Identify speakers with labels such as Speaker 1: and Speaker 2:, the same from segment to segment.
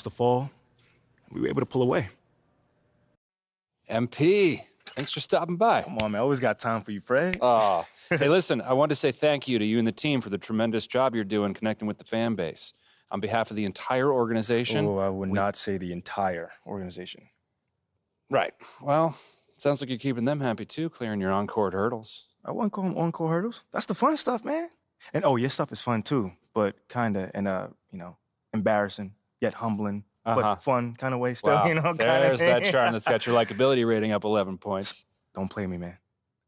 Speaker 1: the fall, we were able to pull away.
Speaker 2: MP, thanks for stopping by.
Speaker 1: Come on, man. I always got time for you, Fred.
Speaker 2: Hey, listen, I want to say thank you to you and the team for the tremendous job you're doing connecting with the fan base. On behalf of the entire organization...
Speaker 1: Oh, I would not say the entire organization.
Speaker 2: Right. Well, sounds like you're keeping them happy, too, clearing your on-court hurdles.
Speaker 1: I wouldn't call them on-court hurdles. That's the fun stuff, man. And, oh, your stuff is fun, too, but kind of in a, embarrassing, yet humbling, but fun kind of way still,
Speaker 2: Wow. There's that charm that's got your likability rating up 11 points.
Speaker 1: Don't play me, man.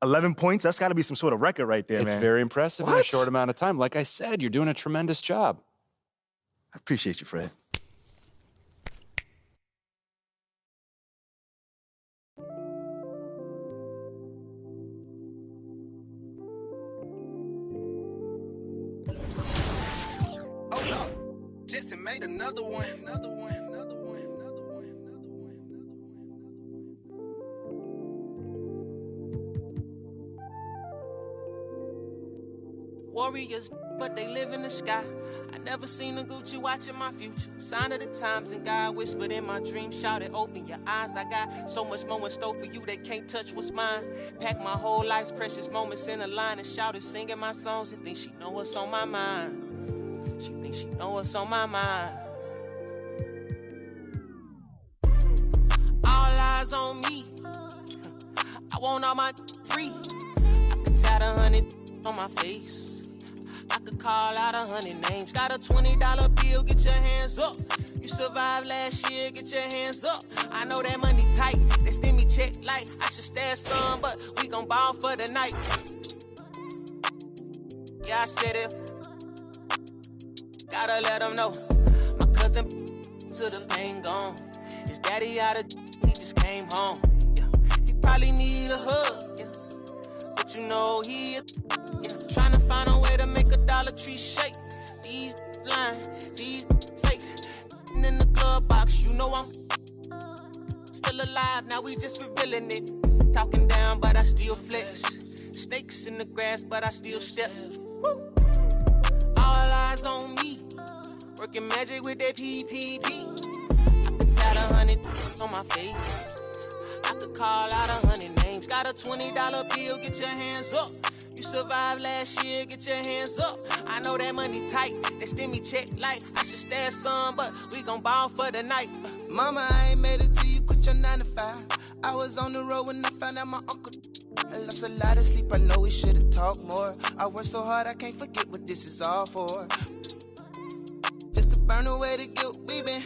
Speaker 1: 11 points? That's got to be some sort of record right there, man.
Speaker 2: It's very impressive in a short amount of time. Like I said, you're doing a tremendous job.
Speaker 1: I appreciate you, Fred.
Speaker 3: Oh no, Jensen made another one.
Speaker 4: Warriors, but they live in the sky. I never seen a Gucci watching my future. Sign of the times, and God whispered in my dream, shouted, open your eyes. I got so much more in store for you that can't touch what's mine. Pack my whole life's precious moments in a line and shouted, singing my songs and think she know what's on my mind. She thinks she know what's on my mind. All eyes on me. I want all my free. I could tat 100 on my face. I could call out 100 names. Got a $20 bill, get your hands up. You survived last year, get your hands up. I know that money tight, they send me check like I should stash some, but we gon' ball for the night. Yeah, I said it. Gotta let them know. My cousin to the pain gone. His daddy out of he just came home. Yeah. He probably need a hug, yeah. But you know he trying to find a way to make a Dollar Tree shake. These lying, these fake. In the glove box, you know I'm still alive. Now we just revealing it. Talking down, but I still flex. Snakes in the grass, but I still step. Woo. All eyes on me. Working magic with that PPP. I could tat 100 on my face. I could call out 100 names. Got a $20 bill, get your hands up. You survived last year, get your hands up. I know that money tight, they send me check like I should stash some, but we gon' ball for the night.
Speaker 3: Mama, I ain't made it till you quit your 9 to 5. I was on the road when I found out my uncle. I lost a lot of sleep, I know we should've talked more. I worked so hard, I can't forget what this is all for. Just to burn away the guilt, we been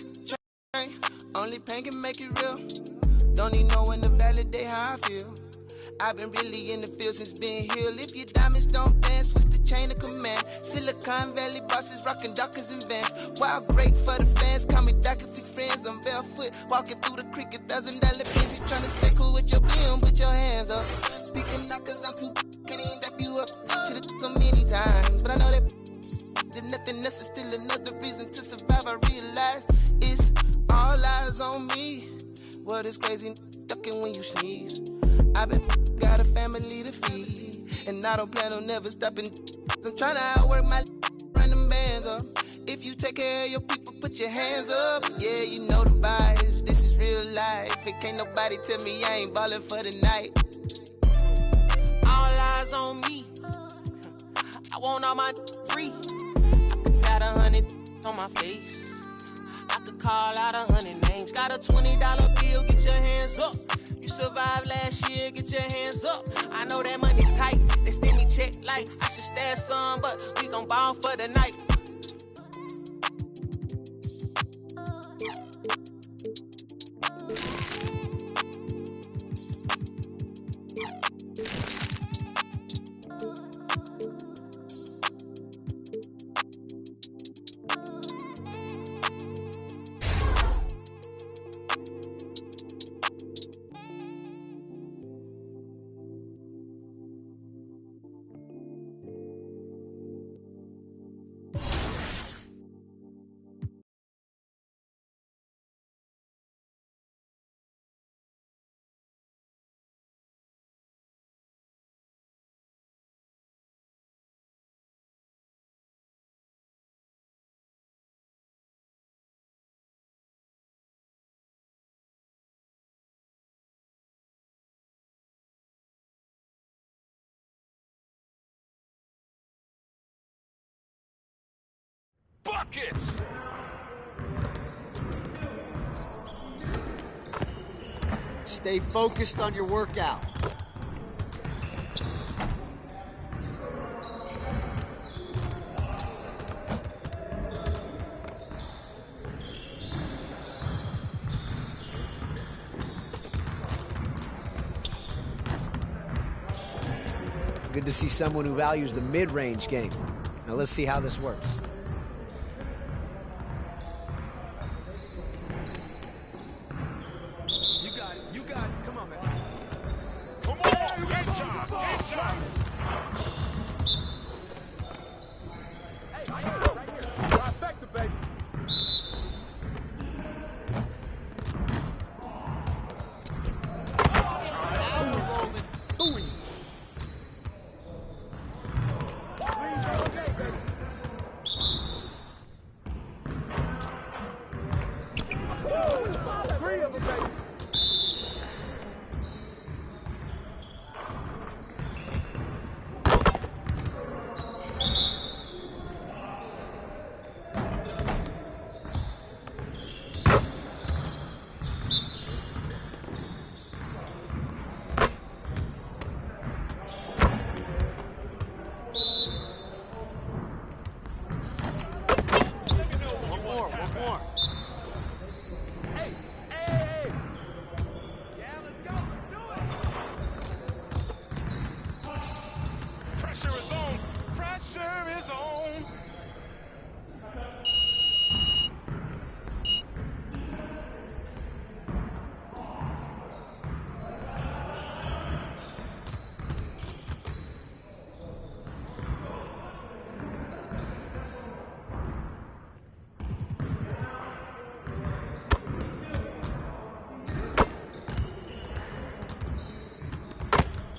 Speaker 3: trying. Only pain can make it real. Don't need no one to validate how I feel. I've been really in the field since being healed. If your diamonds don't dance, switch the chain of command. Silicon Valley bosses rocking Dockers and Vans. Wild great for the fans, call me Doc if we friends. I'm barefoot, walking through the creek, $1,000 bills. You tryna stay cool with your BM, put your hands up. Speaking out cause I'm too can't even wrap you up. Should've so many times, but I know that there's nothing else is still another reason to survive. I realize it's all eyes on me. What is crazy, ducking when you sneeze. I've been got a family to feed, and I don't plan on never stopping. I'm trying to outwork my run them bands up. If you take care of your people, put your hands up. Yeah, you know the vibes. This is real life. It can't nobody tell me I ain't ballin' for the night.
Speaker 4: All eyes on me. I want all my free. I could tat 100 on my face. I could call out 100 names. Got a $20 bill, get your hands up. You survived last year, get your hands up. I know that money tight, they send me check like I should stash some, but we gon' ball for the night.
Speaker 5: buckets!
Speaker 6: Stay focused on your workout. Good to see someone who values the mid-range game. Now let's see how this works.
Speaker 3: You got it. You got it. Come on, man.
Speaker 5: Come on! Game time! Game time!
Speaker 7: Hey, right here. Trifecta, baby.
Speaker 6: Now we're rolling.
Speaker 7: Too easy. Please, all day, baby. Woo! 3 of them, baby.
Speaker 6: One more.
Speaker 7: Hey.
Speaker 3: Yeah, let's go. Let's do it.
Speaker 5: Pressure is on! Pressure is on!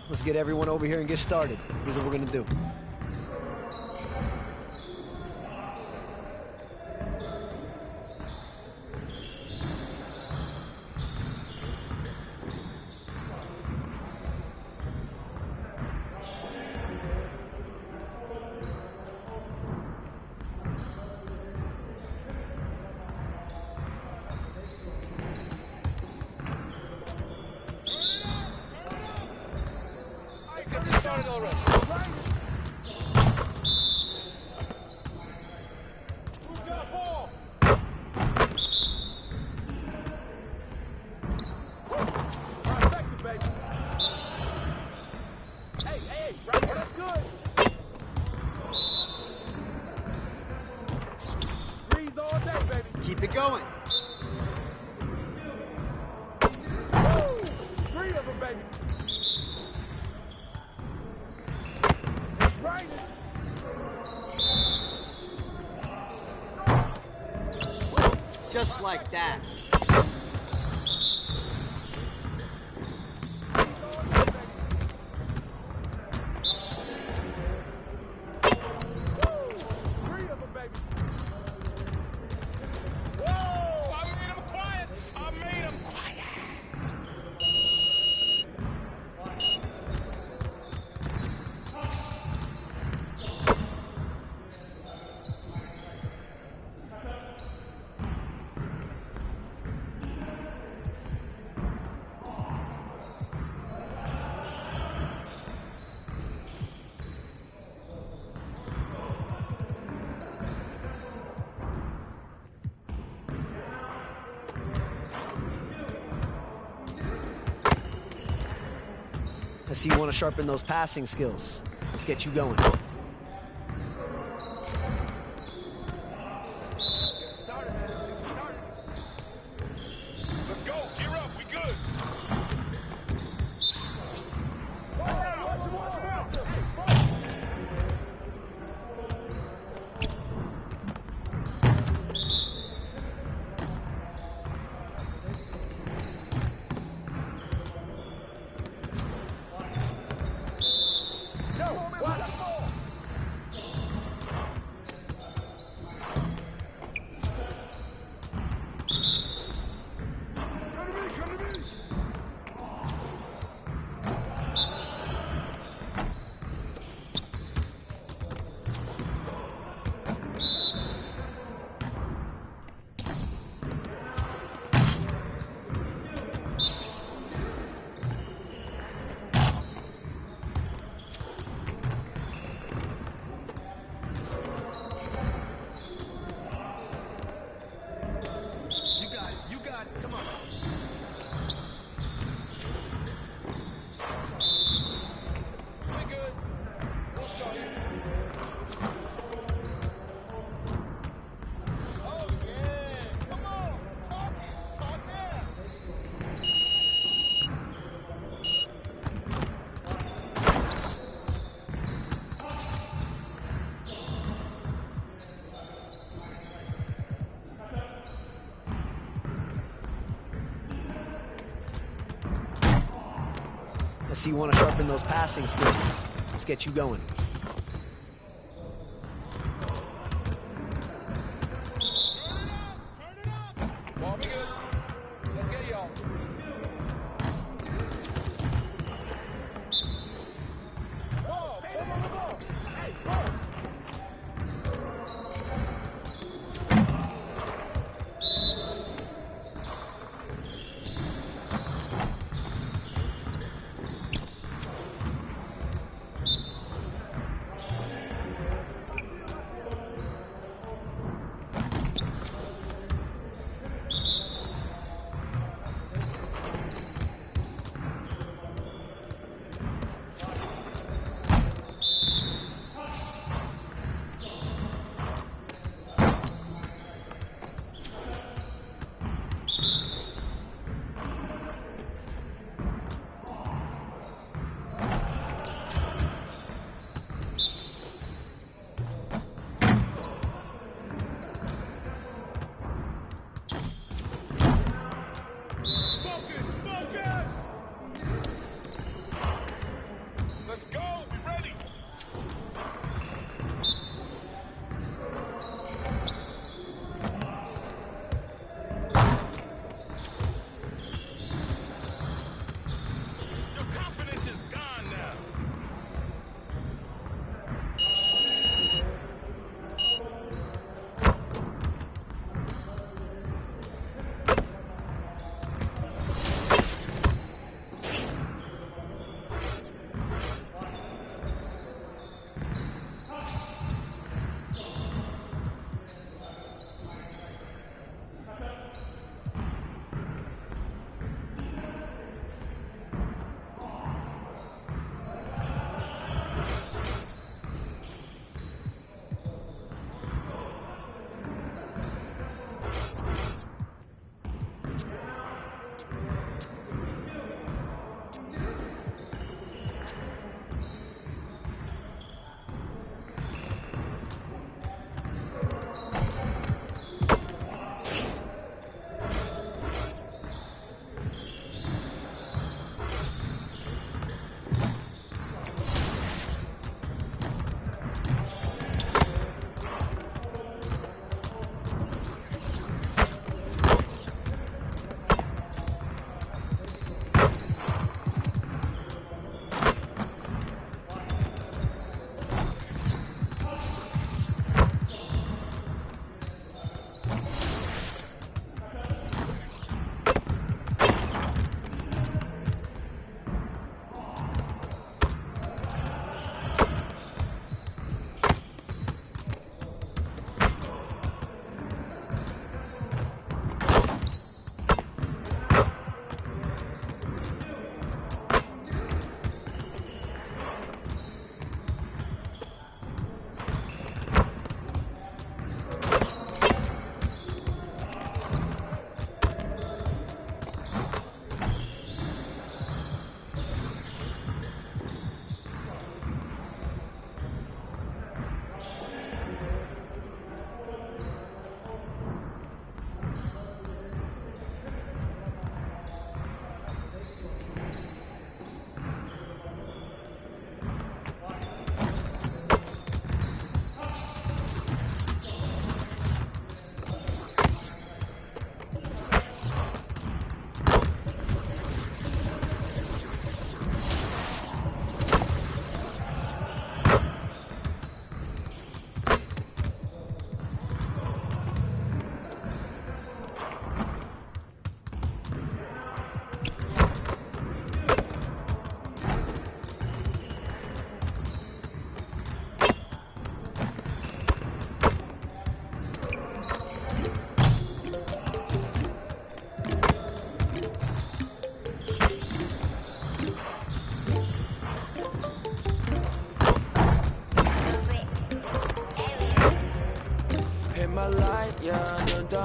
Speaker 6: Let's get everyone over here and get started. Here's what we're gonna do.
Speaker 5: Let's get this started already.
Speaker 3: Who's got a ball?
Speaker 7: Trifecta, baby. Hey, right here. That's good. 3s all day, baby.
Speaker 6: Keep it going.
Speaker 7: Woo! 3 of them, baby. It's raining.
Speaker 6: Just like that.
Speaker 7: Three of them, baby.
Speaker 5: Whoa! I made him quiet! I made him quiet!
Speaker 6: I see you want to sharpen those passing skills. Let's get you going.
Speaker 3: Get it started, man. Let's get it started.
Speaker 5: Let's go! Gear up! We good!
Speaker 3: Watch him.
Speaker 7: Yo, watch the ball.
Speaker 6: Come on.
Speaker 5: We good. We'll show you. Oh, yeah. Come on. Talk it. Talk now.
Speaker 6: I see you want to sharpen those passing skills. Let's get you going.
Speaker 5: Ball, we good. Let's get y'all. Ball. Ball on the ball. Hey, ball. Focus! Focus! Let's go! Be ready!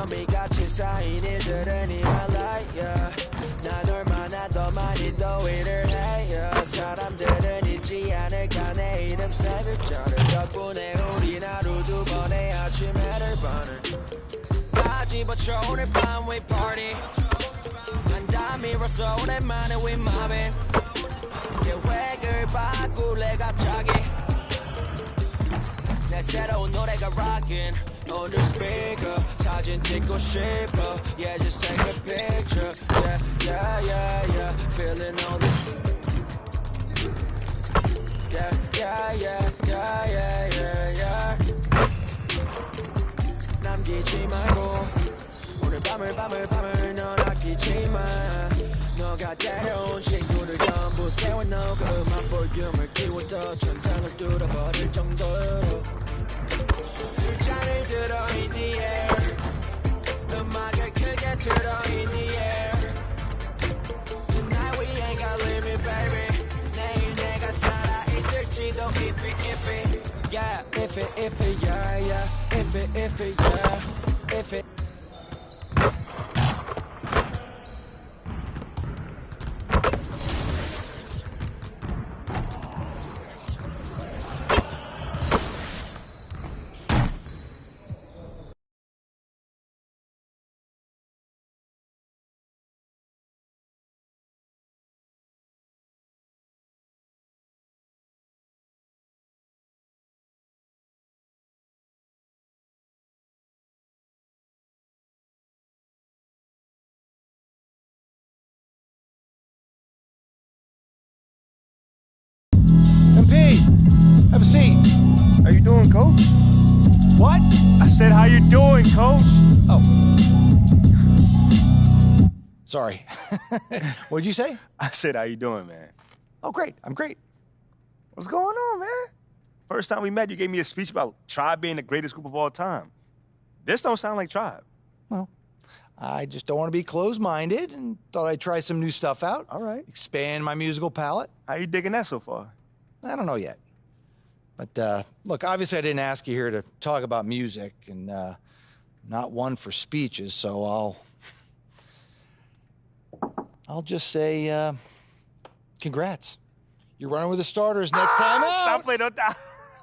Speaker 4: 더미같이 쌓인 일들은 히말라야 난 얼마나 더 많이 더위를 해요 사람들은 잊지 않을까 내 이름 세 글자를 덕분에 우린 하루 두 번의 아침 해를 다 집어쳐 오늘 밤 we party 난 다 밀어서 오랜만에 we mobbing 계획을 바꿀래 갑자기 내 새로운 노래가 rockin' 오늘 speaker 사진 찍고 싶어 Yeah just take a picture Yeah yeah yeah yeah Feeling all this Yeah yeah yeah yeah yeah yeah yeah 남기지 말고 오늘 밤을 넌 아끼지 마 너가 데려온 친구들 전부 세워놓고 음악 볼륨을 키워도 천장을 뚫어버릴 정도로 술잔을 들어 in the air 음악을 크게 틀어 in the air Tonight we ain't got limit baby 내일 내가 살아있을지도 iffy Yeah iffy yeah yeah iffy yeah iffy
Speaker 6: MP, have a seat.
Speaker 1: How you doing, Coach?
Speaker 6: What?
Speaker 1: I said, how you doing, Coach?
Speaker 6: Oh. Sorry. What did you say?
Speaker 1: I said, how you doing, man?
Speaker 6: Oh, great. I'm great.
Speaker 1: What's going on, man? First time we met, you gave me a speech about Tribe being the greatest group of all time. This don't sound like Tribe.
Speaker 6: Well, I just don't want to be closed-minded and thought I'd try some new stuff out.
Speaker 1: All right.
Speaker 6: Expand my musical palette.
Speaker 1: How you digging that so far?
Speaker 6: I don't know yet. But, look, obviously I didn't ask you here to talk about music, and not one for speeches, so I'll just say, congrats. You're running with the starters next time out.
Speaker 1: Stop playing with that.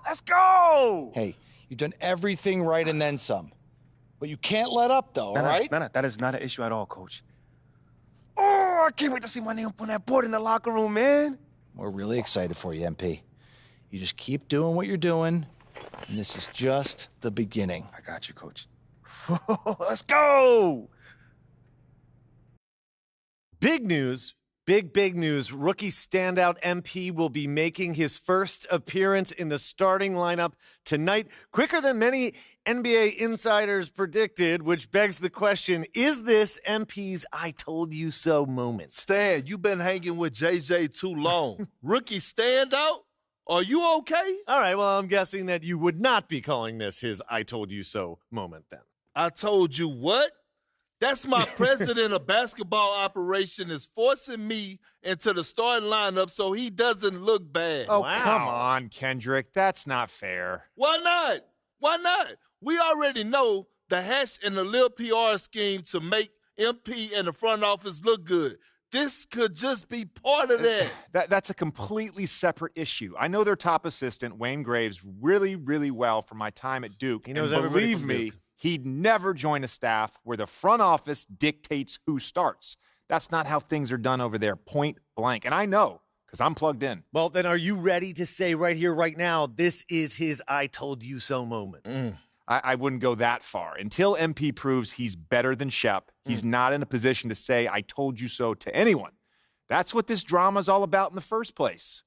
Speaker 1: Let's go.
Speaker 6: Hey, you've done everything right and then some. But you can't let up, though, all right?
Speaker 1: No, that is not an issue at all, Coach. Oh, I can't wait to see my name up on that board in the locker room, man.
Speaker 6: We're really excited for you, MP. You just keep doing what you're doing, and this is just the beginning.
Speaker 1: I got you, Coach. Let's go.
Speaker 8: Big news. Big news. Rookie standout MP will be making his first appearance in the starting lineup tonight, quicker than many NBA insiders predicted, which begs the question, is this MP's I told you so moment?
Speaker 9: Stan, you've been hanging with JJ too long. Rookie standout? Are you okay?
Speaker 8: All right, well, I'm guessing that you would not be calling this his I told you so moment then.
Speaker 9: I told you what? That's my president of basketball operation is forcing me into the starting lineup so he doesn't look bad.
Speaker 10: Oh, wow. Come on, Kendrick. That's not fair.
Speaker 9: Why not? Why not? We already know the hash and the little PR scheme to make MP and the front office look good. This could just be part of that.
Speaker 10: That's a completely separate issue. I know their top assistant, Wayne Graves, really, really well from my time at Duke.
Speaker 8: He knows
Speaker 10: and
Speaker 8: everybody
Speaker 10: believe
Speaker 8: from
Speaker 10: me,
Speaker 8: Duke.
Speaker 10: He'd never join a staff where the front office dictates who starts. That's not how things are done over there, point blank. And I know, because I'm plugged in.
Speaker 8: Well, then are you ready to say right here, right now, this is his I told you so moment?
Speaker 10: I wouldn't go that far. Until MP proves he's better than Shep, he's not in a position to say, I told you so to anyone. That's what this drama is all about in the first place.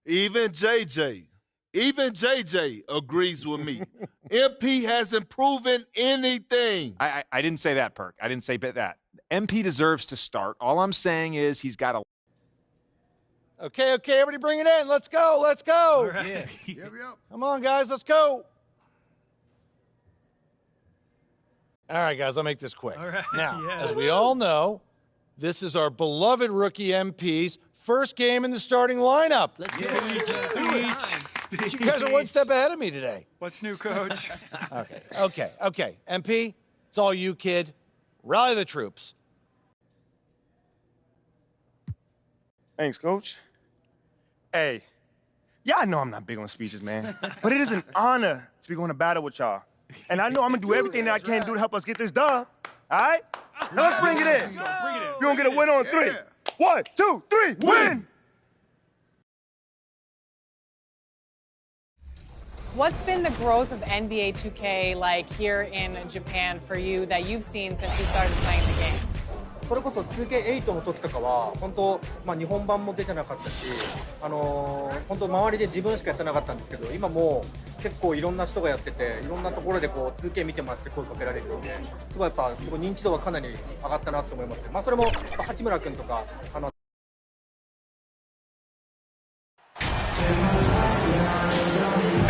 Speaker 9: Even JJ agrees with me. MP hasn't proven anything.
Speaker 10: I didn't say that, Perk. I didn't say that. MP deserves to start. All I'm saying is he's got a...
Speaker 6: Okay, everybody bring it in. Let's go. All
Speaker 7: right.
Speaker 6: Yeah. Come on, guys, let's go. All right, guys, I'll make this quick.
Speaker 7: All right.
Speaker 6: Now, as we all know, this is our beloved rookie MP's first game in the starting lineup.
Speaker 4: Let's go.
Speaker 6: You guys are one step ahead of me today.
Speaker 7: What's new, Coach?
Speaker 6: Okay. MP, It's all you, kid. Rally the troops.
Speaker 1: Thanks, Coach. Hey, y'all know I'm not big on speeches, man. But it is an honor to be going to battle with y'all. And I know I'm going to do everything that I can do to help us get this dub. All right? Now let's bring it in. You're going to get a win on 3. 1, 2, 3, win!
Speaker 11: What's been the growth of NBA 2K like here in Japan for you that you've seen since you started playing the game?
Speaker 12: それこそ 2K8 の時とかは本当、日本版も出てなかったし、本当周りで自分しかやってなかったんですけど、今もう結構いろんな人がやってて、いろんなところでこう 2K 見てますって声かけられるので、すごいやっぱすごい認知度はかなり上がったなと思います。まあそれも八村君とか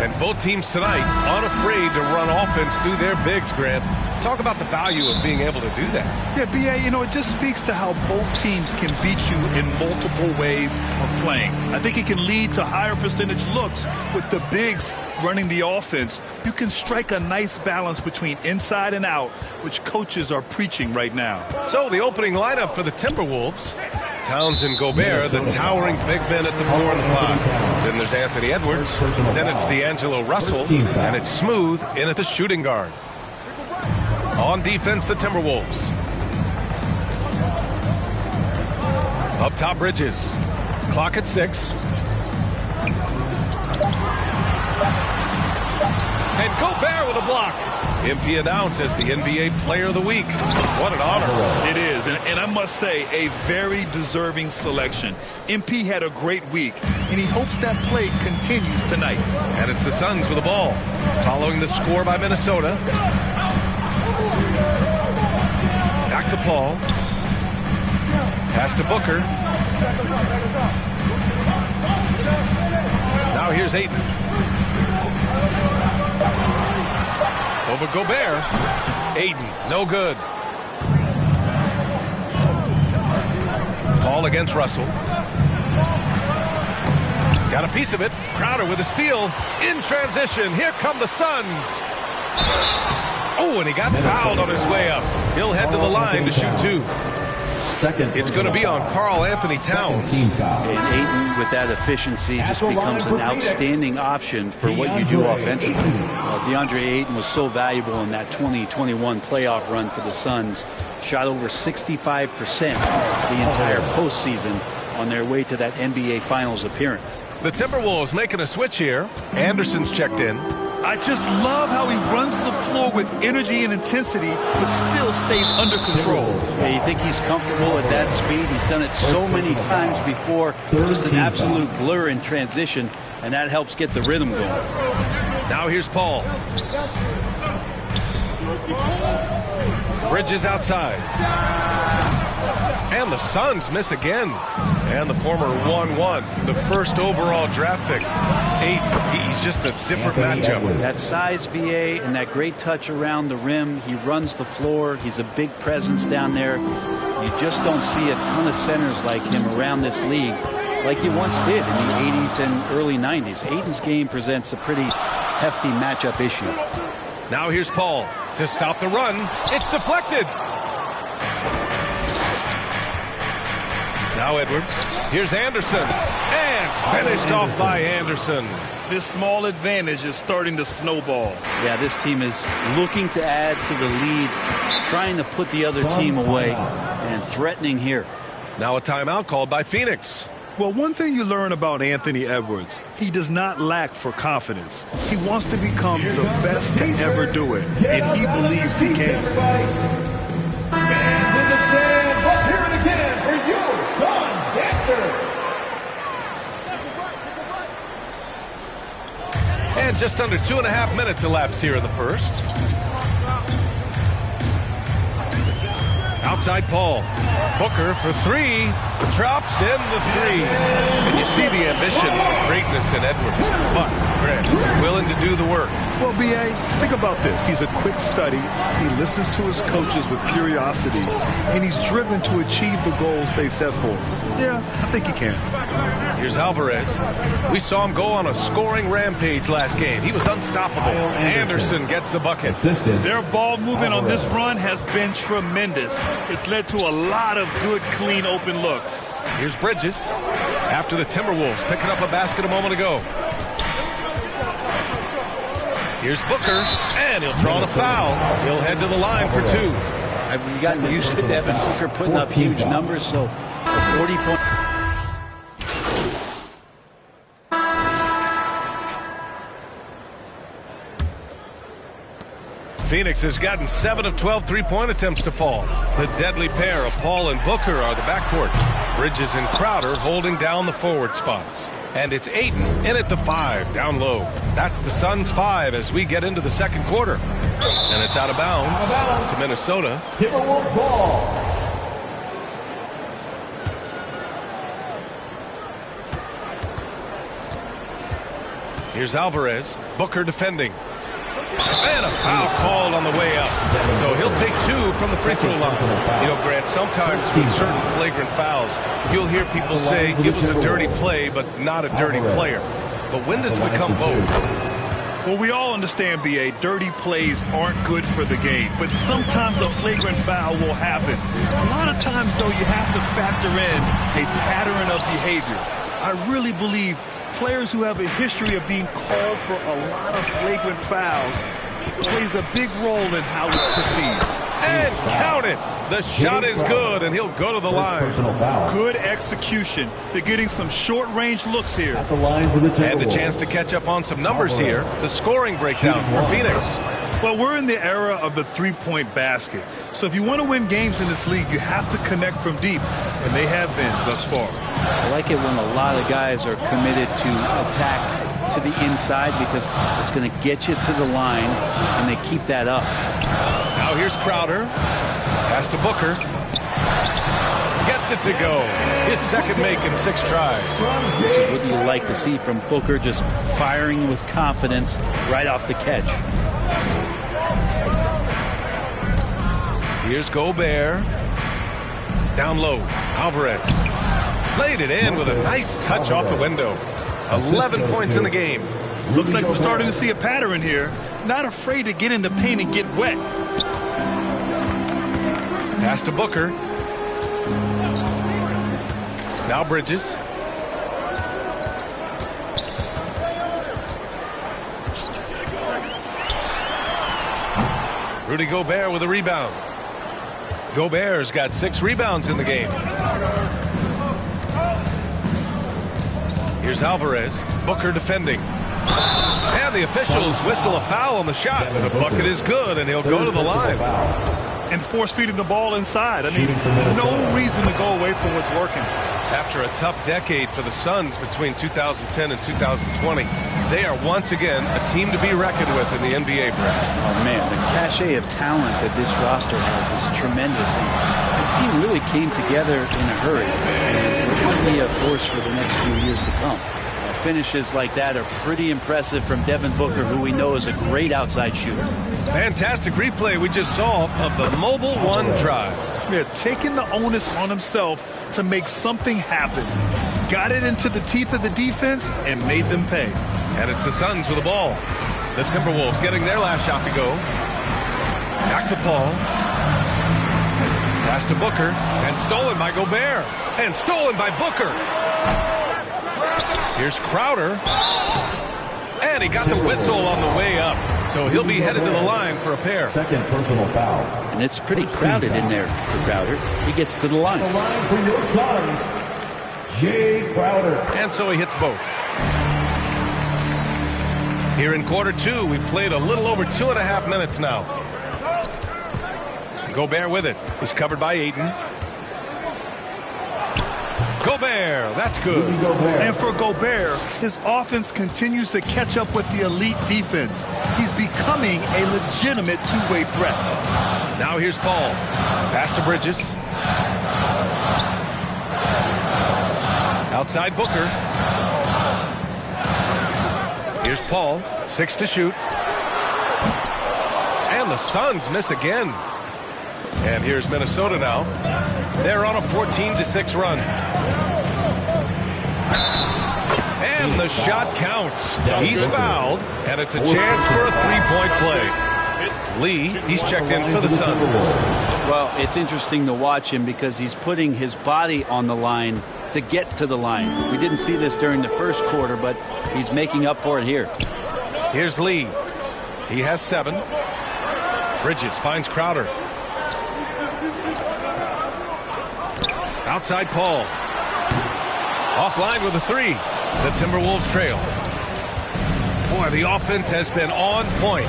Speaker 13: And both teams tonight unafraid to run offense through their bigs, Grant. Talk about the value of being able to do that.
Speaker 14: Yeah, B.A., it just speaks to how both teams can beat you in multiple ways of playing. I think it can lead to higher percentage looks with the bigs running the offense. You can strike a nice balance between inside and out, which coaches are preaching right now.
Speaker 13: So the opening lineup for the Timberwolves. Towns and Gobert, the towering big men at the 4 and the 5. Then there's Anthony Edwards. Then it's D'Angelo Russell. And it's Smooth in at the shooting guard. On defense, the Timberwolves. Up top, Bridges. Clock at 6. And Gobert with a block. MP announced as the NBA Player of the Week. What an honor.
Speaker 14: It is, and I must say, a very deserving selection. MP had a great week, and he hopes that play continues tonight.
Speaker 13: And it's the Suns with the ball. Following the score by Minnesota. Back to Paul. Pass to Booker. Now here's Ayton. Over Gobert. Ayton, no good. Paul against Russell. Got a piece of it. Crowder with a steal. In transition. Here come the Suns. Oh, and he got fouled on his way up. He'll head to the line to shoot 2. It's going to be on Karl Anthony Towns.
Speaker 15: And Ayton, with that efficiency, just becomes an outstanding option for what you do offensively. DeAndre Ayton was so valuable in that 2021 playoff run for the Suns. Shot over 65% the entire postseason on their way to that NBA Finals appearance.
Speaker 13: The Timberwolves making a switch here. Anderson's checked in.
Speaker 14: I just love how he runs the floor with energy and intensity, but still stays under control.
Speaker 15: Yeah, you think he's comfortable at that speed? He's done it so many times before. Just an absolute blur in transition, and that helps get the rhythm going.
Speaker 13: Now here's Paul. Bridges outside. And the Suns miss again. And the former 1-1, the first overall draft pick. He's just a different matchup.
Speaker 15: That size, BA, and that great touch around the rim. He runs the floor. He's a big presence down there. You just don't see a ton of centers like him around this league like you once did in the 80s and early 90s. Ayton's game presents a pretty hefty matchup issue.
Speaker 13: Now here's Paul to stop the run. It's deflected. Now Edwards. Here's Anderson. And finished off by Anderson.
Speaker 14: This small advantage is starting to snowball.
Speaker 15: Yeah, this team is looking to add to the lead, trying to put the other team away, and threatening here.
Speaker 13: Now a timeout called by Phoenix.
Speaker 14: Well, one thing you learn about Anthony Edwards, he does not lack for confidence. He wants to become the best to ever do it, and he believes he can.
Speaker 7: Fans in the stands, let's hear it again for your Suns dancer.
Speaker 13: And just under 2.5 minutes elapsed here in the first. Outside Paul. Booker for 3. Drops in the three. And you see the ambition for greatness in Edwards. But, Grant, is he willing to do the work?
Speaker 14: Well, B.A., think about this. He's a quick study. He listens to his coaches with curiosity, and he's driven to achieve the goals they set for him. Yeah, I think he can.
Speaker 13: Here's Alvarez. We saw him go on a scoring rampage last game. He was unstoppable. Anderson gets the bucket.
Speaker 14: Their ball movement on this run has been tremendous. It's led to a lot of good, clean, open looks.
Speaker 13: Here's Bridges. After the Timberwolves picking up a basket a moment ago. Here's Booker, and he'll draw the foul. He'll head to the line for two.
Speaker 15: I've gotten used to Devin Booker putting up huge numbers, so the 40-point...
Speaker 13: Phoenix has gotten 7 of 12 three-point attempts to fall. The deadly pair of Paul and Booker are the backcourt. Bridges and Crowder holding down the forward spots. And it's Ayton in at the 5, down low. That's the Suns' 5 as we get into the second quarter. And it's out of bounds to Minnesota.
Speaker 16: Timberwolves ball.
Speaker 13: Here's Alvarez. Booker defending. And a foul called on the way up. So he'll take 2 from the free throw line. You know, Grant, sometimes with certain flagrant fouls, you'll hear people say it was a dirty play, but not a dirty player. But when does it become both?
Speaker 14: Well, we all understand, B.A., dirty plays aren't good for the game, but sometimes a flagrant foul will happen. A lot of times, though, you have to factor in a pattern of behavior. I really believe players who have a history of being called for a lot of flagrant fouls plays a big role in how it's perceived.
Speaker 13: And count it. The shot is good, and he'll go to the line.
Speaker 14: Good execution. They're getting some short-range looks here.
Speaker 16: At the line for the Timberwolves.
Speaker 13: And a chance to catch up on some numbers here. The scoring breakdown for Phoenix.
Speaker 14: Well, we're in the era of the three-point basket. So if you want to win games in this league, you have to connect from deep, and they have been thus far.
Speaker 15: I like it when a lot of guys are committed to attack to the inside because it's going to get you to the line, and they keep that up.
Speaker 13: Now here's Crowder. Pass to Booker. Gets it to go. His second make in 6 tries.
Speaker 15: This is what you like to see from Booker, just firing with confidence right off the catch.
Speaker 13: Here's Gobert. Down low. Alvarez. Laid it in with a nice touch off the window. 11 points in the game.
Speaker 14: Looks like we're starting to see a pattern here. Not afraid to get in the paint and get wet.
Speaker 13: Pass to Booker. Now Bridges. Rudy Gobert with a rebound. Gobert's got 6 rebounds in the game. Here's Alvarez. Booker defending. And the officials whistle a foul on the shot. The bucket is good, and he'll go to the line.
Speaker 14: And force feeding the ball inside. I mean, no reason to go away from what's working.
Speaker 13: After a tough decade for the Suns between 2010 and 2020, they are once again a team to be reckoned with in the NBA, Brett.
Speaker 15: Oh, man, the cachet of talent that this roster has is tremendous. And this team really came together in a hurry. And it will be a force for the next few years to come. Finishes like that are pretty impressive from Devin Booker, who we know is a great outside shooter.
Speaker 13: Fantastic replay we just saw of the mobile one drive.
Speaker 14: Yeah, taking the onus on himself to make something happen. Got it into the teeth of the defense and made them pay.
Speaker 13: And it's the Suns with the ball. The Timberwolves getting their last shot to go. Back to Paul. Pass to Booker. And stolen by Gobert. And stolen by Booker. Here's Crowder. And he got the whistle on the way up. So he'll be headed to the line for a pair.
Speaker 16: Second personal foul.
Speaker 15: And it's pretty crowded in there for Crowder. He gets to the line.
Speaker 16: The line for your Suns, Jay Crowder.
Speaker 13: And so he hits both. Here in quarter 2, we've played a little over 2.5 minutes now. Gobert with it. He's covered by Ayton. Gobert, that's good.
Speaker 14: And for Gobert, his offense continues to catch up with the elite defense. He's becoming a legitimate two-way threat.
Speaker 13: Now here's Paul. Pass to Bridges. Outside Booker. Here's Paul, 6 to shoot. And the Suns miss again. And here's Minnesota now. They're on a 14-6 run. And the shot counts. He's fouled, and it's a chance for a three-point play. Lee, he's checked in for the Suns.
Speaker 15: Well, it's interesting to watch him because he's putting his body on the line to get to the line. We didn't see this during the first quarter, but he's making up for it here.
Speaker 13: Here's Lee. He has 7. Bridges finds Crowder. Outside Paul. Offline with a 3. The Timberwolves trail. Boy, the offense has been on point.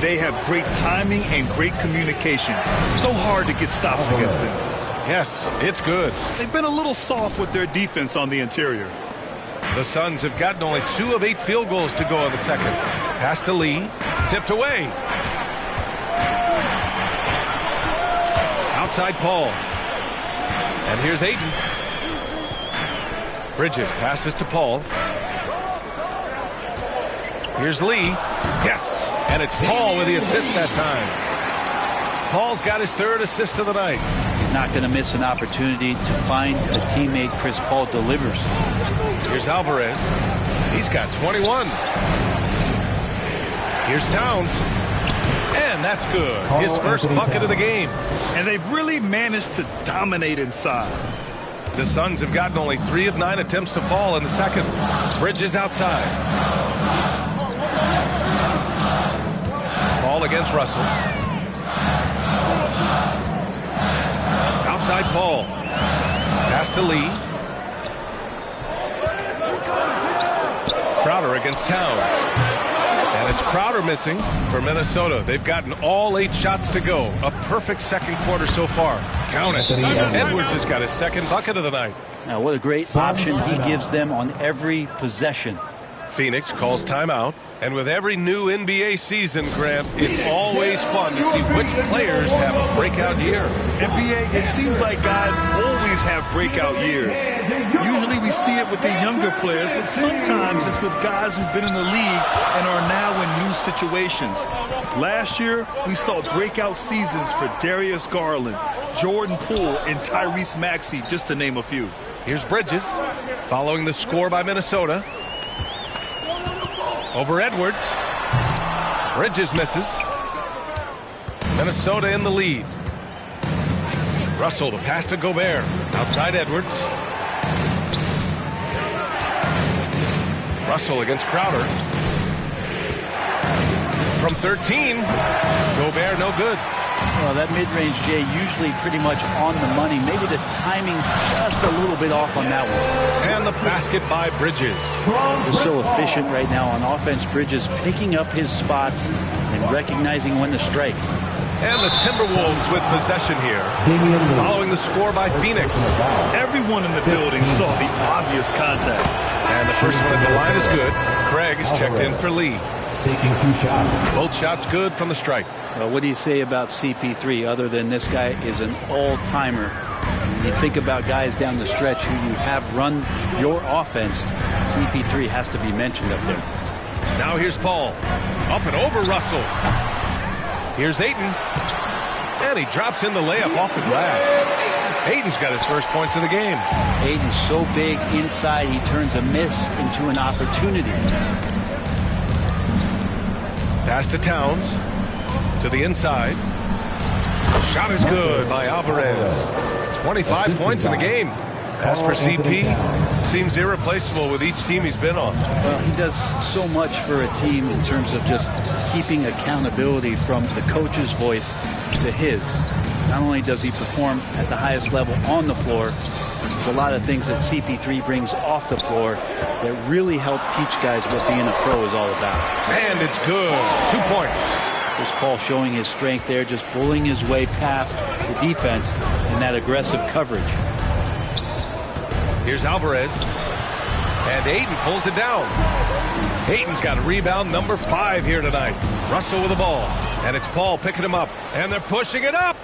Speaker 14: They have great timing and great communication. So hard to get stops against them.
Speaker 13: Yes, it's good.
Speaker 14: They've been a little soft with their defense on the interior.
Speaker 13: The Suns have gotten only 2 of 8 field goals to go in the second. Pass to Lee. Tipped away. Outside Paul. And here's Ayton. Bridges passes to Paul. Here's Lee. Yes. And it's Paul with the assist that time. Paul's got his 3rd assist of the night.
Speaker 15: He's not going to miss an opportunity to find a teammate Chris Paul delivers.
Speaker 13: Here's Alvarez. He's got 21. Here's Towns. And that's good. His first bucket of the game.
Speaker 14: And they've really managed to dominate inside.
Speaker 13: The Suns have gotten only 3 of 9 attempts to fall in the second. Bridges outside. Paul against Russell. Outside Paul. Pass to Lee. Crowder against Towns. And it's Crowder missing for Minnesota. They've gotten all 8 shots to go. A perfect second quarter so far. Count it. Edwards has got his 2nd bucket of the night.
Speaker 15: Now, what a great option he gives them on every possession.
Speaker 13: Phoenix calls timeout. And with every new NBA season, Grant, it's always fun to see which players have a breakout year.
Speaker 14: NBA, it seems like guys always have breakout years. Usually we see it with the younger players, but sometimes it's with guys who've been in the league and are now in new situations. Last year, we saw breakout seasons for Darius Garland, Jordan Poole, and Tyrese Maxey, just to name a few.
Speaker 13: Here's Bridges, following the score by Minnesota. Over Edwards. Bridges misses. Minnesota in the lead. Russell, the pass to Gobert. Outside Edwards. Russell against Crowder. From 13. Gobert no good.
Speaker 15: Well, that mid-range, Jay, usually pretty much on the money. Maybe the timing just a little bit off on that one.
Speaker 13: And the basket by Bridges.
Speaker 15: They're so efficient right now on offense. Bridges picking up his spots and recognizing when to strike.
Speaker 13: And the Timberwolves with possession here. Following the score by Phoenix.
Speaker 14: Everyone in the building saw the obvious contact.
Speaker 13: And the first one at the line is good. Craig is checked in for Lee.
Speaker 16: Taking 2 shots.
Speaker 13: Both shots good from the strike.
Speaker 15: Well, what do you say about CP3 other than this guy is an all-timer? When you think about guys down the stretch who you have run your offense, CP3 has to be mentioned up there.
Speaker 13: Now here's Paul. Up and over Russell. Here's Ayton. And he drops in the layup off the glass. Ayton's got his first points of the game.
Speaker 15: Ayton's so big inside, he turns a miss into an opportunity.
Speaker 13: Pass to Towns. To the inside. Shot is good by Alvarez. 25 points in the game. As for CP, seems irreplaceable with each team he's been on.
Speaker 15: Well, he does so much for a team in terms of just keeping accountability from the coach's voice to his. Not only does he perform at the highest level on the floor, there's a lot of things that CP3 brings off the floor that really help teach guys what being a pro is all about.
Speaker 13: And it's good. 2 points.
Speaker 15: There's Paul showing his strength there, just bullying his way past the defense in that aggressive coverage.
Speaker 13: Here's Alvarez. And Ayton pulls it down. Ayton's got a rebound number 5 here tonight. Russell with the ball. And it's Paul picking him up. And they're pushing it up.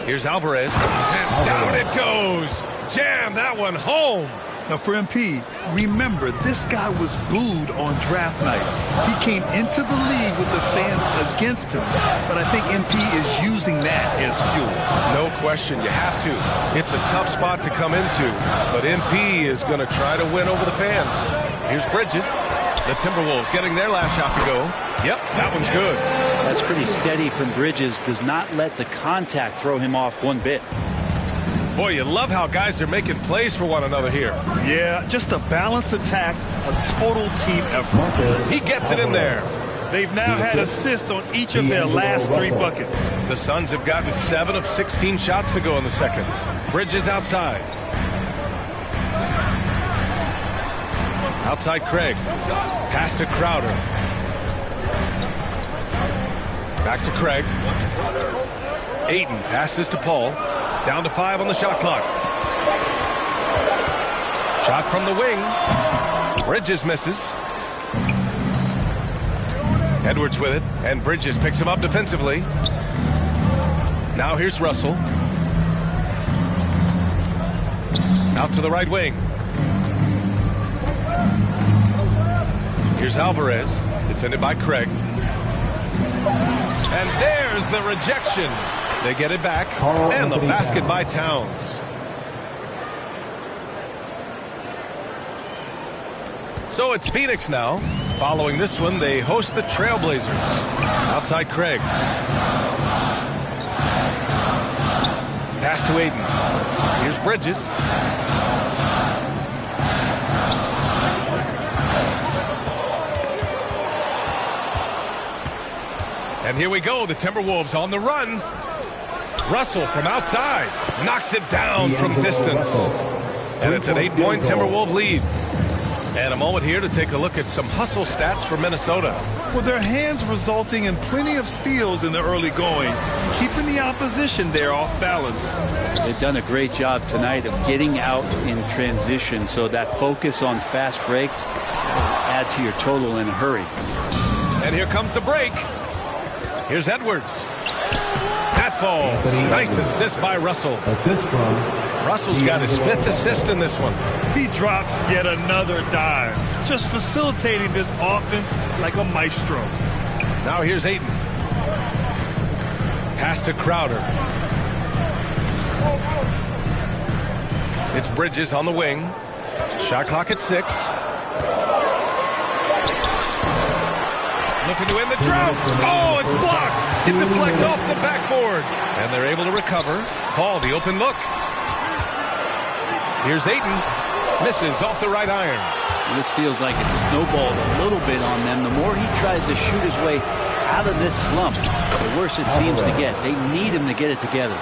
Speaker 13: Here's Alvarez. And down it goes. Jam that one home.
Speaker 14: Now for MP, remember, this guy was booed on draft night. He came into the league with the fans against him, but I think MP is using that as fuel.
Speaker 13: No question, you have to. It's a tough spot to come into, but MP is going to try to win over the fans. Here's Bridges. The Timberwolves getting their last shot to go. Yep, that one's good.
Speaker 15: That's pretty steady from Bridges. Does not let the contact throw him off one bit.
Speaker 13: Boy, you love how guys are making plays for one another here.
Speaker 14: Yeah, just a balanced attack, a total team effort.
Speaker 13: He gets it in there.
Speaker 14: They've now had assists on each of their last 3 buckets.
Speaker 13: The Suns have gotten 7 of 16 shots to go in the second. Bridges outside. Outside Craig. Pass to Crowder. Back to Craig. Ayton passes to Paul. Down to 5 on the shot clock. Shot from the wing. Bridges misses. Edwards with it, and Bridges picks him up defensively. Now here's Russell. Out to the right wing. Here's Alvarez, defended by Craig. And there's the rejection. They get it back, and the basket by Towns. So it's Phoenix now. Following this one, they host the Trailblazers. Outside Craig. Pass to Ayton. Here's Bridges. And here we go, the Timberwolves on the run. Russell from outside knocks it down from distance. And it's an 8-point Timberwolves lead. And a moment here to take a look at some hustle stats for Minnesota.
Speaker 14: Well, their hands resulting in plenty of steals in the early going, keeping the opposition there off balance.
Speaker 15: They've done a great job tonight of getting out in transition, so that focus on fast break will add to your total in a hurry.
Speaker 13: And here comes the break. Here's Edwards. That falls. Nice assist by Russell.
Speaker 16: Assist from
Speaker 13: Russell's got his 5th assist in this one.
Speaker 14: He drops yet another dime, just facilitating this offense like a maestro.
Speaker 13: Now here's Ayton. Pass to Crowder. It's Bridges on the wing. Shot clock at 6. Looking to win the drought. Oh, it's blocked. It deflects off the backboard. And they're able to recover. Paul, the open look. Here's Ayton. Misses off the right iron.
Speaker 15: This feels like it's snowballed a little bit on them. The more he tries to shoot his way out of this slump, the worse it seems to get. They need him to get it together.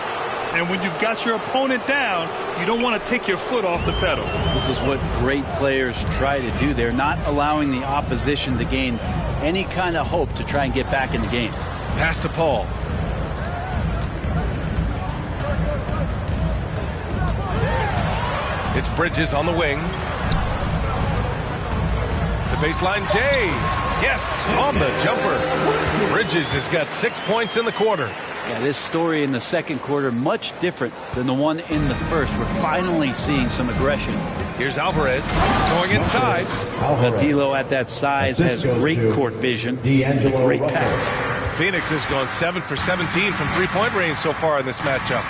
Speaker 14: And when you've got your opponent down, you don't want to take your foot off the pedal.
Speaker 15: This is what great players try to do. They're not allowing the opposition to gain any kind of hope to try and get back in the game.
Speaker 13: Pass to Paul. It's Bridges on the wing. The baseline, Jay. Yes, on the jumper. Bridges has got 6 points in the quarter.
Speaker 15: Yeah, this story in the second quarter, much different than the one in the first. We're finally seeing some aggression.
Speaker 13: Here's Alvarez going inside.
Speaker 15: D'Lo at that size has great court vision. Great pass.
Speaker 13: Phoenix has gone 7 for 17 from three-point range so far in this matchup.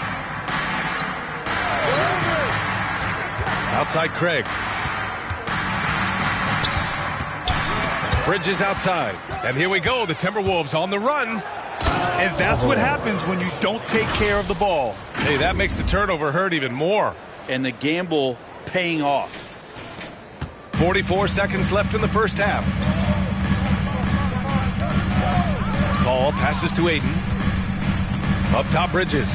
Speaker 13: Outside Craig. Bridges outside. And here we go, the Timberwolves on the run.
Speaker 14: And that's what happens when you don't take care of the ball.
Speaker 13: Hey, that makes the turnover hurt even more.
Speaker 15: And the gamble paying off.
Speaker 13: 44 seconds left in the first half. Paul passes to Ayton. Up top, Bridges.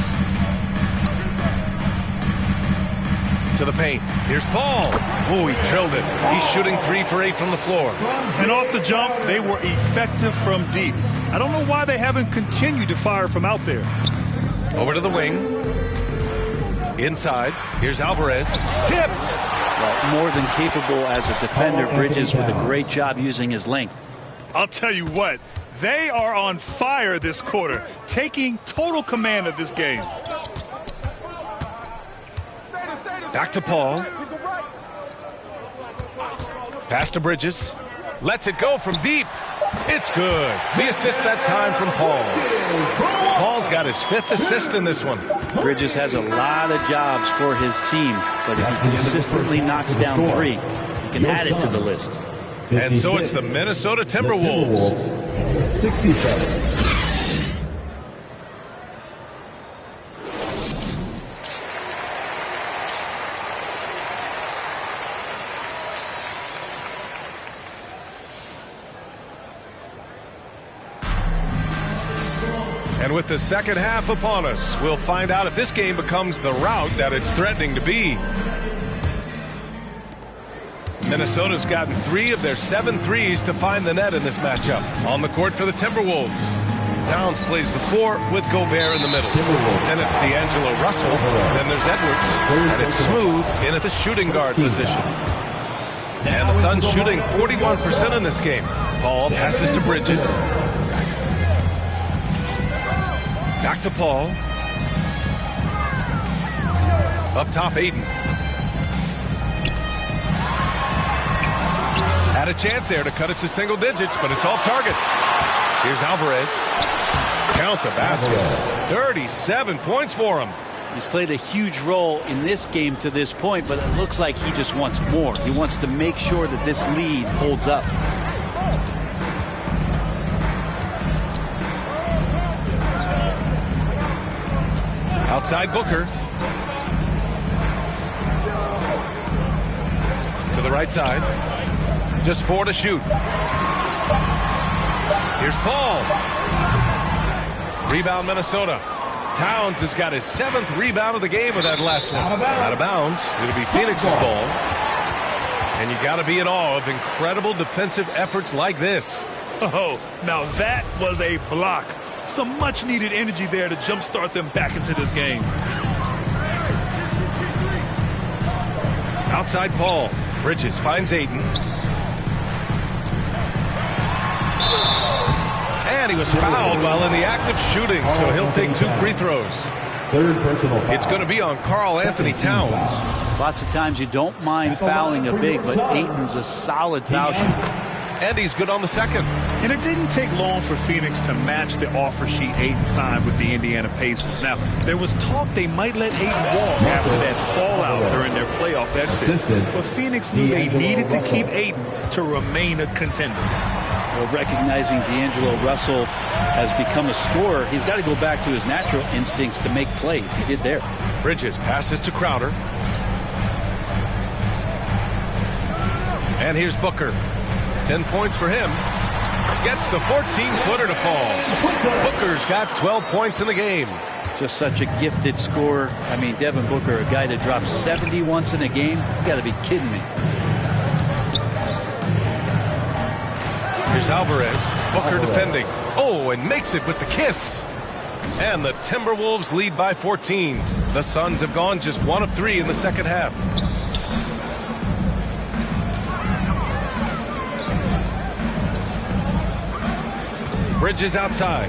Speaker 13: To the paint. Here's Paul. Oh, he drilled it. He's shooting 3 for 8 from the floor.
Speaker 14: And off the jump, they were effective from deep. I don't know why they haven't continued to fire from out there.
Speaker 13: Over to the wing. Inside. Here's Alvarez. Tipped.
Speaker 15: Well, more than capable as a defender. Bridges with a great job using his length.
Speaker 14: I'll tell you what, they are on fire this quarter, taking total command of this game.
Speaker 13: Back to Paul. Pass to Bridges. Lets it go from deep. It's good. The assist that time from Paul. Paul's got his 5th assist in this one.
Speaker 15: Bridges has a lot of jobs for his team, but if he consistently knocks down 3, he can add it to the list.
Speaker 13: And so it's the Minnesota Timberwolves.
Speaker 16: 67.
Speaker 13: And with the second half upon us, we'll find out if this game becomes the rout that it's threatening to be. Minnesota's gotten 3 of their 7 threes to find the net in this matchup. On the court for the Timberwolves, Towns plays the 4 with Gobert in the middle. Then it's D'Angelo Russell. Then there's Edwards. And it's Smooth in at the shooting guard position. And the Suns shooting 41% in this game. Paul passes to Bridges. Back to Paul. Up top, Aiden. Had a chance there to cut it to single digits, but it's off target. Here's Alvarez. Count the basket. 37 points for him.
Speaker 15: He's played a huge role in this game to this point, but it looks like he just wants more. He wants to make sure that this lead holds up.
Speaker 13: Outside Booker. To the right side. Just 4 to shoot. Here's Paul. Rebound Minnesota. Towns has got his 7th rebound of the game with that last one. Out of bounds. It'll be Phoenix's ball. And you got to be in awe of incredible defensive efforts like this.
Speaker 14: Oh, now that was a block. Some much needed energy there to jumpstart them back into this game.
Speaker 13: Outside Paul. Bridges finds Aiden. And he was fouled while in the act of shooting, so he'll take 2 free throws. It's going to be on Karl Anthony Towns.
Speaker 15: Lots of times you don't mind fouling a big, but Aiton's a solid foul shooter.
Speaker 13: And he's good on the second.
Speaker 14: And it didn't take long for Phoenix to match the offer sheet Ayton signed with the Indiana Pacers. Now, there was talk they might let Ayton walk after that fallout during their playoff exit. But Phoenix knew they needed to keep Ayton to remain a contender.
Speaker 15: Well, recognizing D'Angelo Russell has become a scorer, he's got to go back to his natural instincts to make plays. He did there.
Speaker 13: Bridges passes to Crowder. And here's Booker. 10 points for him. Gets the 14-footer to fall. Booker's got 12 points in the game.
Speaker 15: Just such a gifted scorer. I mean, Devin Booker, a guy that drops 70 once in a game. You got to be kidding me.
Speaker 13: Here's Alvarez. Booker defending. Oh, and makes it with the kiss. And the Timberwolves lead by 14. The Suns have gone just 1 of 3 in the second half. Bridges outside.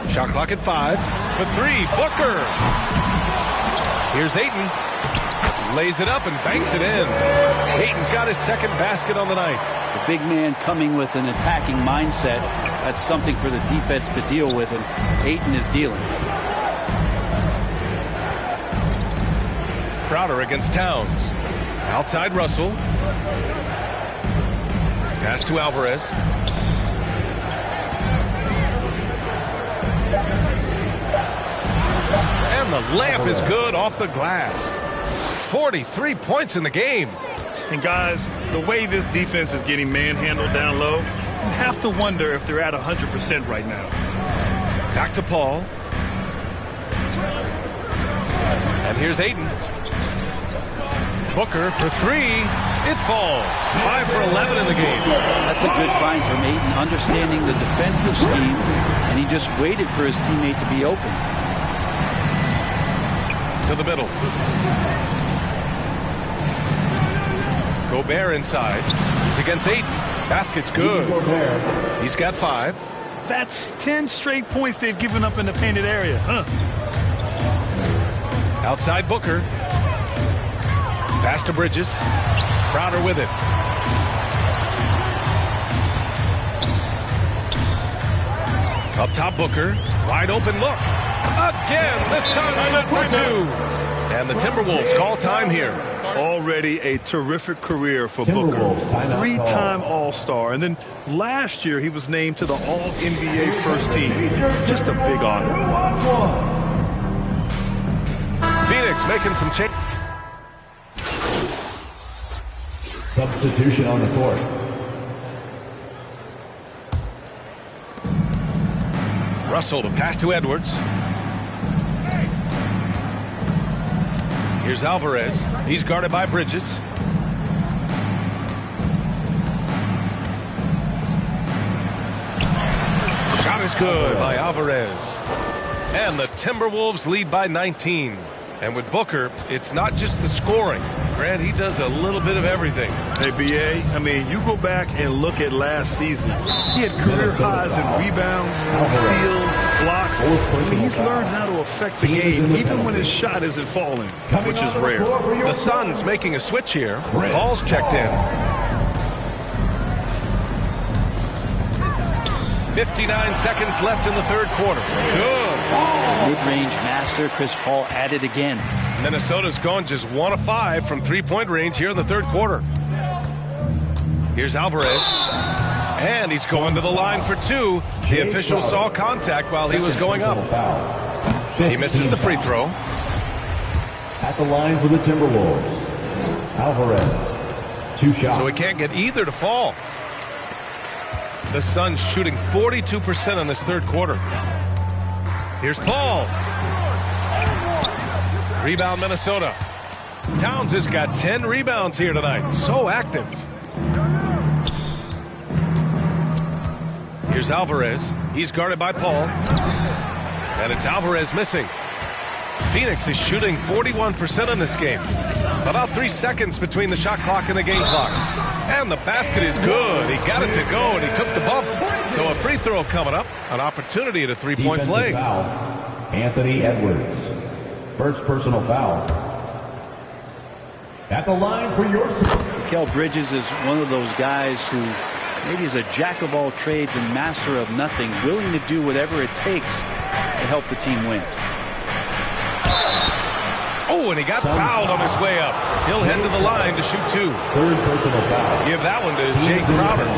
Speaker 13: Shot clock at 5. For 3, Booker. Here's Ayton. Lays it up and banks it in. Ayton's got his 2nd basket on the night.
Speaker 15: The big man coming with an attacking mindset. That's something for the defense to deal with, and Ayton is dealing.
Speaker 13: Crowder against Towns. Outside Russell. Pass to Alvarez. And the layup is good off the glass. 43 points in the game.
Speaker 14: And guys, the way this defense is getting manhandled down low, you have to wonder if they're at 100% right now.
Speaker 13: Back to Paul. And here's Ayton. Booker for 3. It falls. 5 for 11 in the game.
Speaker 15: That's a good find from Ayton, understanding the defensive scheme, and he just waited for his teammate to be open.
Speaker 13: To the middle. Gobert inside. He's against Ayton. Basket's good. He's got 5.
Speaker 14: That's 10 straight points they've given up in the painted area.
Speaker 13: Outside Booker. Pass to Bridges. Crowder with it. Up top, Booker. Wide open look. Again, the Suns good for 2. And the Timberwolves call time here.
Speaker 14: Already a terrific career for Booker. 3-time All-Star. And then last year, he was named to the All-NBA First Team. Just a big honor.
Speaker 13: Phoenix making some change.
Speaker 16: Substitution on the court.
Speaker 13: Russell to pass to Edwards. Here's Alvarez. He's guarded by Bridges. Shot is good by Alvarez. And the Timberwolves lead by 19. And with Booker, it's not just the scoring. Grant, he does a little bit of everything.
Speaker 14: Hey, B.A., I mean, you go back and look at last season. He had career highs in rebounds, steals, blocks. I mean, he's learned how to affect the game, even when his shot isn't falling, which is rare.
Speaker 13: The Suns making a switch here. Paul's checked in. 59 seconds left in the third quarter. Good.
Speaker 15: Mid-range master Chris Paul at it again.
Speaker 13: Minnesota's gone just 1 of 5 from three-point range here in the third quarter. Here's Alvarez. And he's going to the line for 2. The official saw contact while he was going up. He misses the free throw.
Speaker 16: At the line for the Timberwolves, Alvarez. 2 shots.
Speaker 13: So he can't get either to fall. The Suns shooting 42% in this third quarter. Here's Paul. Rebound Minnesota. Towns has got 10 rebounds here tonight. So active. Here's Alvarez. He's guarded by Paul. And it's Alvarez missing. Phoenix is shooting 41% in this game. About 3 seconds between the shot clock and the game clock. And the basket is good. He got it to go, and he took the bump. So a free throw coming up. An opportunity at a three-point play.
Speaker 16: Foul. Anthony Edwards. First personal foul. At the line for your...
Speaker 15: Mikal Bridges is one of those guys who maybe is a jack of all trades and master of nothing, willing to do whatever it takes to help the team win.
Speaker 13: Oh, and he got fouled on his way up. He'll head to the line to shoot 2.
Speaker 16: Third personal foul.
Speaker 13: Give that one to Jay Crowder.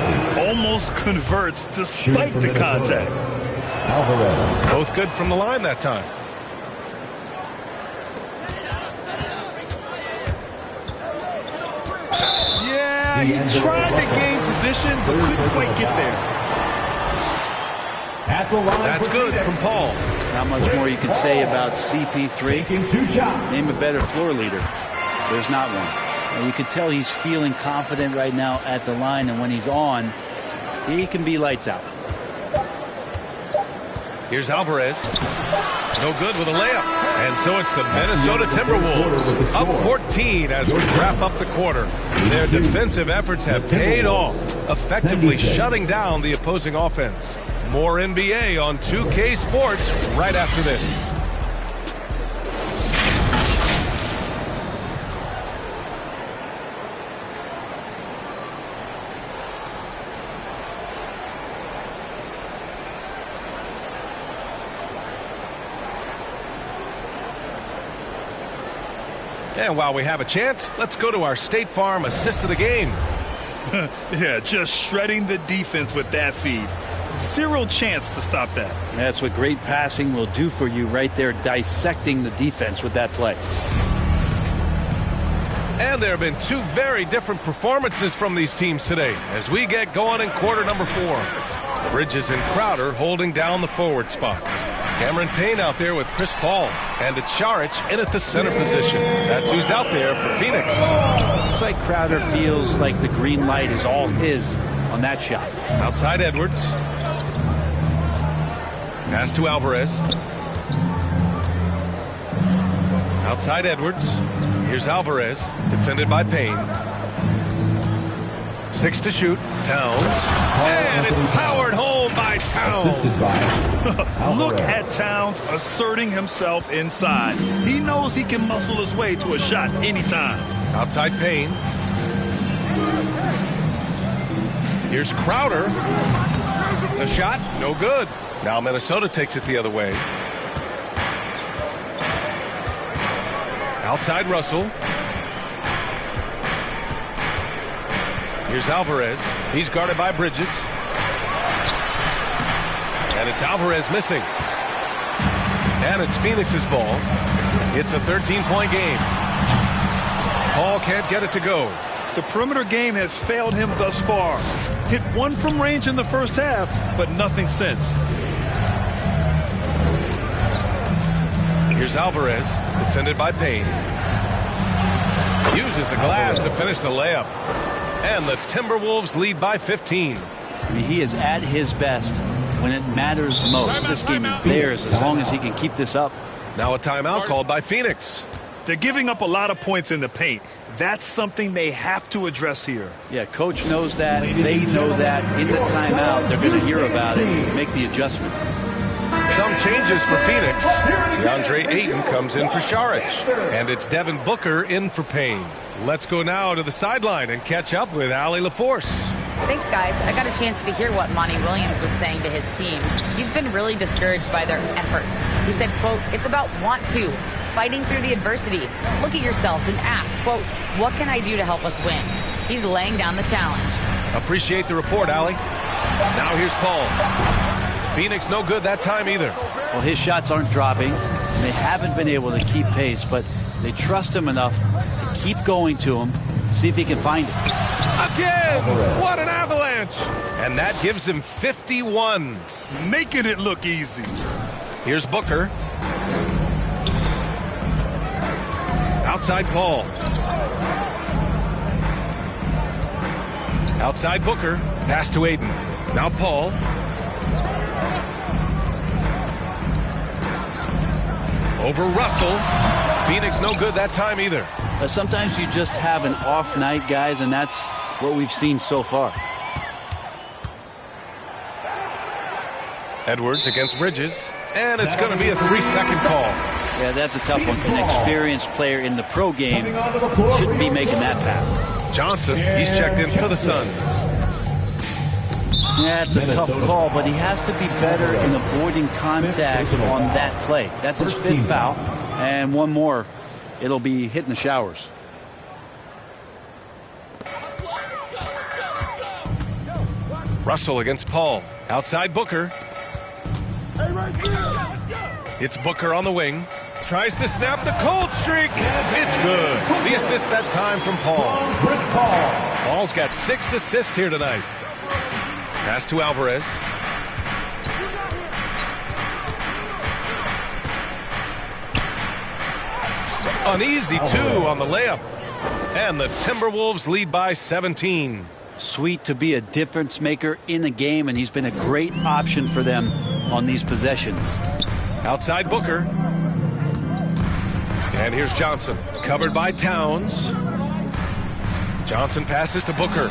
Speaker 14: Almost converts despite the contact.
Speaker 16: Alvarez.
Speaker 13: Both good from the line that time.
Speaker 14: Yeah, he tried to gain position, but couldn't quite get there.
Speaker 16: At the line.
Speaker 13: That's good from Paul.
Speaker 15: Not much more you can say about CP3.
Speaker 16: 2 shots.
Speaker 15: Name a better floor leader. There's not one. And you can tell he's feeling confident right now at the line, and when he's on, he can be lights out.
Speaker 13: Here's Alvarez. No good with a layup. And so it's the Minnesota Timberwolves up 14 as we wrap up the quarter. Their defensive efforts have paid off, effectively shutting down the opposing offense. More NBA on 2K Sports right after this. And while we have a chance, let's go to our State Farm assist of the game.
Speaker 14: Yeah, just shredding the defense with that feed. Zero chance to stop that.
Speaker 15: That's what great passing will do for you right there, dissecting the defense with that play.
Speaker 13: And there have been 2 very different performances from these teams today as we get going in quarter number 4. Bridges and Crowder holding down the forward spots. Cameron Payne out there with Chris Paul. And it's Šarić in at the center position. That's who's out there for Phoenix.
Speaker 15: Looks like Crowder feels like the green light is all his on that shot.
Speaker 13: Outside Edwards. Pass to Alvarez. Outside Edwards. Here's Alvarez, defended by Payne. 6 to shoot. Towns. And it's powered home by Towns.
Speaker 16: Assisted by
Speaker 14: Look at Towns asserting himself inside. He knows he can muscle his way to a shot anytime.
Speaker 13: Outside Payne. Here's Crowder. The shot, no good. Now Minnesota takes it the other way. Outside Russell. Here's Alvarez. He's guarded by Bridges. And it's Alvarez missing. And it's Phoenix's ball. It's a 13-point game. Paul can't get it to go.
Speaker 14: The perimeter game has failed him thus far. Hit one from range in the first half, but nothing since.
Speaker 13: Here's Alvarez, defended by Payne. Uses the glass to finish the layup. And the Timberwolves lead by 15.
Speaker 15: I mean, he is at his best when it matters most. This game is theirs as long as he can keep this up.
Speaker 13: Now a timeout called by Phoenix.
Speaker 14: They're giving up a lot of points in the paint. That's something they have to address here.
Speaker 15: Yeah, coach knows that. They know that. In the timeout, they're going to hear about it and make the adjustment.
Speaker 13: Some changes for Phoenix. DeAndre Ayton comes in for Saric. And it's Devin Booker in for Payne. Let's go now to the sideline and catch up with Allie LaForce.
Speaker 17: Thanks, guys. I got a chance to hear what Monty Williams was saying to his team. He's been really discouraged by their effort. He said, quote, "It's about want to, fighting through the adversity. Look at yourselves and ask, quote, what can I do to help us win?" He's laying down the challenge.
Speaker 13: Appreciate the report, Allie. Now here's Paul. Phoenix no good that time either.
Speaker 15: Well, his shots aren't dropping, and they haven't been able to keep pace, but they trust him enough to keep going to him, see if he can find it.
Speaker 13: Again! What an avalanche! And that gives him 51.
Speaker 14: Making it look easy.
Speaker 13: Here's Booker. Outside Paul. Outside Booker. Pass to Ayton. Now Paul. Over Russell. Phoenix no good that time either.
Speaker 15: Sometimes you just have an off night, guys, and that's what we've seen so far.
Speaker 13: Edwards against Bridges. And it's going to be a 3-second call.
Speaker 15: Yeah, that's a tough one. An experienced player in the pro game shouldn't be making that pass.
Speaker 13: Johnson, he's checked in for the Suns.
Speaker 15: Yeah, it's a tough call, but he has to be better in avoiding contact on that play. That's his fifth foul. And one more, it'll be hitting the showers.
Speaker 13: Russell against Paul. Outside Booker. It's Booker on the wing. Tries to snap the cold streak. It's good. The assist that time from Paul. Paul's got 6 assists here tonight. Pass to Alvarez. An easy 2 on the layup. And the Timberwolves lead by 17.
Speaker 15: Sweet to be a difference maker in the game, and he's been a great option for them on these possessions.
Speaker 13: Outside Booker. And here's Johnson. Covered by Towns. Johnson passes to Booker.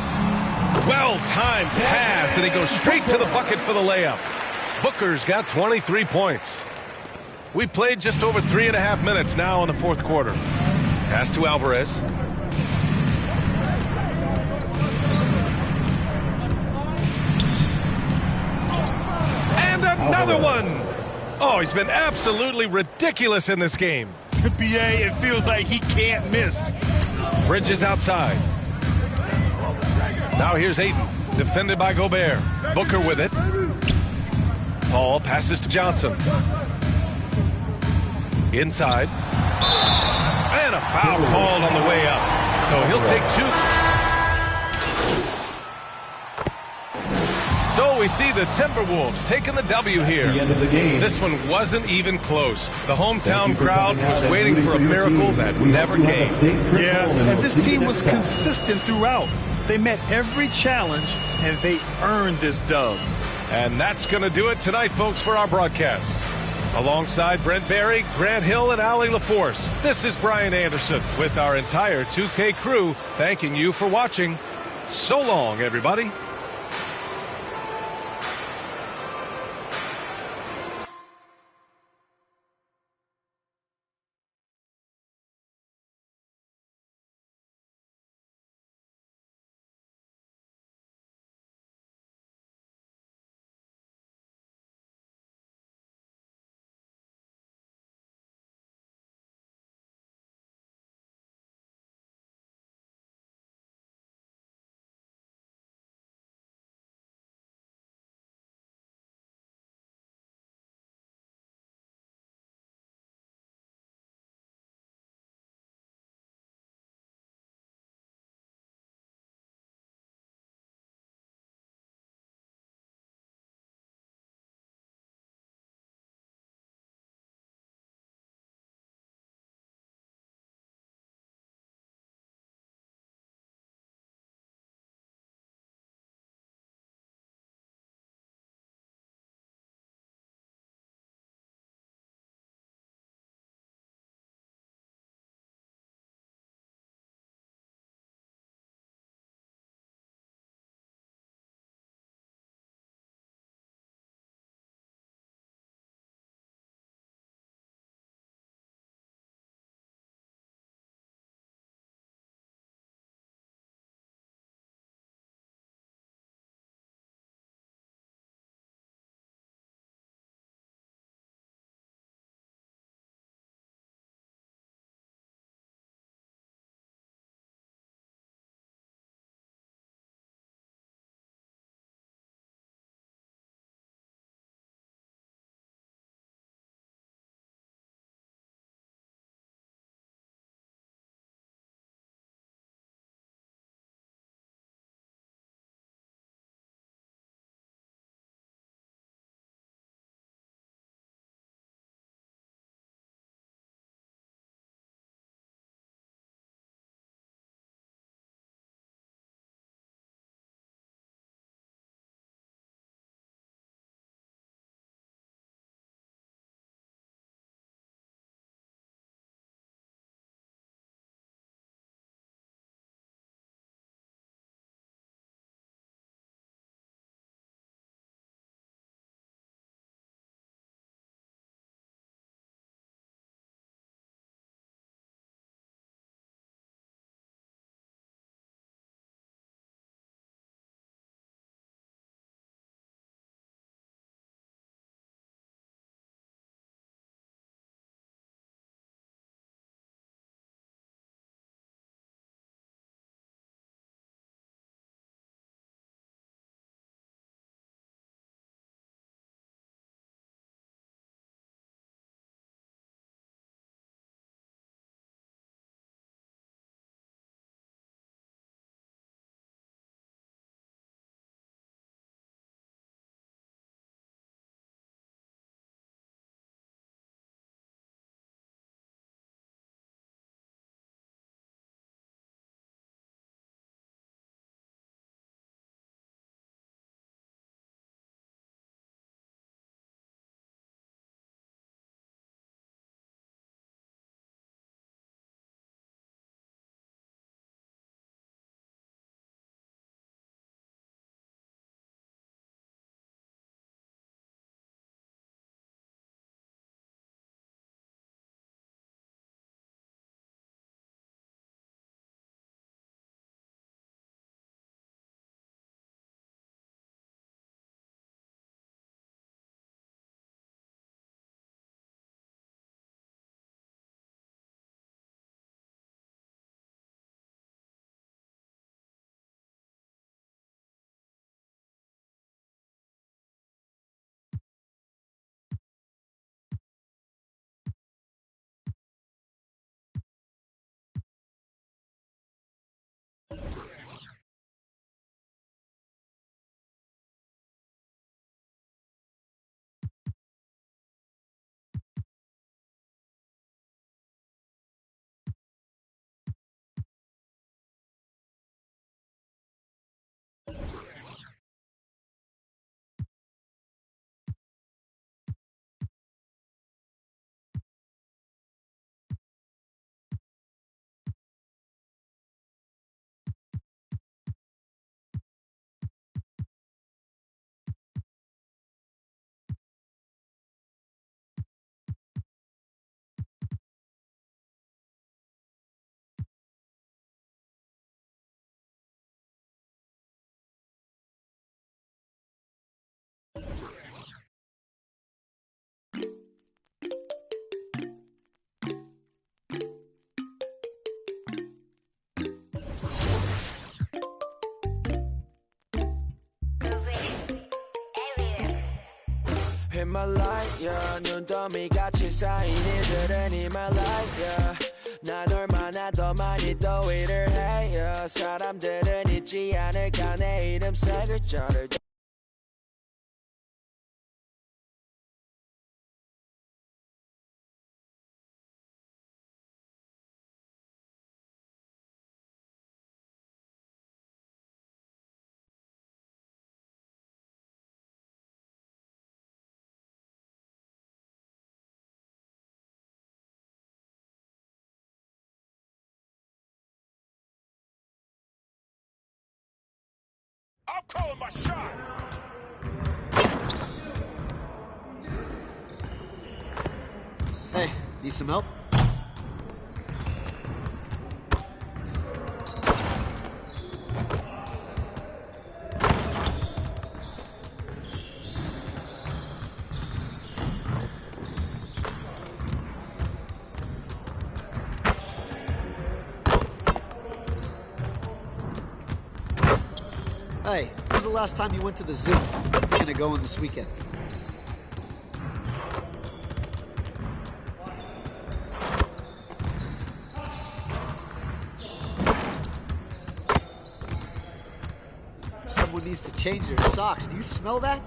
Speaker 13: Well-timed pass, and he goes straight to the bucket for the layup. Booker's got 23 points. We played just over 3.5 minutes now in the fourth quarter. Pass to Alvarez. And another one. Oh, he's been absolutely ridiculous in this game.
Speaker 14: BA, it feels like he can't miss.
Speaker 13: Bridges outside. Now here's Ayton, defended by Gobert. Booker with it. Paul passes to Johnson. Inside. And a foul called on the way up. So he'll take 2. So we see the Timberwolves taking the W here. This one wasn't even close. The hometown crowd was waiting for a miracle that never came.
Speaker 14: Yeah, and this team was consistent throughout. They met every challenge, and they earned this dub.
Speaker 13: And that's going to do it tonight, folks, for our broadcast. Alongside Brent Barry, Grant Hill, and Allie LaForce, this is Brian Anderson with our entire 2K crew thanking you for watching. So long, everybody.
Speaker 18: in my life, yeah. 눈더미 같이 쌓인 일들은 in my life, yeah. 난 얼마나 더 많이 더 일을 해, yeah. 사람들은 잊지 않을까 내 이름 세 글자를.
Speaker 5: I'm calling my shot.
Speaker 19: Hey, need some help? Hey, when was the last time you went to the zoo? Thinking of going this weekend. Someone needs to change their socks. Do you smell that?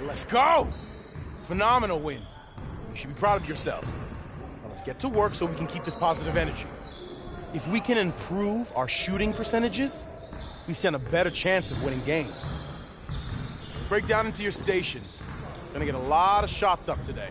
Speaker 20: Let's go! Phenomenal win. You should be proud of yourselves. Now let's get to work so we can keep this positive energy. If we can improve our shooting percentages, we stand a better chance of winning games. Break down into your stations. Gonna get a lot of shots up today.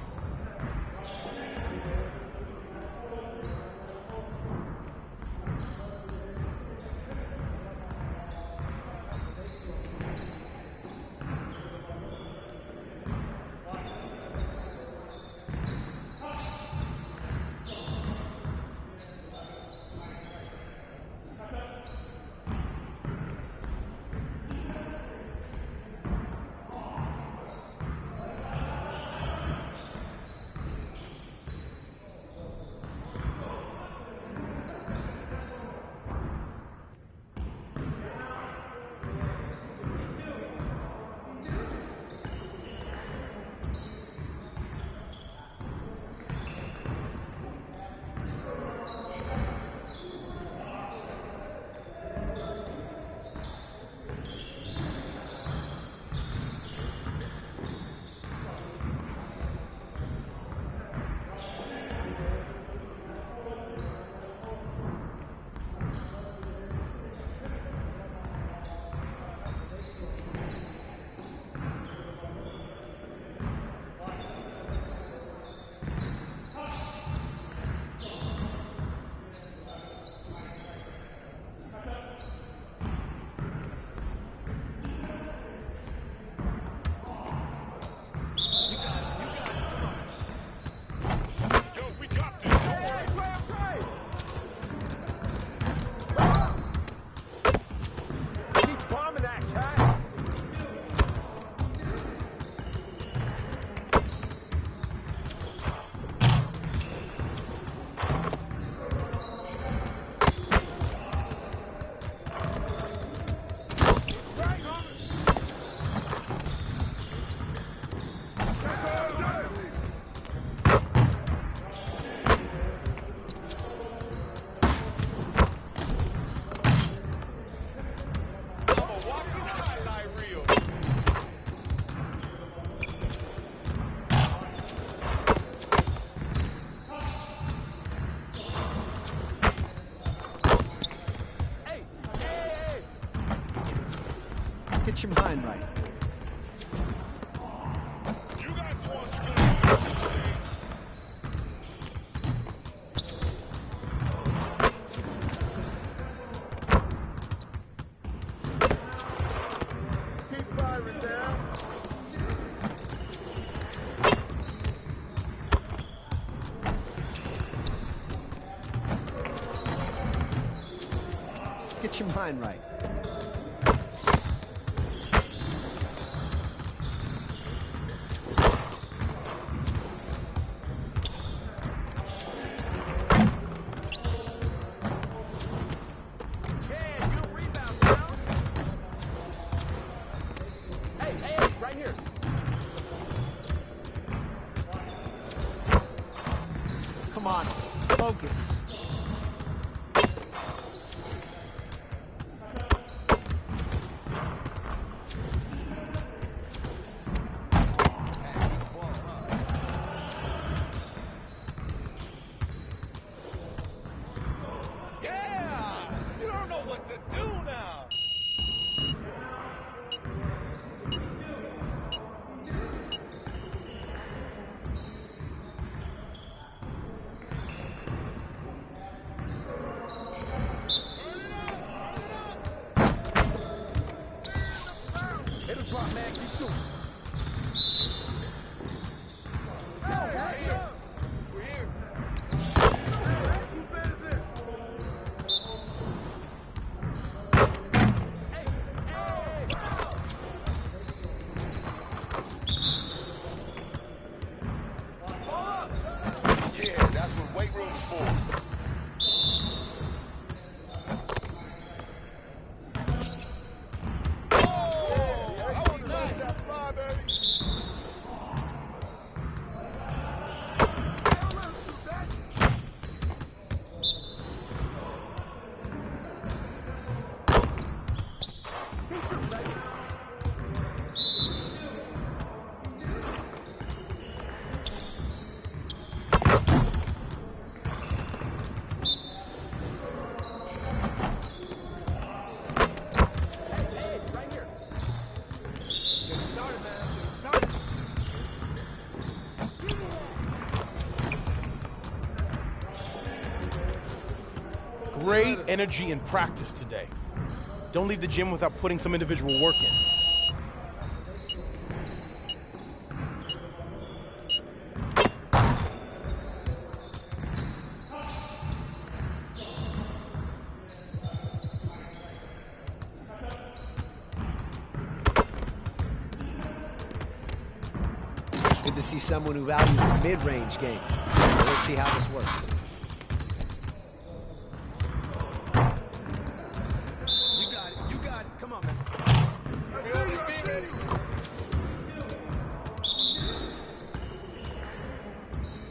Speaker 19: Get your mind right.
Speaker 5: Keep firing down.
Speaker 19: Get your mind right.
Speaker 20: here.
Speaker 19: Come on, focus.
Speaker 9: Yeah! You don't know what to do now.
Speaker 7: It'll drop, man. Keep shooting.
Speaker 9: We're here.
Speaker 7: Whose bed is it?
Speaker 9: Yeah, that's what weight room is for.
Speaker 20: Great energy in practice today. Don't leave the gym without putting some individual work in.
Speaker 19: Good to see someone who values the mid-range game. Let's see how this works.
Speaker 3: You got it. Come on, man.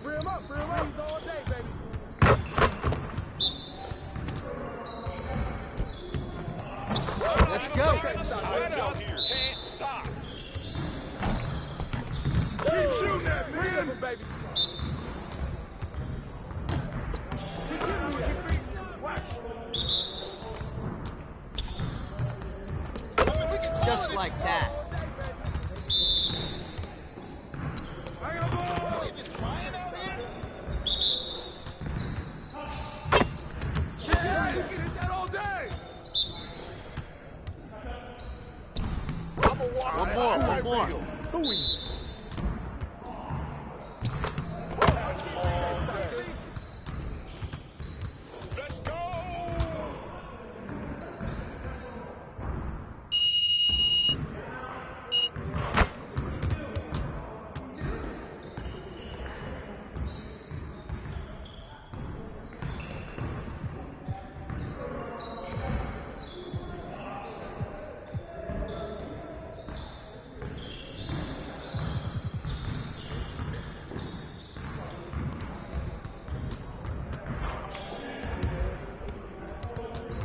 Speaker 7: Free him up. He's all day, baby.
Speaker 19: Let's go.
Speaker 9: Can't stop.
Speaker 7: Keep shooting that, man. Baby.
Speaker 19: Just like that.
Speaker 9: One more.
Speaker 7: Too easy.
Speaker 9: Let's go.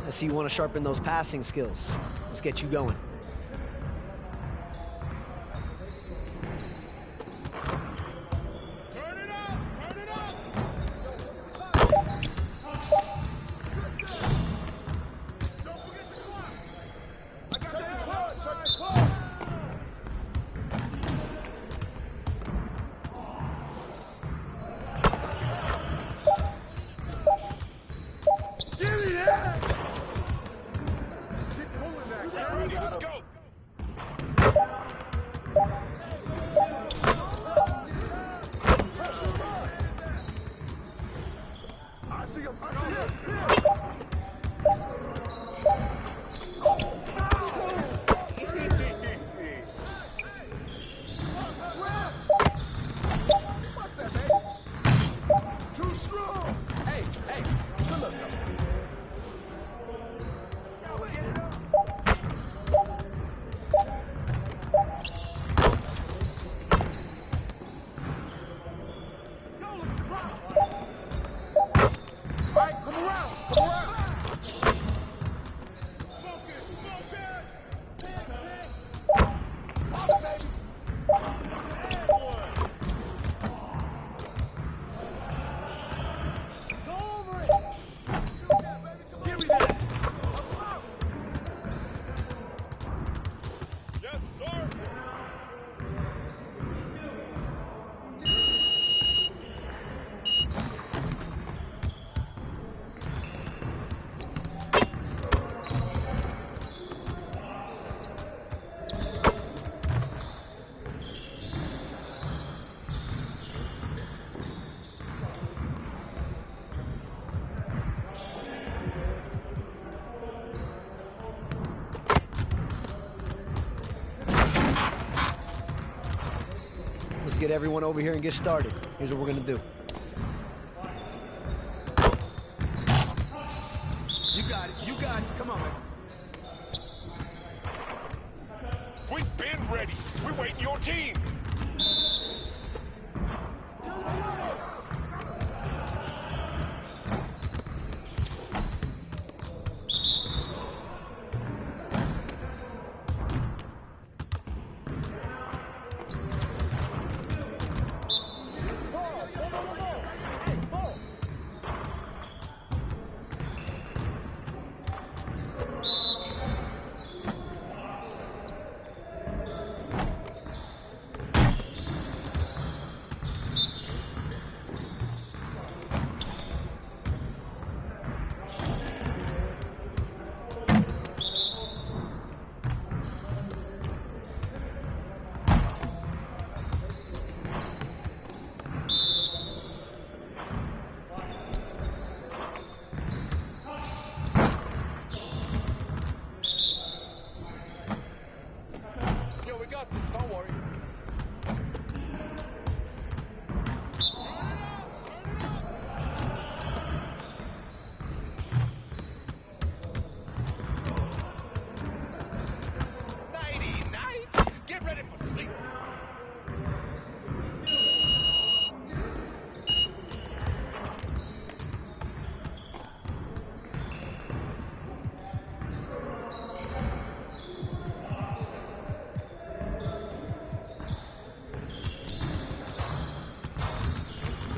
Speaker 19: I see you want to sharpen those passing skills. Let's get you going.
Speaker 7: Let's go.
Speaker 19: get everyone over here and get started. Here's what we're gonna do.
Speaker 3: You got it. You got it. Come on, man.
Speaker 5: We've been ready. We're waiting your team.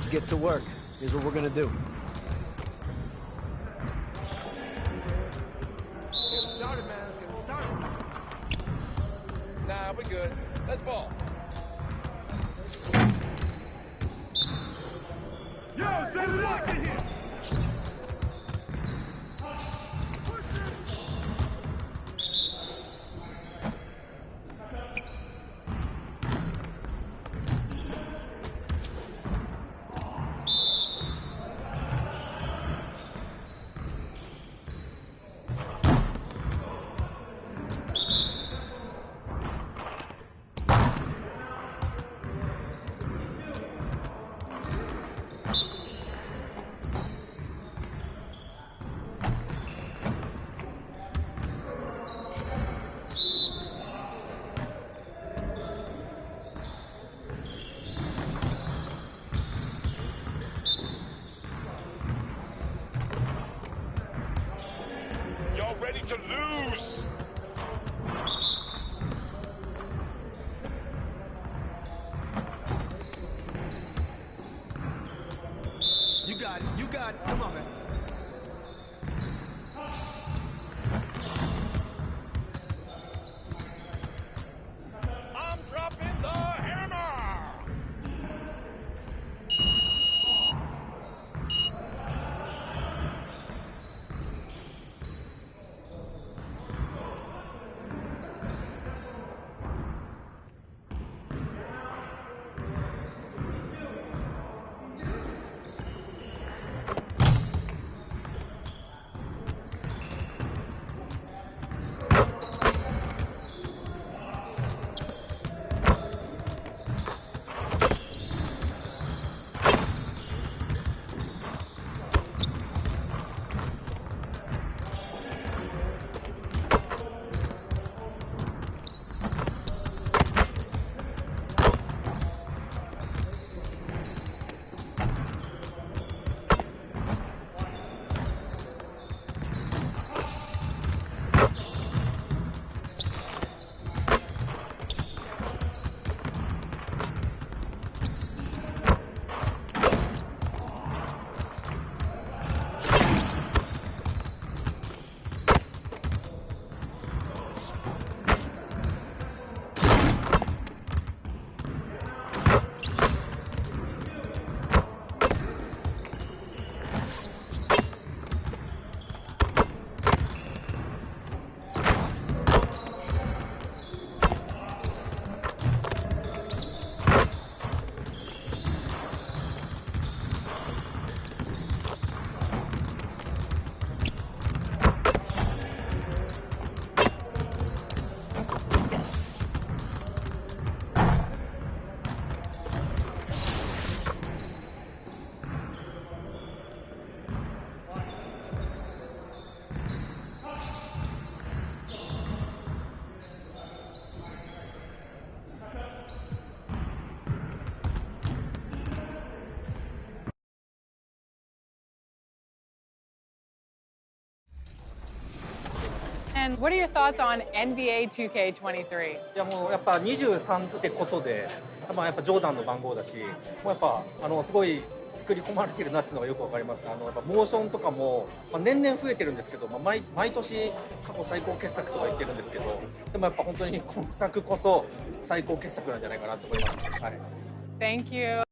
Speaker 19: Let's get to work. Here's what we're gonna do.
Speaker 7: Get it started, man. Let's get it started. Nah, we're good. Let's ball. Yo, send it out in here.
Speaker 11: And what are your thoughts on NBA 2k23?
Speaker 12: いやもうやっぱ23ってことで、やっぱジョーダンの番号だし、もうやっぱすごい作り込まれてるなっていうのがよくわかりますね。やっぱモーションとかも、年々増えてるんですけど、毎年過去最高傑作とか言ってるんですけど、でもやっぱ本当に今作こそ最高傑作なんじゃないかなと思います。はい。
Speaker 11: Thank you.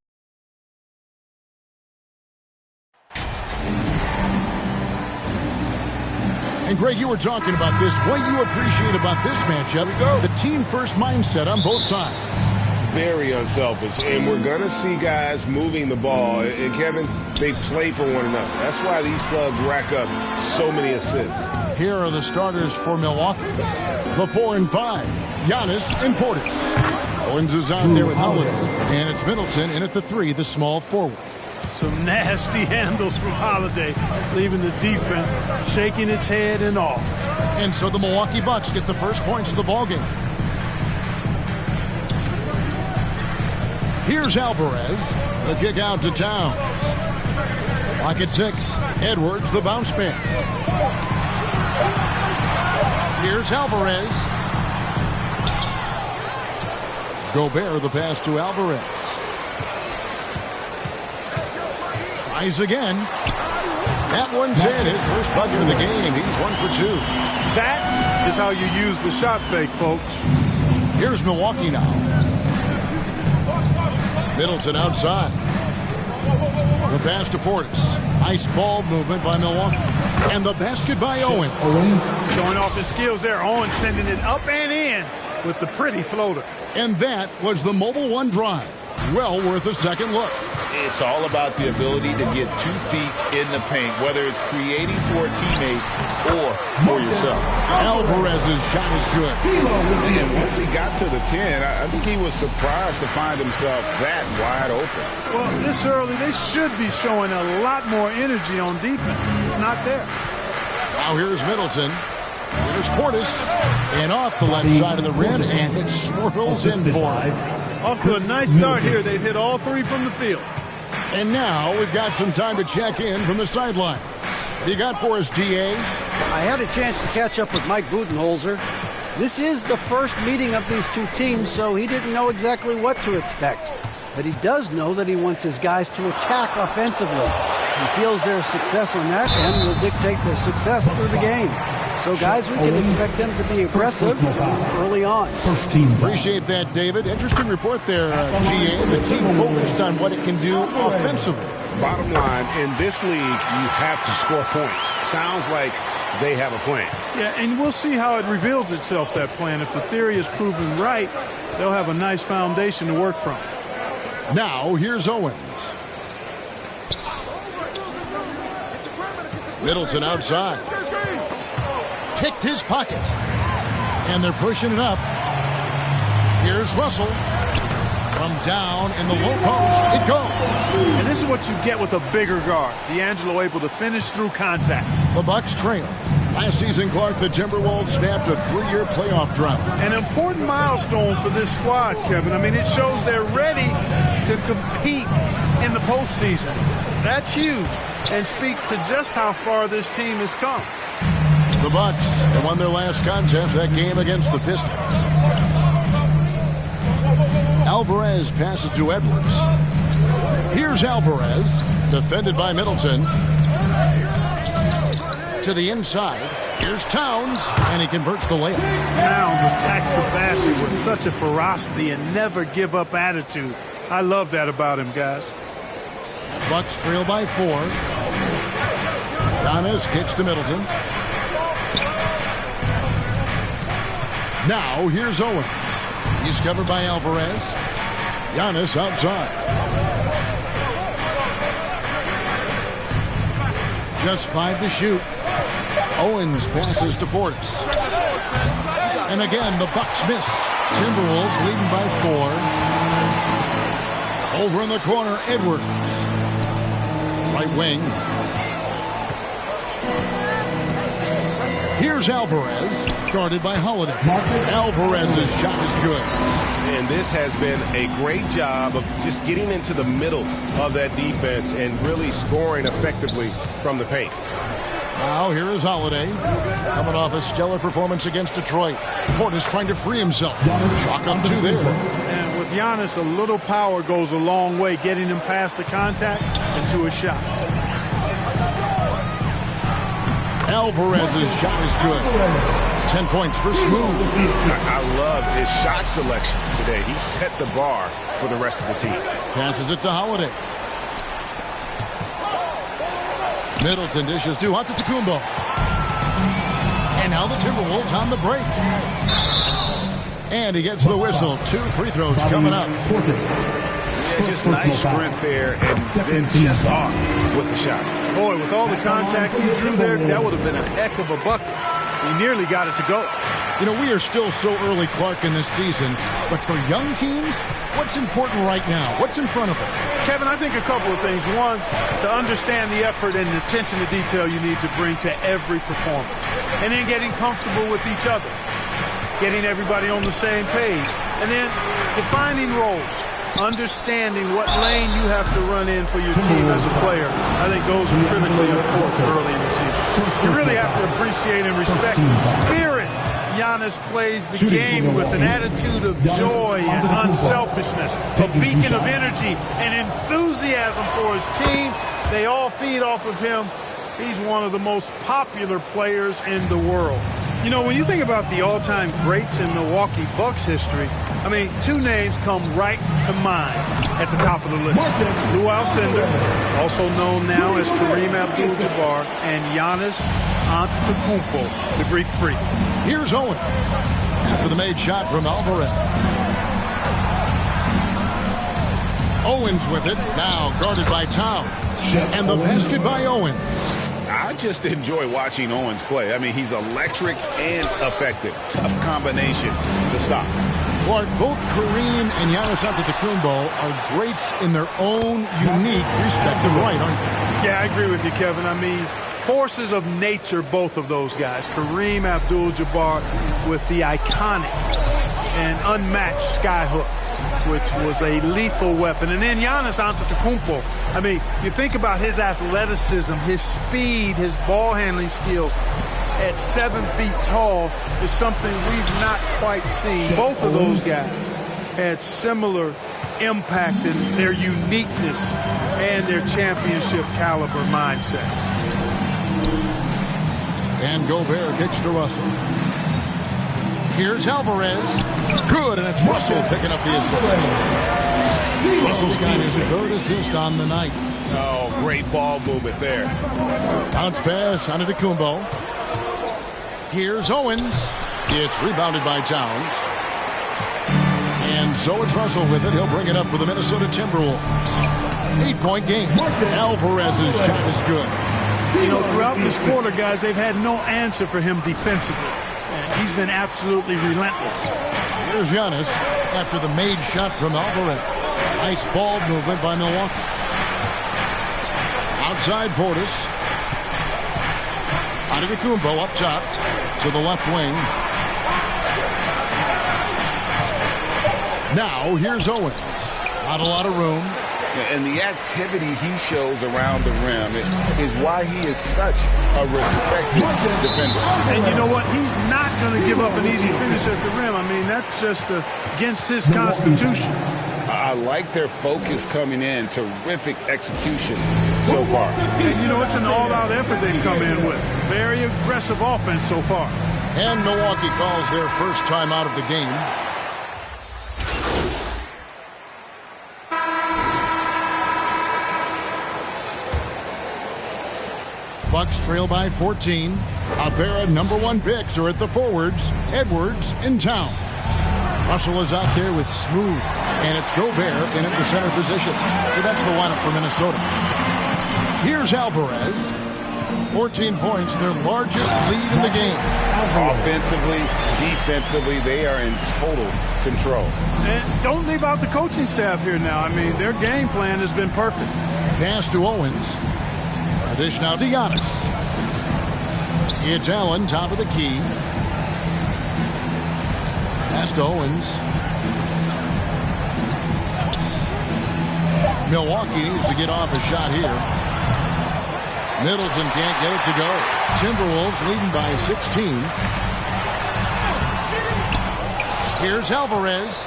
Speaker 21: And Greg, you were talking about this. What you appreciate about this matchup, the team-first mindset on both sides.
Speaker 13: Very unselfish, and we're going to see guys moving the ball. And Kevin, they play for one another. That's why these clubs rack up so many assists.
Speaker 21: Here are the starters for Milwaukee. The 4 and 5, Giannis and Portis. Owens is out there with Holiday, and it's Middleton in at the 3, the small forward.
Speaker 22: Some nasty handles from Holiday, leaving the defense shaking its head and all.
Speaker 21: And so the Milwaukee Bucks get the first points of the ballgame. Here's Alvarez, the kick out to Towns. Lock at 6, Edwards, the bounce pass. Here's Alvarez. Gobert, the pass to Alvarez. Tries again. That one's in. His first bucket of the game. He's 1 for 2.
Speaker 22: That is how you use the shot fake, folks.
Speaker 21: Here's Milwaukee now. Middleton outside. The pass to Portis. Nice ball movement by Milwaukee. And the basket by Owens.
Speaker 22: Showing off his skills there. Owens sending it up and in with the pretty floater.
Speaker 21: And that was the Mobile One drive. Well worth a second look.
Speaker 23: It's all about the ability to get 2 feet in the paint, whether it's creating for a teammate or for yourself.
Speaker 21: Alvarez's shot is good.
Speaker 13: And once he got to the 10, I think he was surprised to find himself that wide open.
Speaker 22: Well, this early, they should be showing a lot more energy on defense. It's not there.
Speaker 21: Now here's Middleton. Here's Portis. And off the left side of the rim, and it swirls in for him.
Speaker 22: Off to a nice start here. They've hit all 3 from the field.
Speaker 21: And now we've got some time to check in from the sideline. You got for us, DA?
Speaker 19: I had a chance to catch up with Mike Budenholzer. This is the first meeting of these two teams, so he didn't know exactly what to expect. But he does know that he wants his guys to attack offensively. He feels their success on that end will dictate their success through the game. So, guys, we can expect them to be aggressive early on.
Speaker 21: Appreciate that, David. Interesting report there, GA. The team focused on what it can do offensively.
Speaker 13: Bottom line, in this league, you have to score points. Sounds like they have a plan.
Speaker 22: Yeah, and we'll see how it reveals itself, that plan. If the theory is proven right, they'll have a nice foundation to work from.
Speaker 21: Now, here's Owens. Middleton outside. Picked his pocket. And they're pushing it up. Here's Russell. From down in the low post, it goes.
Speaker 22: And this is what you get with a bigger guard. D'Angelo able to finish through contact.
Speaker 21: The Bucks trail. Last season, Clark, the Timberwolves snapped a 3-year playoff drought.
Speaker 22: An important milestone for this squad, Kevin. I mean, it shows they're ready to compete in the postseason. That's huge and speaks to just how far this team has come.
Speaker 21: The Bucks, they won their last contest, that game against the Pistons. Alvarez passes to Edwards. Here's Alvarez, defended by Middleton. To the inside, here's Towns, and he converts the layup.
Speaker 22: Towns attacks the basket with such a ferocity and never give up attitude. I love that about him, guys.
Speaker 21: Bucks trail by 4. Giannis kicks to Middleton. Now here's Owens. He's covered by Alvarez. Giannis outside. Just 5 to shoot. Owens passes to Portis. And again, the Bucks miss. Timberwolves leading by 4. Over in the corner, Edwards. Right wing. Here's Alvarez, guarded by Holiday. Alvarez's shot is good.
Speaker 13: And this has been a great job of just getting into the middle of that defense and really scoring effectively from the paint.
Speaker 21: Now here is Holiday, coming off a stellar performance against Detroit. Portis trying to free himself. Shot up 2 there.
Speaker 22: And with Giannis, a little power goes a long way, getting him past the contact and to a shot.
Speaker 21: Alvarez's shot is good. 10 points for Smooth.
Speaker 23: I love his shot selection today. He set the bar for the rest of the team.
Speaker 21: Passes it to Holiday. Middleton dishes to Antetokounmpo. And now the Timberwolves on the break. And he gets the whistle. 2 free throws coming up.
Speaker 23: Yeah, just nice strength there, and then just off with the shot.
Speaker 22: Boy, with all the contact he drew there, that would have been a heck of a bucket. He nearly got it to go.
Speaker 21: You know, we are still so early, Clark, in this season. But for young teams, what's important right now? What's in front of them?
Speaker 22: Kevin, I think a couple of things. One, to understand the effort and attention to detail you need to bring to every performance. And then getting comfortable with each other. Getting everybody on the same page. And then defining roles. Understanding what lane you have to run in for your team as a player. I think those are critically important early in the season. You really have to appreciate and respect the spirit Giannis plays the game with, an attitude of joy and unselfishness, a beacon of energy and enthusiasm for his team. They all feed off of him. He's one of the most popular players in the world. You know, when you think about the all-time greats in Milwaukee Bucks history, I mean, 2 names come right to mind at the top of the list. Lou Alcindor, also known now as Kareem Abdul-Jabbar, and Giannis Antetokounmpo, the Greek Freak.
Speaker 21: Here's Owen after the made shot from Alvarez. Owens with it, now guarded by Towns. And the basket by Owens.
Speaker 23: I just enjoy watching Owens play. I mean, he's electric and effective. Tough combination to stop.
Speaker 21: Clark, both Kareem and Giannis Antetokounmpo are greats in their own unique respective right, aren't they?
Speaker 22: Yeah, I agree with you, Kevin. I mean, forces of nature, both of those guys. Kareem Abdul-Jabbar with the iconic and unmatched skyhook, which was a lethal weapon. And then Giannis Antetokounmpo. I mean, you think about his athleticism, his speed, his ball handling skills. At 7 feet tall is something we've not quite seen. Both of those guys had similar impact in their uniqueness and their championship caliber mindsets.
Speaker 21: And Gobert kicks to Russell. Here's Alvarez. Good, and it's Russell picking up the assist. Russell's got his 3rd assist on the night.
Speaker 23: Oh, great ball movement there.
Speaker 21: Bounce pass on Antetokounmpo. Here's Owens. It's rebounded by Towns. And so it's Russell with it. He'll bring it up for the Minnesota Timberwolves. 8-point game. Alvarez's shot is good.
Speaker 22: You know, throughout this quarter, guys, they've had no answer for him defensively. He's been absolutely relentless.
Speaker 21: Here's Giannis after the made shot from Alvarez. Nice ball movement by Milwaukee. Outside Portis. Antetokounmpo up top to the left wing. Now here's Owens. Not a lot of room.
Speaker 23: And the activity he shows around the rim is why he is such a respected defender.
Speaker 22: And you know what? He's not going to give up an easy finish at the rim. I mean, that's just against his constitution.
Speaker 23: I like their focus coming in. Terrific execution so far.
Speaker 22: And you know, it's an all-out effort they've come in with. Very aggressive offense so far.
Speaker 21: And Milwaukee calls their first time out of the game. Bucks trail by 14. A pair of #1 picks are at the forwards. Edwards in town. Russell is out there with Smooth. And it's Gobert in at the center position. So that's the lineup for Minnesota. Here's Alvarez. 14 points, their largest lead in the game.
Speaker 23: Offensively, defensively, they are in total control.
Speaker 22: And don't leave out the coaching staff here now. I mean, their game plan has been perfect.
Speaker 21: Pass to Owens. A dish now to Giannis. It's Allen, top of the key. Pass to Owens. Milwaukee needs to get off a shot here. Middleton can't get it to go. Timberwolves leading by 16. Here's Alvarez.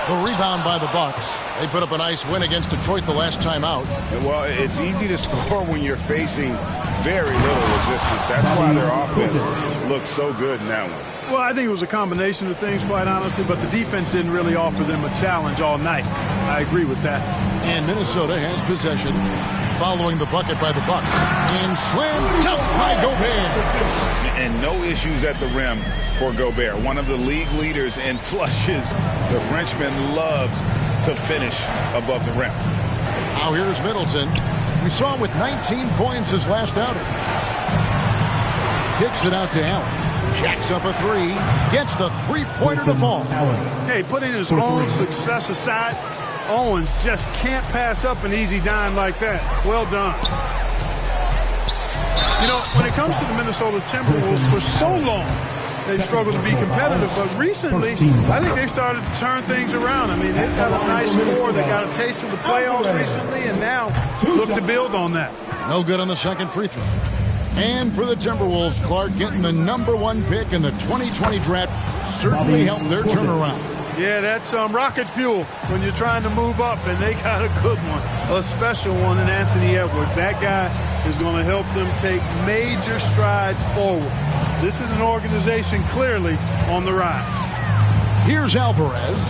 Speaker 21: The rebound by the Bucks. They put up a nice win against Detroit the last time out.
Speaker 2: Well, it's easy to score when you're facing very little resistance. That's why their offense looks so good in that one.
Speaker 22: Well, I think it was a combination of things, quite honestly, but the defense didn't really offer them a challenge all night. I agree with that.
Speaker 21: And Minnesota has possession following the bucket by the Bucks. And slam dunk by Gobert.
Speaker 23: And no issues at the rim for Gobert. One of the league leaders in flushes. The Frenchman loves to finish above the rim.
Speaker 21: Now here's Middleton. We saw him with 19 points his last outing. Kicks it out to Allen. Jacks up a three. Gets the three-pointer to fall.
Speaker 22: Hey, putting his own success aside, Owens just can't pass up an easy dime like that. Well done. You know, when it comes to the Minnesota Timberwolves, for so long, they've struggled to be competitive, but recently, I think they've started to turn things around. I mean, they've got a nice score. They got a taste of the playoffs recently, and now look to build on that.
Speaker 21: No good on the second free throw. And for the Timberwolves, Clark getting the #1 pick in the 2020 draft certainly helped their turnaround.
Speaker 22: Yeah, that's rocket fuel when you're trying to move up, and they got a good one, a special one in Anthony Edwards. That guy is going to help them take major strides forward. This is an organization clearly on the rise.
Speaker 21: Here's Alvarez.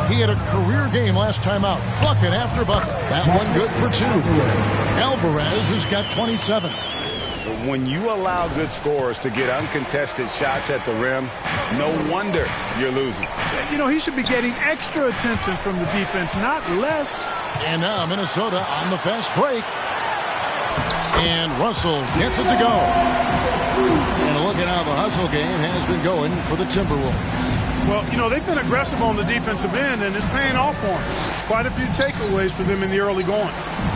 Speaker 21: He had a career game last time out. Bucket after bucket. That one good for 2. Alvarez has got 27.
Speaker 2: When you allow good scorers to get uncontested shots at the rim, no wonder you're losing.
Speaker 22: You know, he should be getting extra attention from the defense, not less.
Speaker 21: And now Minnesota on the fast break. And Russell gets it to go. And look at how the hustle game has been going for the Timberwolves.
Speaker 22: Well, you know, they've been aggressive on the defensive end, and it's paying off for them. Quite a few takeaways for them in the early going.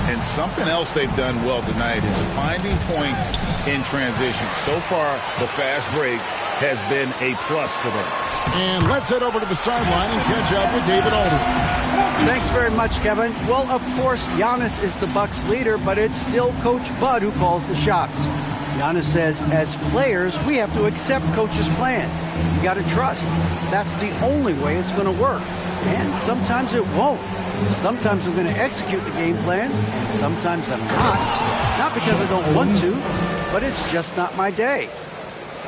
Speaker 23: And something else they've done well tonight is finding points in transition. So far, the fast break has been a plus for them.
Speaker 21: And let's head over to the sideline and catch up with David Aldridge.
Speaker 19: Thanks very much, Kevin. Well, of course, Giannis is the Bucks leader, but it's still Coach Bud who calls the shots. Giannis says, as players, we have to accept Coach's plan. You got to trust. That's the only way it's going to work. And sometimes it won't. Sometimes I'm going to execute the game plan, and sometimes I'm not. Not because I don't want to, but it's just not my day.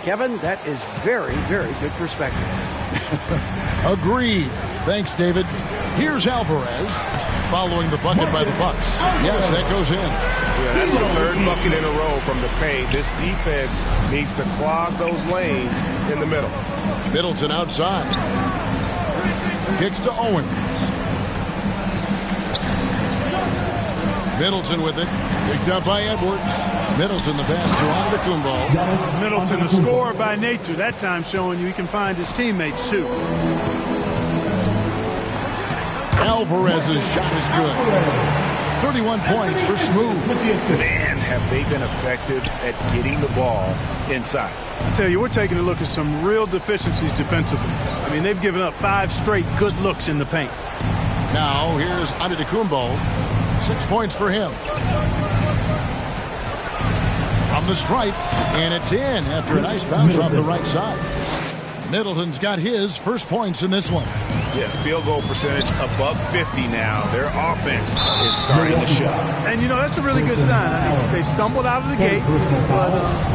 Speaker 19: Kevin, that is very, very good perspective.
Speaker 21: Agreed. Thanks, David. Here's Alvarez following the bucket by the Bucks. Yes, that goes in.
Speaker 2: Yeah, that's the third bucket in a row from the paint. This defense needs to clog those lanes in the middle.
Speaker 21: Middleton outside. Kicks to Owens. Middleton with it. Picked up by Edwards. Middleton the pass to Antetokounmpo.
Speaker 22: Middleton, a scorer by nature. That time showing you he can find his teammates, too.
Speaker 21: Alvarez's shot is good. 31 points for Smooth.
Speaker 2: Man, have they been effective at getting the ball inside.
Speaker 22: I tell you, we're taking a look at some real deficiencies defensively. I mean, they've given up 5 straight good looks in the paint.
Speaker 21: Now, here's Antetokounmpo. 6 points for him. From the stripe, and it's in after a nice bounce off the right side. Middleton's got his first points in this one.
Speaker 2: Yeah, field goal percentage above 50 now. Their offense is starting to show.
Speaker 22: And, you know, that's a really good sign. I mean, they stumbled out of the gate, but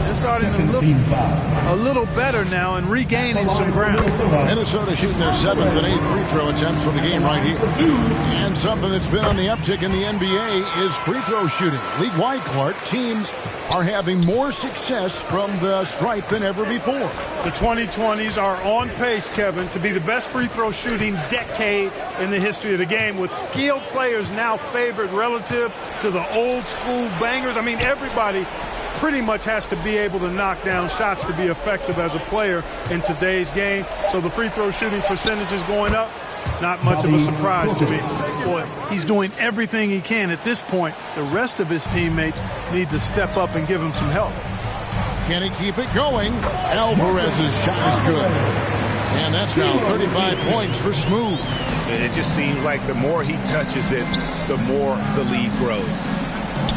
Speaker 22: they're starting to look a little better now and regaining some ground.
Speaker 21: Minnesota shooting their 7th and 8th free throw attempts for the game right here. And something that's been on the uptick in the NBA is free throw shooting. League-wide, Clark, teams are having more success from the stripe than ever before.
Speaker 22: The 2020s are on pace, Kevin, to be the best free throw shooting decade in the history of the game, with skilled players now favored relative to the old school bangers. I mean, everybody pretty much has to be able to knock down shots to be effective as a player in today's game. So the free throw shooting percentage is going up. Not much of a surprise to me. Boy, he's doing everything he can at this point. The rest of his teammates need to step up and give him some help.
Speaker 21: Can he keep it going? Alvarez's shot is good. And that's now 35 points for Smooth.
Speaker 2: It just seems like the more he touches it, the more the lead grows.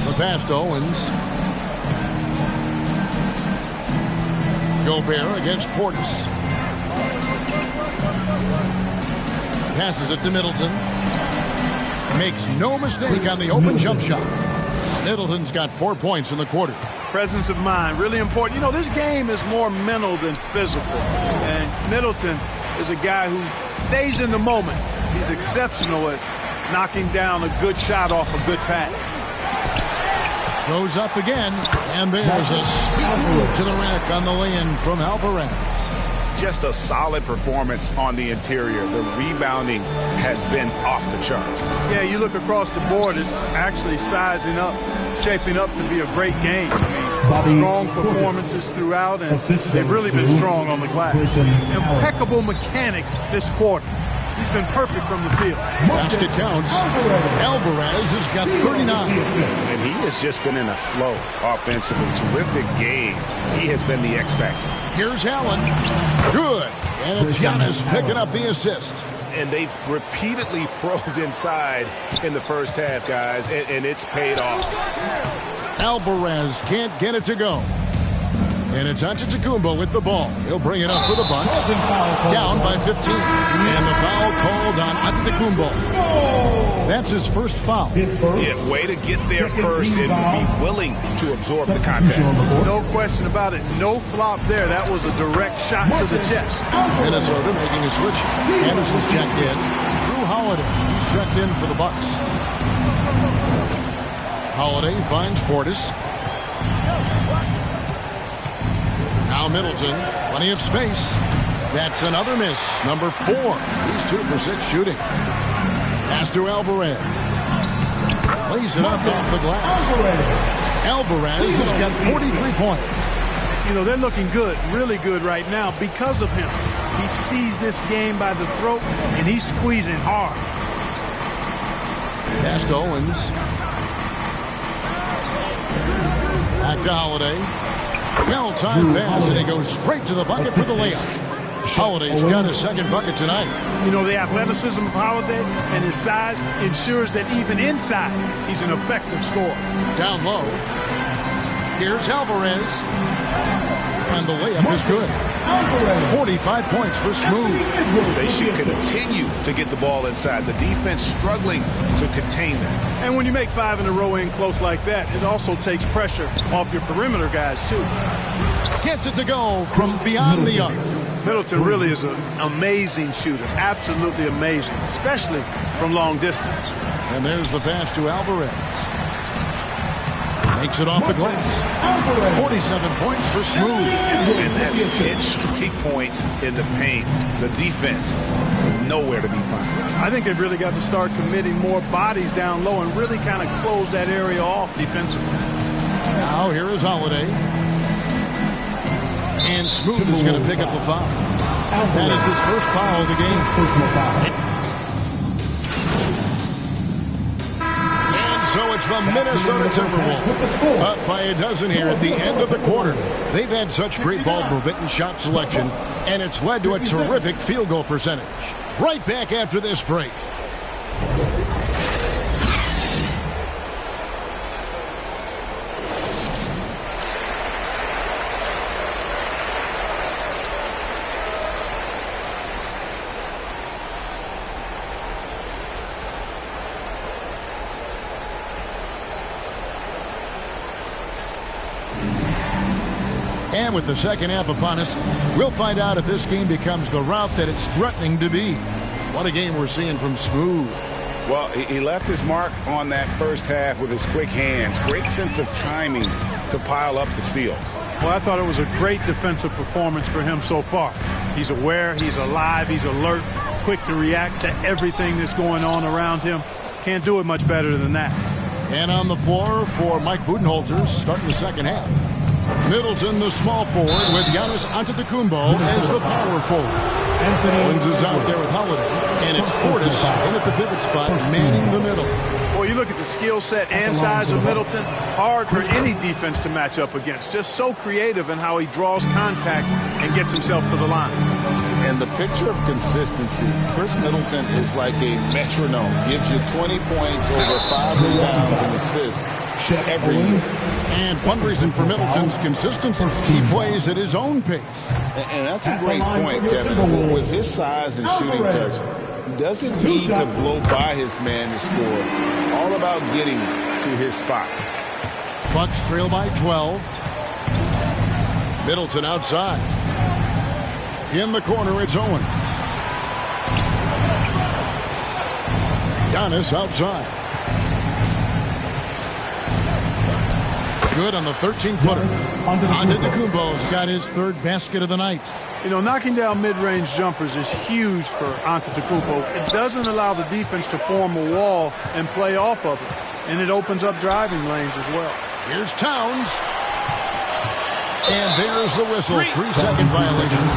Speaker 21: The pass to Owens. Gobert against Portis. Passes it to Middleton. Makes no mistake on the open jump shot. Middleton's got 4 points in the quarter.
Speaker 22: Presence of mind, really important. You know, this game is more mental than physical. And Middleton is a guy who stays in the moment. He's exceptional at knocking down a good shot off a good pass.
Speaker 21: Goes up again, and there's a scoop to the rack on the lay-in from Alvarez.
Speaker 23: Just a solid performance on the interior. The rebounding has been off the charts.
Speaker 22: Yeah, you look across the board, it's actually sizing up, shaping up to be a great game. I mean, strong performances throughout, and they've really been strong on the glass. Impeccable mechanics this quarter. He's been perfect from the field.
Speaker 21: Basket counts. Alvarez has got 39.
Speaker 23: And he has just been in a flow offensively. Terrific game. He has been the X factor.
Speaker 21: Here's Allen. Good. And it's Giannis picking up the assist.
Speaker 23: And they've repeatedly probed inside in the first half, guys, and it's paid off.
Speaker 21: Alvarez can't get it to go. And it's Antetokounmpo with the ball. He'll bring it up for the Bucks. Down by 15. And the foul called on Antetokounmpo. That's his first foul.
Speaker 23: Yeah, way to get there first and be willing to absorb the contact.
Speaker 22: No question about it. No flop there. That was a direct shot to the chest.
Speaker 21: Minnesota making a switch. Anderson's checked in. Drew Holiday. He's checked in for the Bucks. Holiday finds Portis. Now Middleton, plenty of space. That's another miss. Number 4. He's 2 for 6 shooting. Pass to Alvarez. Lays it up off the glass. Alvarez has got 43 points.
Speaker 22: You know, they're looking good, really good right now because of him. He sees this game by the throat, and he's squeezing hard.
Speaker 21: Pass to Owens. Back to Holiday. Well-timed pass, and he goes straight to the bucket for the layup. Holiday's got his second bucket tonight.
Speaker 22: You know, the athleticism of Holiday and his size ensures that even inside, he's an effective scorer.
Speaker 21: Down low. Here's Alvarez. And the layup is good. 45 points for Smooth.
Speaker 23: They should continue to get the ball inside. The defense struggling to contain them.
Speaker 22: And when you make 5 in a row in close like that, it also takes pressure off your perimeter guys, too.
Speaker 21: Gets it to go from beyond the arc.
Speaker 22: Middleton really is an amazing shooter. Absolutely amazing, especially from long distance.
Speaker 21: And there's the pass to Alvarez. Makes it off the glass. 47 points for Smooth.
Speaker 23: And that's 10 straight points in the paint. The defense, nowhere to be found.
Speaker 22: I think they've really got to start committing more bodies down low and really kind of close that area off defensively.
Speaker 21: Now here is Holiday. And Smooth is going to pick up the foul. That is his first foul of the game. So it's the Minnesota Timberwolves up by a dozen here at the end of the quarter. They've had such great ball movement and shot selection, and it's led to a terrific field goal percentage. Right back after this break. And with the second half upon us, we'll find out if this game becomes the rout that it's threatening to be. What a game we're seeing from Smooth.
Speaker 23: Well, he left his mark on that first half with his quick hands. Great sense of timing to pile up the steals.
Speaker 22: Well, I thought it was a great defensive performance for him so far. He's aware, he's alive, he's alert, quick to react to everything that's going on around him. Can't do it much better than that.
Speaker 21: And on the floor for Mike Budenholzer starting the second half. Middleton, the small forward, with Giannis Antetokounmpo as the power forward. Owens is out there with Holiday, and it's Portis in at the pivot spot, manning the middle.
Speaker 22: Well, you look at the skill set and size of Middleton, hard for any defense to match up against. Just so creative in how he draws contact and gets himself to the line.
Speaker 23: And the picture of consistency, Chris Middleton is like a metronome. Gives you 20 points, over 5 rebounds and assists. every year.
Speaker 21: And one reason for Middleton's consistency, he plays at his own pace.
Speaker 23: And that's a great point, Kevin. With his size and shooting touch, he doesn't need to blow by his man to score. All about getting to his spots.
Speaker 21: Bucks trail by 12. Middleton outside. In the corner, it's Owens. Giannis outside. Good on the 13-footer. Antetokounmpo's got his third basket of the night.
Speaker 22: You know, knocking down mid-range jumpers is huge for Antetokounmpo. It doesn't allow the defense to form a wall and play off of it. And it opens up driving lanes as well.
Speaker 21: Here's Towns. And there's the whistle. 3-second violation.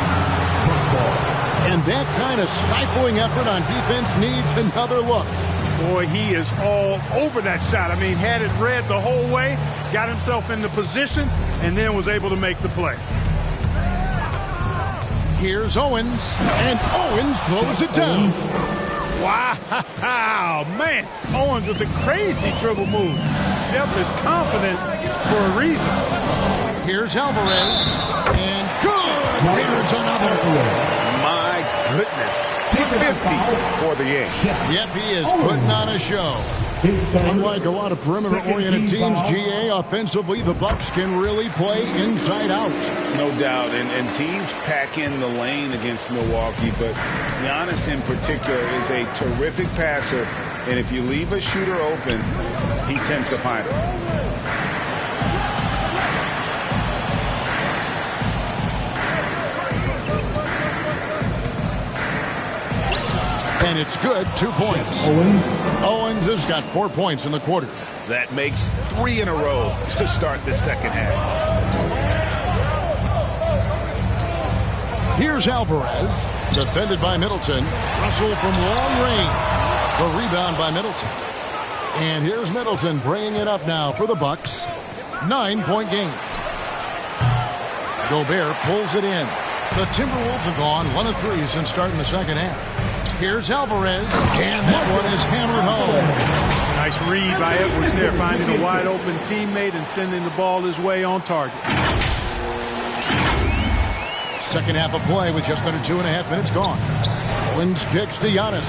Speaker 21: And that kind of stifling effort on defense needs another look.
Speaker 22: Boy, he is all over that shot. I mean, had it read the whole way, got himself into position, and then was able to make the play.
Speaker 21: Here's Owens, and Owens throws it down.
Speaker 22: Wow, man. Owens with a crazy dribble move. Shep is confident for a reason.
Speaker 21: Here's Alvarez, and good. There's another.
Speaker 23: My goodness. 50 for the game.
Speaker 21: Yep, he is putting on a show. Unlike a lot of perimeter-oriented teams, GA, offensively, the Bucks can really play inside out.
Speaker 23: No doubt, and teams pack in the lane against Milwaukee, but Giannis in particular is a terrific passer, and if you leave a shooter open, he tends to find it.
Speaker 21: And it's good, 2 points. Owens has got 4 points in the quarter.
Speaker 23: That makes 3 in a row to start the second half.
Speaker 21: Here's Alvarez, defended by Middleton. Russell from long range. The rebound by Middleton. And here's Middleton bringing it up now for the Bucks. 9-point game. Gobert pulls it in. The Timberwolves have gone 1 of 3 since starting the second half. Here's Alvarez, and that one is hammered home.
Speaker 22: Nice read by Edwards there, finding a wide-open teammate and sending the ball his way on target.
Speaker 21: Second half of play with just under 2.5 minutes gone. Owens kicks to Giannis.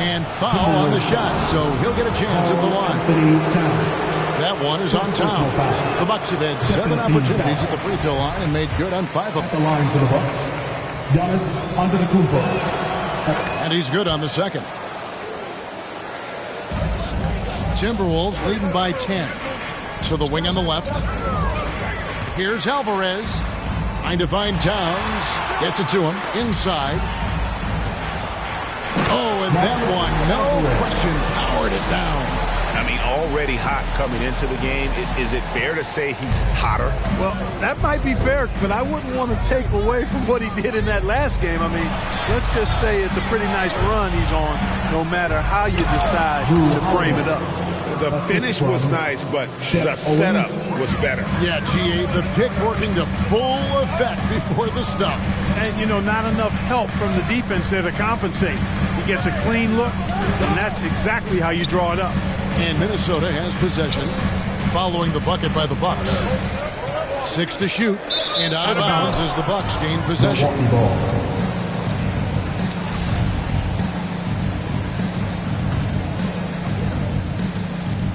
Speaker 21: And foul on the shot, so he'll get a chance at the line. That one is on Towns. The Bucks have had 7 opportunities at the free throw line and made good on 5 of them.
Speaker 16: The line for the Bucks. Giannis Antetokounmpo.
Speaker 21: And he's good on the second. Timberwolves leading by 10. To the wing on the left. Here's Alvarez. Trying to find Towns. Gets it to him. Inside. Oh, and that one, no question, powered it down.
Speaker 23: I mean, already hot coming into the game. Is it fair to say he's hotter?
Speaker 22: Well, that might be fair, but I wouldn't want to take away from what he did in that last game. I mean, let's just say it's a pretty nice run he's on, no matter how you decide to frame it up.
Speaker 23: The finish was nice, but the setup was better.
Speaker 21: Yeah, GA, the pick working to full effect before the stuff.
Speaker 22: And, you know, not enough help from the defense there to compensate. He gets a clean look, and that's exactly how you draw it up.
Speaker 21: And Minnesota has possession, following the bucket by the Bucks. 6 to shoot, and out of bounds as the Bucks gain possession.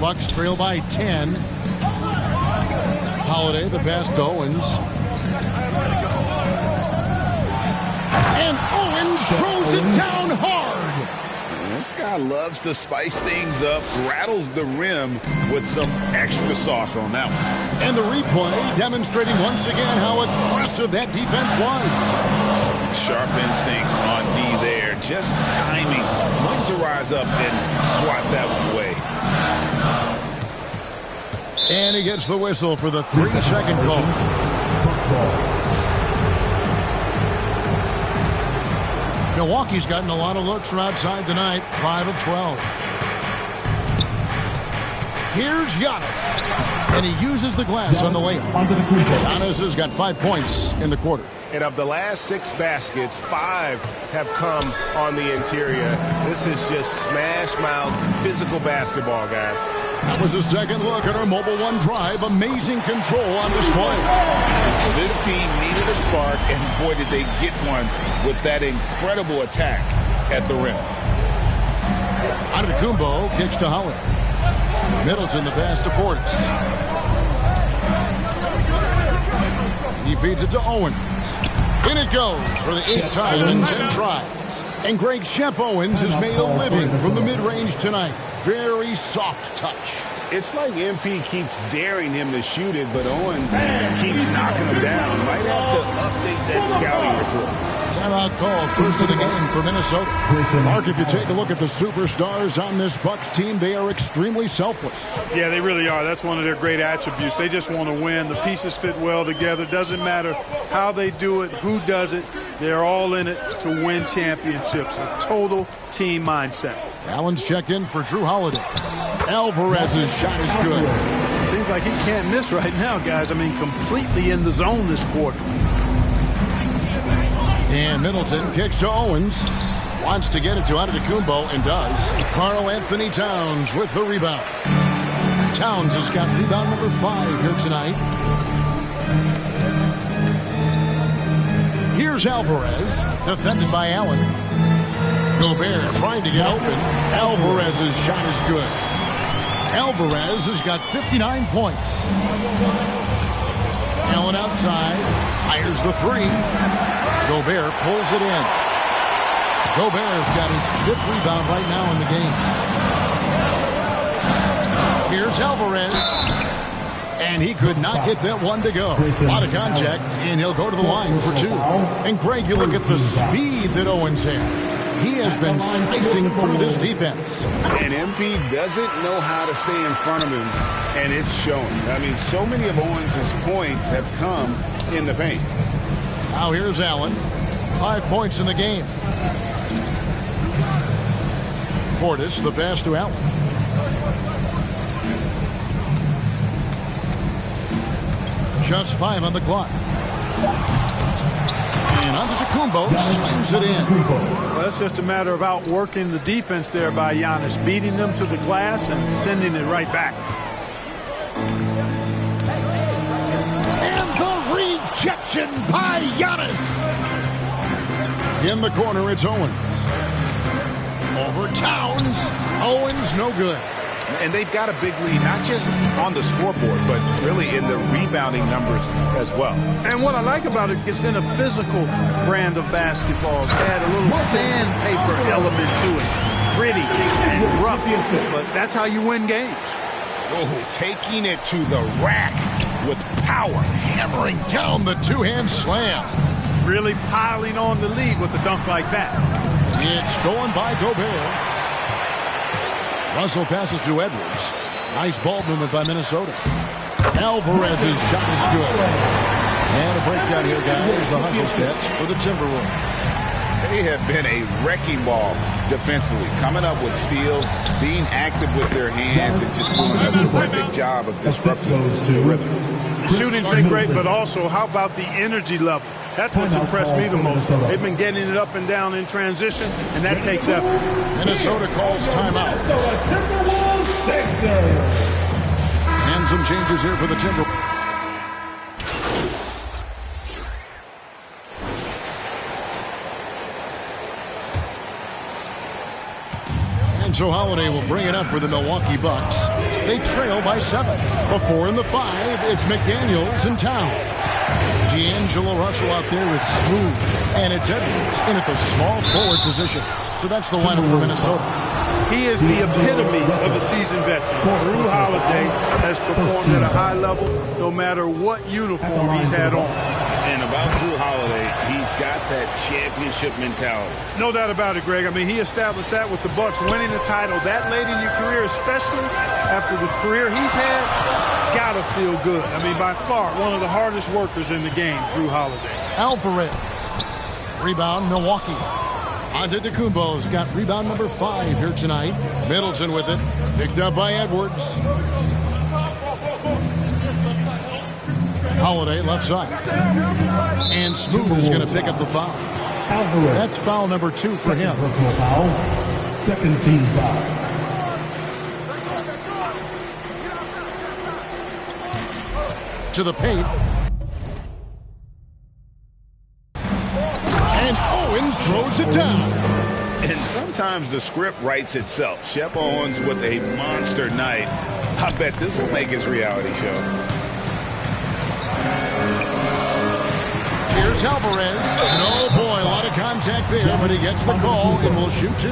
Speaker 21: Bucks trail by 10. Holiday, the pass to Owens. And Owens throws it down hard.
Speaker 23: This guy loves to spice things up, rattles the rim with some extra sauce on that one.
Speaker 21: And the replay demonstrating once again how aggressive that defense was.
Speaker 23: Sharp instincts on D there. Just timing when to rise up and swat that one away.
Speaker 21: And he gets the whistle for the 3-second call. Milwaukee's gotten a lot of looks from outside tonight, 5 of 12. Here's Giannis, and he uses the glass on the layup. Giannis has got 5 points in the quarter.
Speaker 2: And of the last 6 baskets, 5 have come on the interior. This is just smash mouth physical basketball, guys.
Speaker 21: That was a second look at our Mobile One drive. Amazing control on display.
Speaker 23: This team needed a spark, and boy, did they get one with that incredible attack at the rim.
Speaker 21: Antetokounmpo kicks to Holiday. Middleton the pass to Portis. He feeds it to Owens. In it goes for the 8th time in 10 tries. And Greg Shep Owens has made a living from the mid-range tonight. Very soft touch.
Speaker 2: It's like MP keeps daring him to shoot it, but Owens keeps knocking him down. Might have to update that scouting report.
Speaker 21: Timeout call, first of the game for Minnesota. Mark, if you take a look at the superstars on this Bucks team, they are extremely selfless.
Speaker 4: Yeah, they really are. That's one of their great attributes. They just want to win. The pieces fit well together. Doesn't matter how they do it, who does it. They're all in it to win championships. A total team mindset.
Speaker 21: Allen's checked in for Drew Holiday. Alvarez's shot is good.
Speaker 4: Seems like he can't miss right now, guys. I mean, completely in the zone this quarter.
Speaker 21: And Middleton kicks to Owens. Wants to get it to Antetokounmpo and does. Karl Anthony Towns with the rebound. Towns has got rebound number 5 here tonight. Here's Alvarez, defended by Allen. Gobert trying to get open. Alvarez's shot is good. Alvarez has got 59 points. Allen outside, fires the 3. Gobert pulls it in. Gobert's got his 5th rebound right now in the game. Here's Alvarez. And he could not get that one to go. A lot of contact, and he'll go to the line for 2. And Greg, you look at the speed that Owens has. He has been slicing through this defense.
Speaker 2: And MP doesn't know how to stay in front of him, and it's showing. I mean, so many of Owens' points have come in the paint.
Speaker 21: Now here's Allen. 5 points in the game. Portis, the pass to Allen. Just 5 on the clock. And Antetokounmpo slams it in.
Speaker 4: Well, that's just a matter of outworking the defense there by Giannis, beating them to the glass and sending it right back.
Speaker 21: And the rejection by Giannis. In the corner, it's Owens. Over Towns. Owens, no good.
Speaker 23: And they've got a big lead, not just on the scoreboard, but really in the rebounding numbers as well.
Speaker 4: And what I like about it, it's been a physical brand of basketball. It's had a little sandpaper element to it. Gritty and rough, but that's how you win games.
Speaker 23: Oh, taking it to the rack with power.
Speaker 21: Hammering down the 2-hand slam.
Speaker 4: Really piling on the lead with a dunk like that.
Speaker 21: It's stolen by Gobert. Russell passes to Edwards. Nice ball movement by Minnesota. Alvarez's shot is good. And a breakdown here, guys. The hustle steps for the Timberwolves.
Speaker 23: They have been a wrecking ball defensively, coming up with steals, being active with their hands, and just doing a terrific job of disrupting the rhythm.
Speaker 4: The shooting's been great, but also how about the energy level? That's what's impressed me the most. They've been getting it up and down in transition, and that takes effort.
Speaker 21: Minnesota calls timeout. And some changes here for the Timberwolves. And so Holiday will bring it up for the Milwaukee Bucks. They trail by 7. Before in the 5, it's McDaniels and Towns. D'Angelo Russell out there with Smooth. And it's Edwards in at the small forward position. So that's the lineup for Minnesota.
Speaker 4: He is the epitome of a seasoned veteran. Drew Holiday has performed at a high level no matter what uniform he's had on.
Speaker 23: And about Drew Holiday, he's got that championship mentality.
Speaker 4: No doubt about it, Greg. I mean, he established that with the Bucks, winning a title that late in your career, especially after the career he's had. It's got to feel good. I mean, by far, one of the hardest workers in the game, Drew Holiday.
Speaker 21: Alvarez. Rebound, Milwaukee. Antetokounmpo's got rebound number 5 here tonight. Middleton with it. Picked up by Edwards. Holiday left side. And Smooth is going to pick up the foul. That's foul number 2 for him.
Speaker 16: Personal foul. Second team foul.
Speaker 21: To the paint. And Owens throws it down.
Speaker 23: And sometimes the script writes itself. Shep Owens with a monster night. I bet this will make his reality show.
Speaker 21: Here's Alvarez. And oh boy, a lot of contact there, but he gets the call and will shoot 2.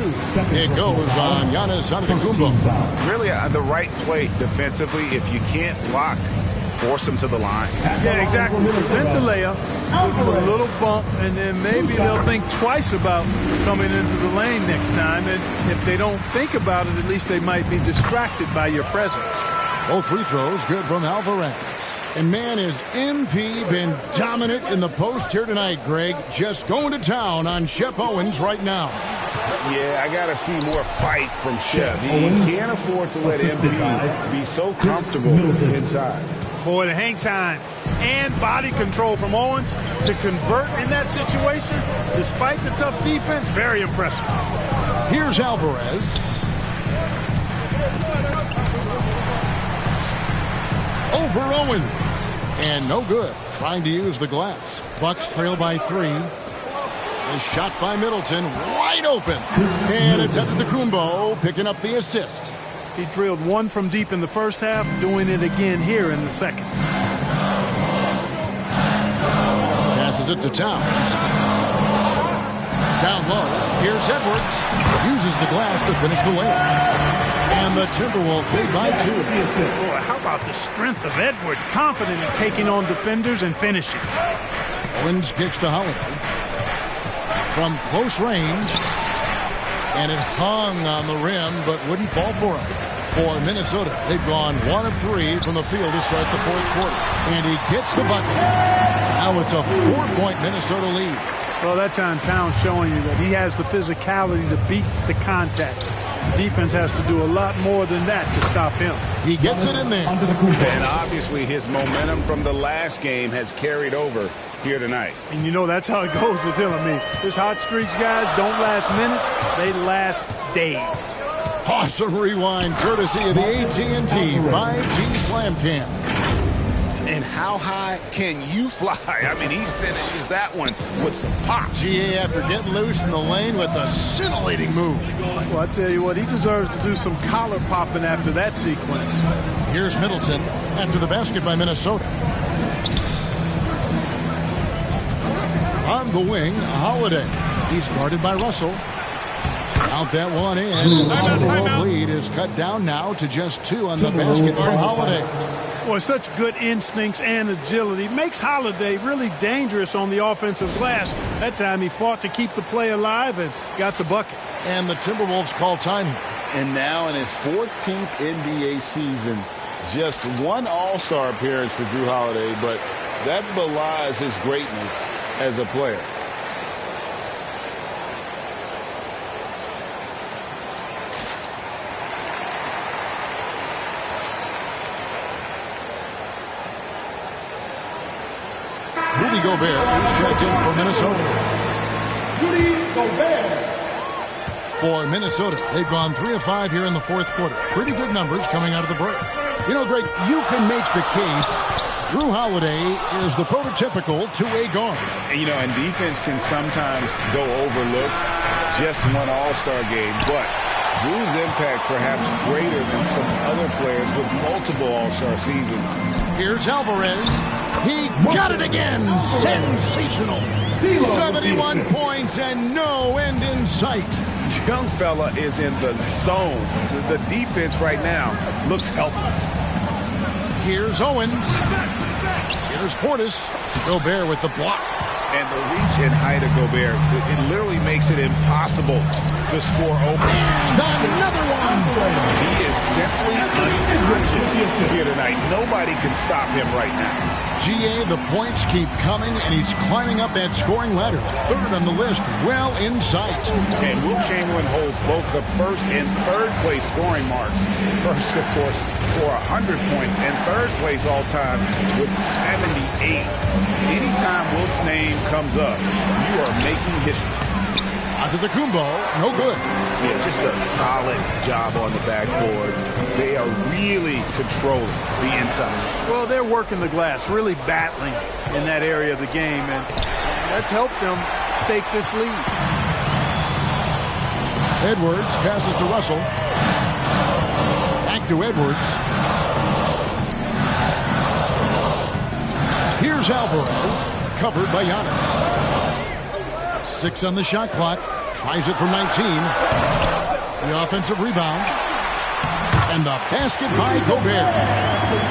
Speaker 21: It goes on Giannis Antetokounmpo.
Speaker 23: Really, the right play defensively. If you can't block, force him to the line.
Speaker 4: Yeah, exactly. Prevent the layup, give him a little bump, and then maybe they'll think twice about coming into the lane next time. And if they don't think about it, at least they might be distracted by your presence.
Speaker 21: Both free throws good from Alvarez. And man, has MP been dominant in the post here tonight, Greg. Just going to town on Shep Owens right now.
Speaker 23: Yeah, I got to see more fight from Shep. He can't afford to let MP be so comfortable inside.
Speaker 4: Boy, the hang time and body control from Owens to convert in that situation, despite the tough defense, very impressive.
Speaker 21: Here's Alvarez. Over Owens. And no good. Trying to use the glass. Bucks trail by 3. A shot by Middleton. Wide open. And it's Antetokounmpo picking up the assist.
Speaker 4: He drilled 1 from deep in the first half, doing it again here in the second.
Speaker 21: Passes it to Towns. Down low. Here's Edwards. Uses the glass to finish the layup. And the Timberwolves lead by 2.
Speaker 4: Boy, how about the strength of Edwards? Confident in taking on defenders and finishing.
Speaker 21: Owens kicks to Holiday. From close range. And it hung on the rim, but wouldn't fall for him. For Minnesota, they've gone 1 of 3 from the field to start the 4th quarter. And he gets the bucket. Now it's a 4-point Minnesota lead.
Speaker 4: Well, that time Towns showing you that he has the physicality to beat the contact. The defense has to do a lot more than that to stop him.
Speaker 21: He gets it in there.
Speaker 23: And obviously his momentum from the last game has carried over here tonight.
Speaker 4: And you know that's how it goes with him. I mean, his hot streaks, guys, don't last minutes. They last days.
Speaker 21: Awesome rewind courtesy of the AT&T 5G Slam Cam.
Speaker 23: And how high can you fly? I mean, he finishes that one with some pop.
Speaker 21: GA after getting loose in the lane with a scintillating move.
Speaker 4: Well, I tell you what, he deserves to do some collar popping after that sequence.
Speaker 21: Here's Middleton after the basket by Minnesota. On the wing, Holiday. He's guarded by Russell. Out that one in, and the Timberwolves lead is cut down now to just 2 on the basket from Holiday.
Speaker 4: Boy, such good instincts and agility. Makes Holiday really dangerous on the offensive glass. That time he fought to keep the play alive and got the bucket.
Speaker 21: And the Timberwolves call time here.
Speaker 23: And now in his 14th NBA season, just 1 All-Star appearance for Drew Holiday, but that belies his greatness as a player.
Speaker 21: Rudy Gobert is checked in for Minnesota.
Speaker 16: Rudy Gobert.
Speaker 21: For Minnesota, they've gone 3 of 5 here in the 4th quarter. Pretty good numbers coming out of the break. You know, Greg, you can make the case Drew Holiday is the prototypical two-way guard.
Speaker 23: And, you know, and defense can sometimes go overlooked. Just 1 All-Star game, but Drew's impact perhaps greater than some other players with multiple All-Star seasons.
Speaker 21: Here's Alvarez. He got it again. Sensational. 71 points and no end in sight.
Speaker 23: Young fella is in the zone. The defense right now looks helpless.
Speaker 21: Here's Owens. Here's Portis. Gobert with the block.
Speaker 23: And the reach and height of Gobert, it literally makes it impossible to score open.
Speaker 21: And another one.
Speaker 23: He is simply unconscious here tonight. Nobody can stop him right now.
Speaker 21: GA, the points keep coming, and he's climbing up that scoring ladder. Third on the list, well in sight.
Speaker 23: And Will Chamberlain holds both the first and third place scoring marks. First, of course, for 100 points, and third place all time with 78. Anytime Wilt's name comes up, you are making history.
Speaker 21: Antetokounmpo, no good.
Speaker 23: Yeah, just a solid job on the backboard. They are really controlling the inside.
Speaker 4: Well, they're working the glass, really battling in that area of the game, and that's helped them stake this lead.
Speaker 21: Edwards passes to Russell. Back to Edwards. Here's Alvarez, covered by Giannis. 6 on the shot clock. Tries it from 19. The offensive rebound. And the basket by Gobert.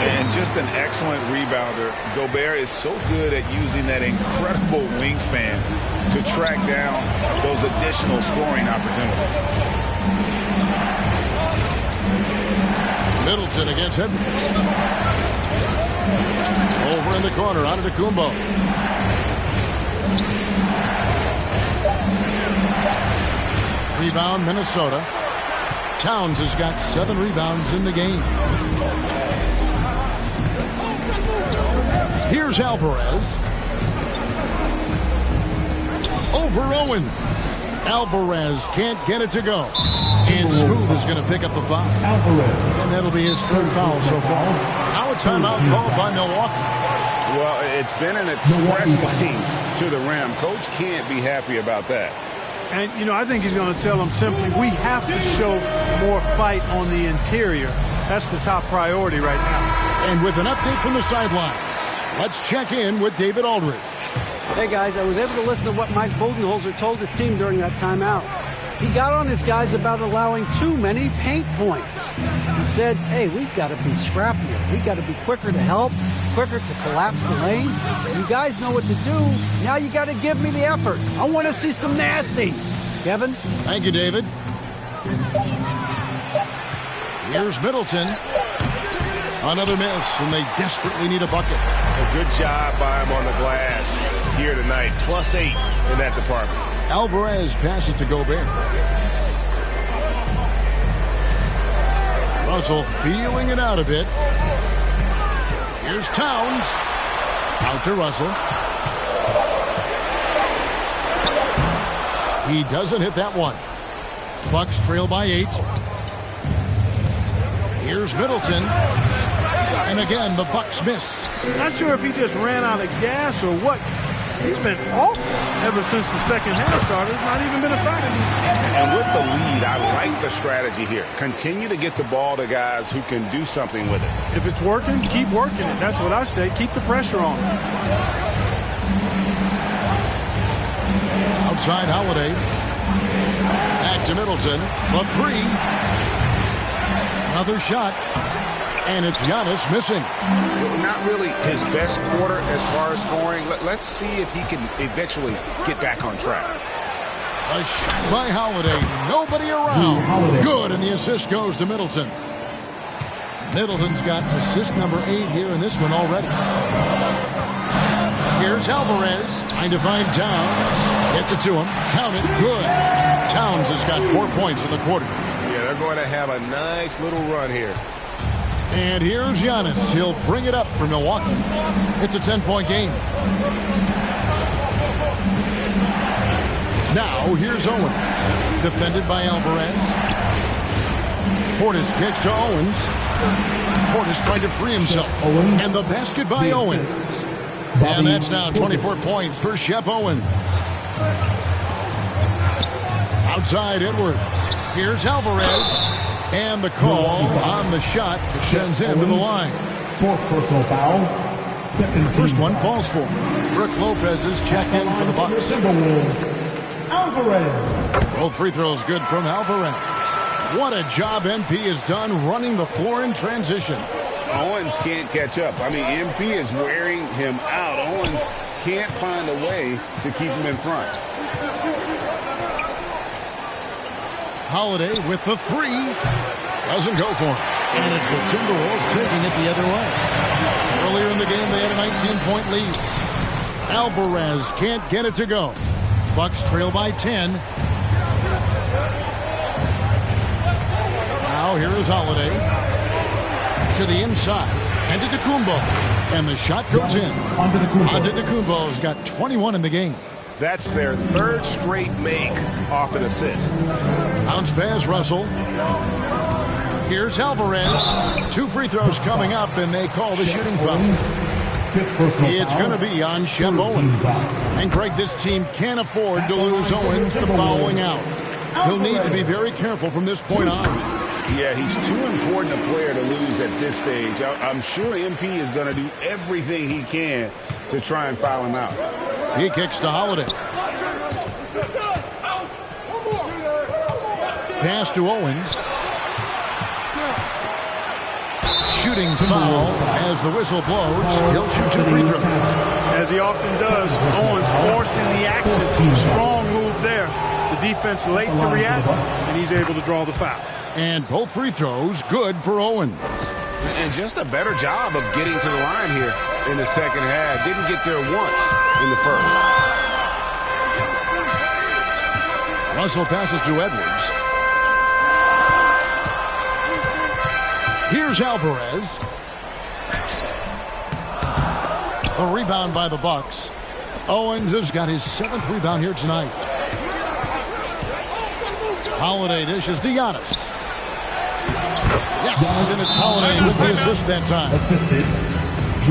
Speaker 23: And just an excellent rebounder. Gobert is so good at using that incredible wingspan to track down those additional scoring opportunities.
Speaker 21: Middleton against Edwards. Over in the corner, Antetokounmpo. Rebound, Minnesota. Towns has got 7 rebounds in the game. Here's Alvarez. Over Owen. Alvarez can't get it to go. And Smooth is going to pick up the foul. And that'll be his 3rd foul so far. Now a timeout called by Milwaukee.
Speaker 23: Well, it's been an express lane to the rim. Coach can't be happy about that.
Speaker 4: And, you know, I think he's going to tell them simply, we have to show more fight on the interior. That's the top priority right now.
Speaker 21: And with an update from the sidelines, let's check in with David Aldridge.
Speaker 19: Hey, guys, I was able to listen to what Mike Budenholzer told his team during that timeout. He got on his guys about allowing too many paint points. He said, hey, we've got to be scrappier. We've got to be quicker to help, quicker to collapse the lane. You guys know what to do. Now you got to give me the effort. I want to see some nasty. Kevin?
Speaker 21: Thank you, David. Here's Middleton. Another miss, and they desperately need a bucket.
Speaker 2: A good job by him on the glass here tonight. +8 in that department.
Speaker 21: Alvarez passes to Gobert. Russell feeling it out a bit. Here's Towns. Out to Russell. He doesn't hit that one. Bucks trail by 8. Here's Middleton. And again, the Bucks miss.
Speaker 4: Not sure if he just ran out of gas or what. He's been awful ever since the second half started. It's not even been a factor.
Speaker 23: And with the lead, I like the strategy here. Continue to get the ball to guys who can do something with it.
Speaker 4: If it's working, keep working it. That's what I say. Keep the pressure on.
Speaker 21: Outside Holiday. Back to Middleton. The 3. Another shot. And it's Giannis missing.
Speaker 23: Not really his best quarter as far as scoring. Let's see if he can eventually get back on track.
Speaker 21: A shot by Holiday. Nobody around. Good, and the assist goes to Middleton. Middleton's got assist number 8 here in this one already. Here's Alvarez trying to find Towns. Gets it to him. Count it. Good. Towns has got 4 points in the quarter.
Speaker 2: Yeah, they're going to have a nice little run here.
Speaker 21: And here's Giannis. He'll bring it up for Milwaukee. It's a 10-point game. Now, here's Owens. Defended by Alvarez. Portis kicks to Owens. Portis trying to free himself. And the basket by Owens. And that's now 24 points for Shep Owens. Outside Edwards. Here's Alvarez. And the call on the shot that sends him to the line.
Speaker 16: 4th personal foul.
Speaker 21: First one falls for. Brook Lopez is checked in for the Bucks.
Speaker 16: Alvarez.
Speaker 21: Both free throws good from Alvarez. What a job MP has done running the floor in transition.
Speaker 23: Owens can't catch up. I mean, MP is wearing him out. Owens can't find a way to keep him in front.
Speaker 21: Holiday with the 3. Doesn't go for it. And it's the Timberwolves taking it the other way. Earlier in the game, they had a 19-point lead. Alvarez can't get it to go. Bucks trail by 10. Now here is Holiday. To the inside. And to Antetokounmpo. And the shot goes in. Antetokounmpo's got 21 in the game.
Speaker 2: That's their third straight make off an assist.
Speaker 21: Bounce pass, Russell. Here's Alvarez. 2 free throws coming up, and they call the shooting foul. It's going to be on Shep Owens. And, Craig, this team can't afford to lose Owens to fouling out. He'll need to be very careful from this point on.
Speaker 23: Yeah, he's too important a player to lose at this stage. I'm sure MP is going to do everything he can to try and foul him out.
Speaker 21: He kicks to Holiday. Pass to Owens. Shooting foul as the whistle blows. He'll shoot 2 free throws.
Speaker 4: As he often does, Owens forcing the action. Strong move there. The defense late to react, and he's able to draw the foul.
Speaker 21: And both free throws good for Owens.
Speaker 2: And just a better job of getting to the line here in the second half. Didn't get there once in the first.
Speaker 21: Russell passes to Edwards. Here's Alvarez. A rebound by the Bucks. Owens has got his 7th rebound here tonight. Holiday dishes to Giannis. Yes, and it's Holiday with the assist that time.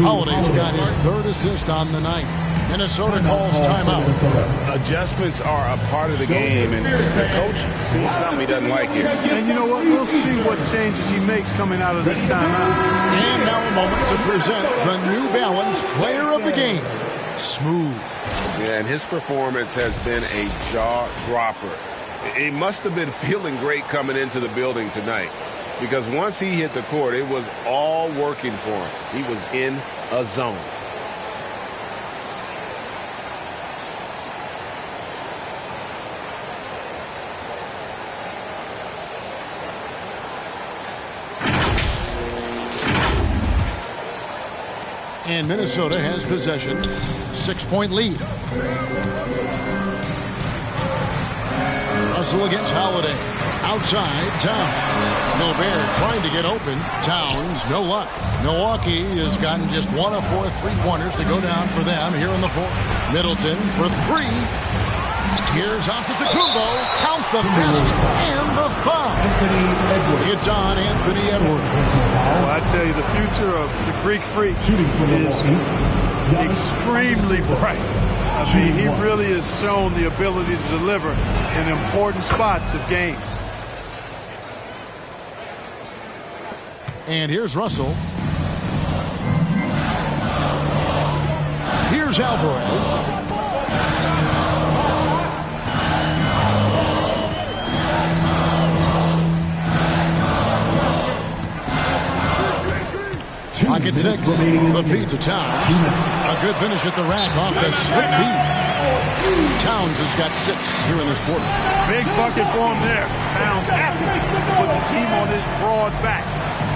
Speaker 21: Holiday's got his 3rd assist on the night. Minnesota calls timeout.
Speaker 2: Adjustments are a part of the game, and the coach sees something he doesn't like here.
Speaker 4: And you know what? We'll see what changes he makes coming out of this timeout.
Speaker 21: And now a moment to present the New Balance Player of the Game, Smooth.
Speaker 2: Yeah, and his performance has been a jaw-dropper. He must have been feeling great coming into the building tonight, because once he hit the court, it was all working for him. He was in a zone.
Speaker 21: And Minnesota has possession. 6-point lead. Russell against Holiday. Outside, Towns. Gobert trying to get open. Towns, no luck. Milwaukee has gotten just 1 of 4 3-pointers to go down for them here in the 4th. Middleton for 3. Here's Antetokounmpo. Count the basket and the foul. It's on Anthony Edwards.
Speaker 4: Well, I tell you, the future of the Greek Freak is extremely bright. I mean, he really has shown the ability to deliver in important spots of game.
Speaker 21: And here's Russell. Here's Alvarez. Pocket 6. The feed to Towns. A good finish at the rack off the slip feed. Towns has got 6 here in this quarter.
Speaker 4: Big bucket for him there. Towns happy to put the team on his broad back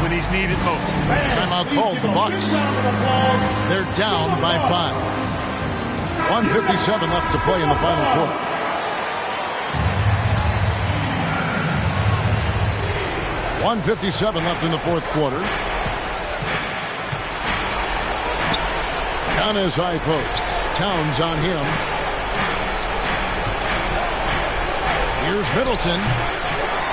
Speaker 4: when he's needed most.
Speaker 21: Timeout called the Bucks. They're down by 5. 1:57 left to play in the final quarter. .157 left in the 4th quarter. On his high post. Towns on him. Here's Middleton.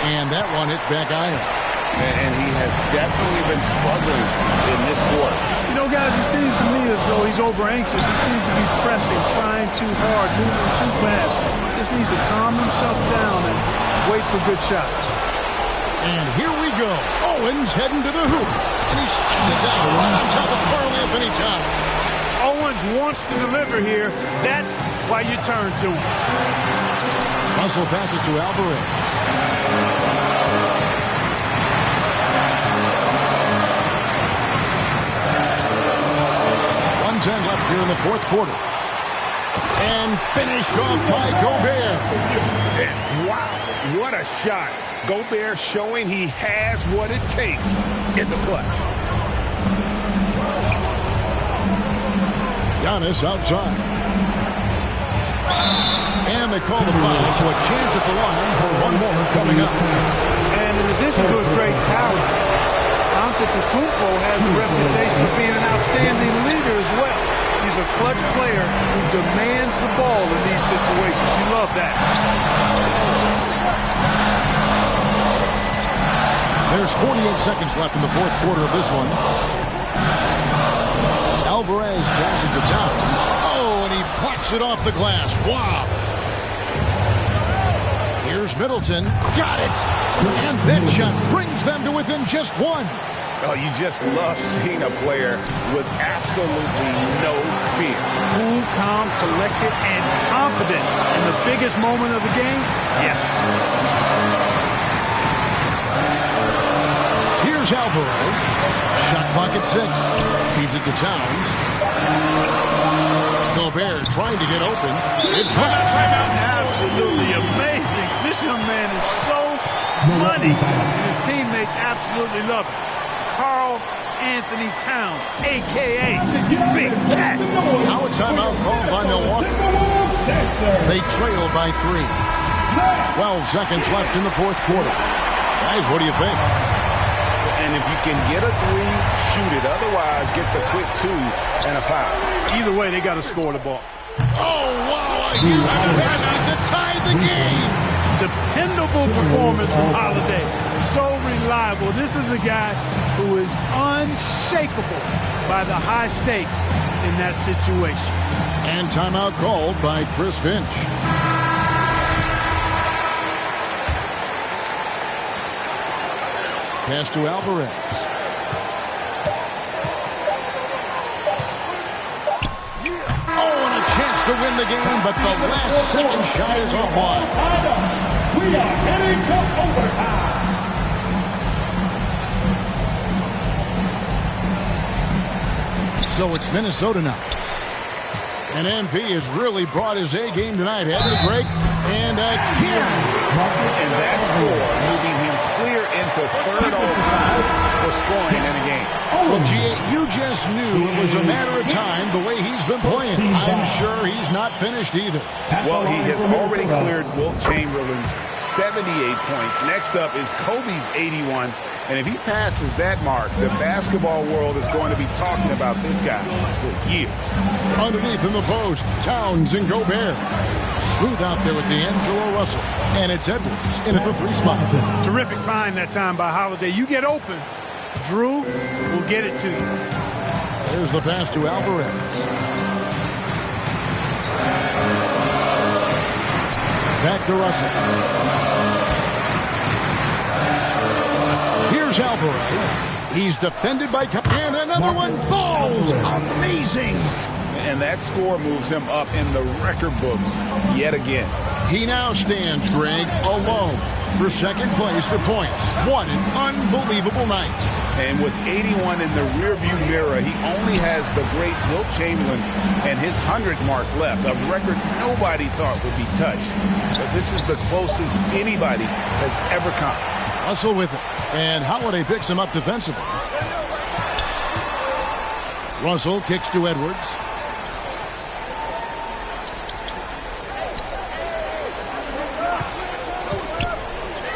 Speaker 21: And that one hits back iron.
Speaker 23: And he has definitely been struggling in this quarter.
Speaker 4: You know, guys, it seems to me as though he's over anxious. He seems to be pressing, trying too hard, moving too fast. He just needs to calm himself down and wait for good shots.
Speaker 21: And here we go. Owens heading to the hoop. And he slams it down right on top of Karl Anthony Towns.
Speaker 4: Owens wants to deliver here. That's why you turn to him.
Speaker 21: Russell passes to Alvarez. 1:10 left here in the 4th quarter. And finished off by Gobert.
Speaker 2: And wow, what a shot. Gobert showing he has what it takes in the clutch.
Speaker 21: Giannis outside. And they call the foul, so a chance at the line for one more coming up.
Speaker 4: And in addition to his great talent, Antetokounmpo has the reputation of being an outstanding leader as well. He's a clutch player who demands the ball in these situations. You love that.
Speaker 21: There's 48 seconds left in the fourth quarter of this one. Alvarez passes to Towns. Oh, and he plucks it off the glass. Wow. Here's Middleton. Got it. And that shot brings them to within just one.
Speaker 23: Oh, you just love seeing a player with absolutely no fear.
Speaker 4: Cool, calm, collected, and confident in the biggest moment of the game. Yes.
Speaker 21: Here's Alvarez. Shot clock at 6. Feeds it to Towns. Gobert trying to get open. It drops.
Speaker 4: Absolutely amazing. This young man is so money, and his teammates absolutely love it. Karl Anthony Towns, a.k.a. Big Cat.
Speaker 21: Now a timeout called by Milwaukee. They trail by 3. 12 seconds left in the fourth quarter. Guys, what do you think?
Speaker 23: And if you can get a 3, shoot it. Otherwise, get the quick 2 and a foul.
Speaker 4: Either way, they got to score the ball.
Speaker 21: Oh, wow, a huge basket to tie the game.
Speaker 4: Dependable performance from Holiday. So reliable. This is a guy who is unshakable by the high stakes in that situation.
Speaker 21: And timeout called by Chris Finch. Pass to Alvarez. Oh, and a chance to win the game, but the last second shot is off wide.
Speaker 16: We are heading to overtime.
Speaker 21: So it's Minnesota now. And MP has really brought his A game tonight, hasn't he, Greg? And again.
Speaker 23: And that score moving him clear into third all-time for scoring in a game.
Speaker 21: Well, G.A., you just knew it was a matter of time the way he's been playing. I'm sure he's not finished either.
Speaker 23: Well, he has already cleared Wilt Chamberlain's 78 points. Next up is Kobe's 81. And if he passes that mark, the basketball world is going to be talking about this guy for years.
Speaker 21: Underneath in the post, Towns and Gobert. Smooth out there with D'Angelo Russell. And it's Edwards in at the 3 spot.
Speaker 4: Terrific find that time by Holiday. You get open, Drew will get it to you.
Speaker 21: There's the pass to Alvarez. Back to Russell. Here's Alvarez. He's defended by... And another one falls. Amazing.
Speaker 23: And that score moves him up in the record books yet again.
Speaker 21: He now stands, Greg, alone for second place for points. What an unbelievable night.
Speaker 23: And with 81 in the rearview mirror, he only has the great Wilt Chamberlain and his 100th mark left, a record nobody thought would be touched. But this is the closest anybody has ever come.
Speaker 21: Russell with it. And Holiday picks him up defensively. Russell kicks to Edwards.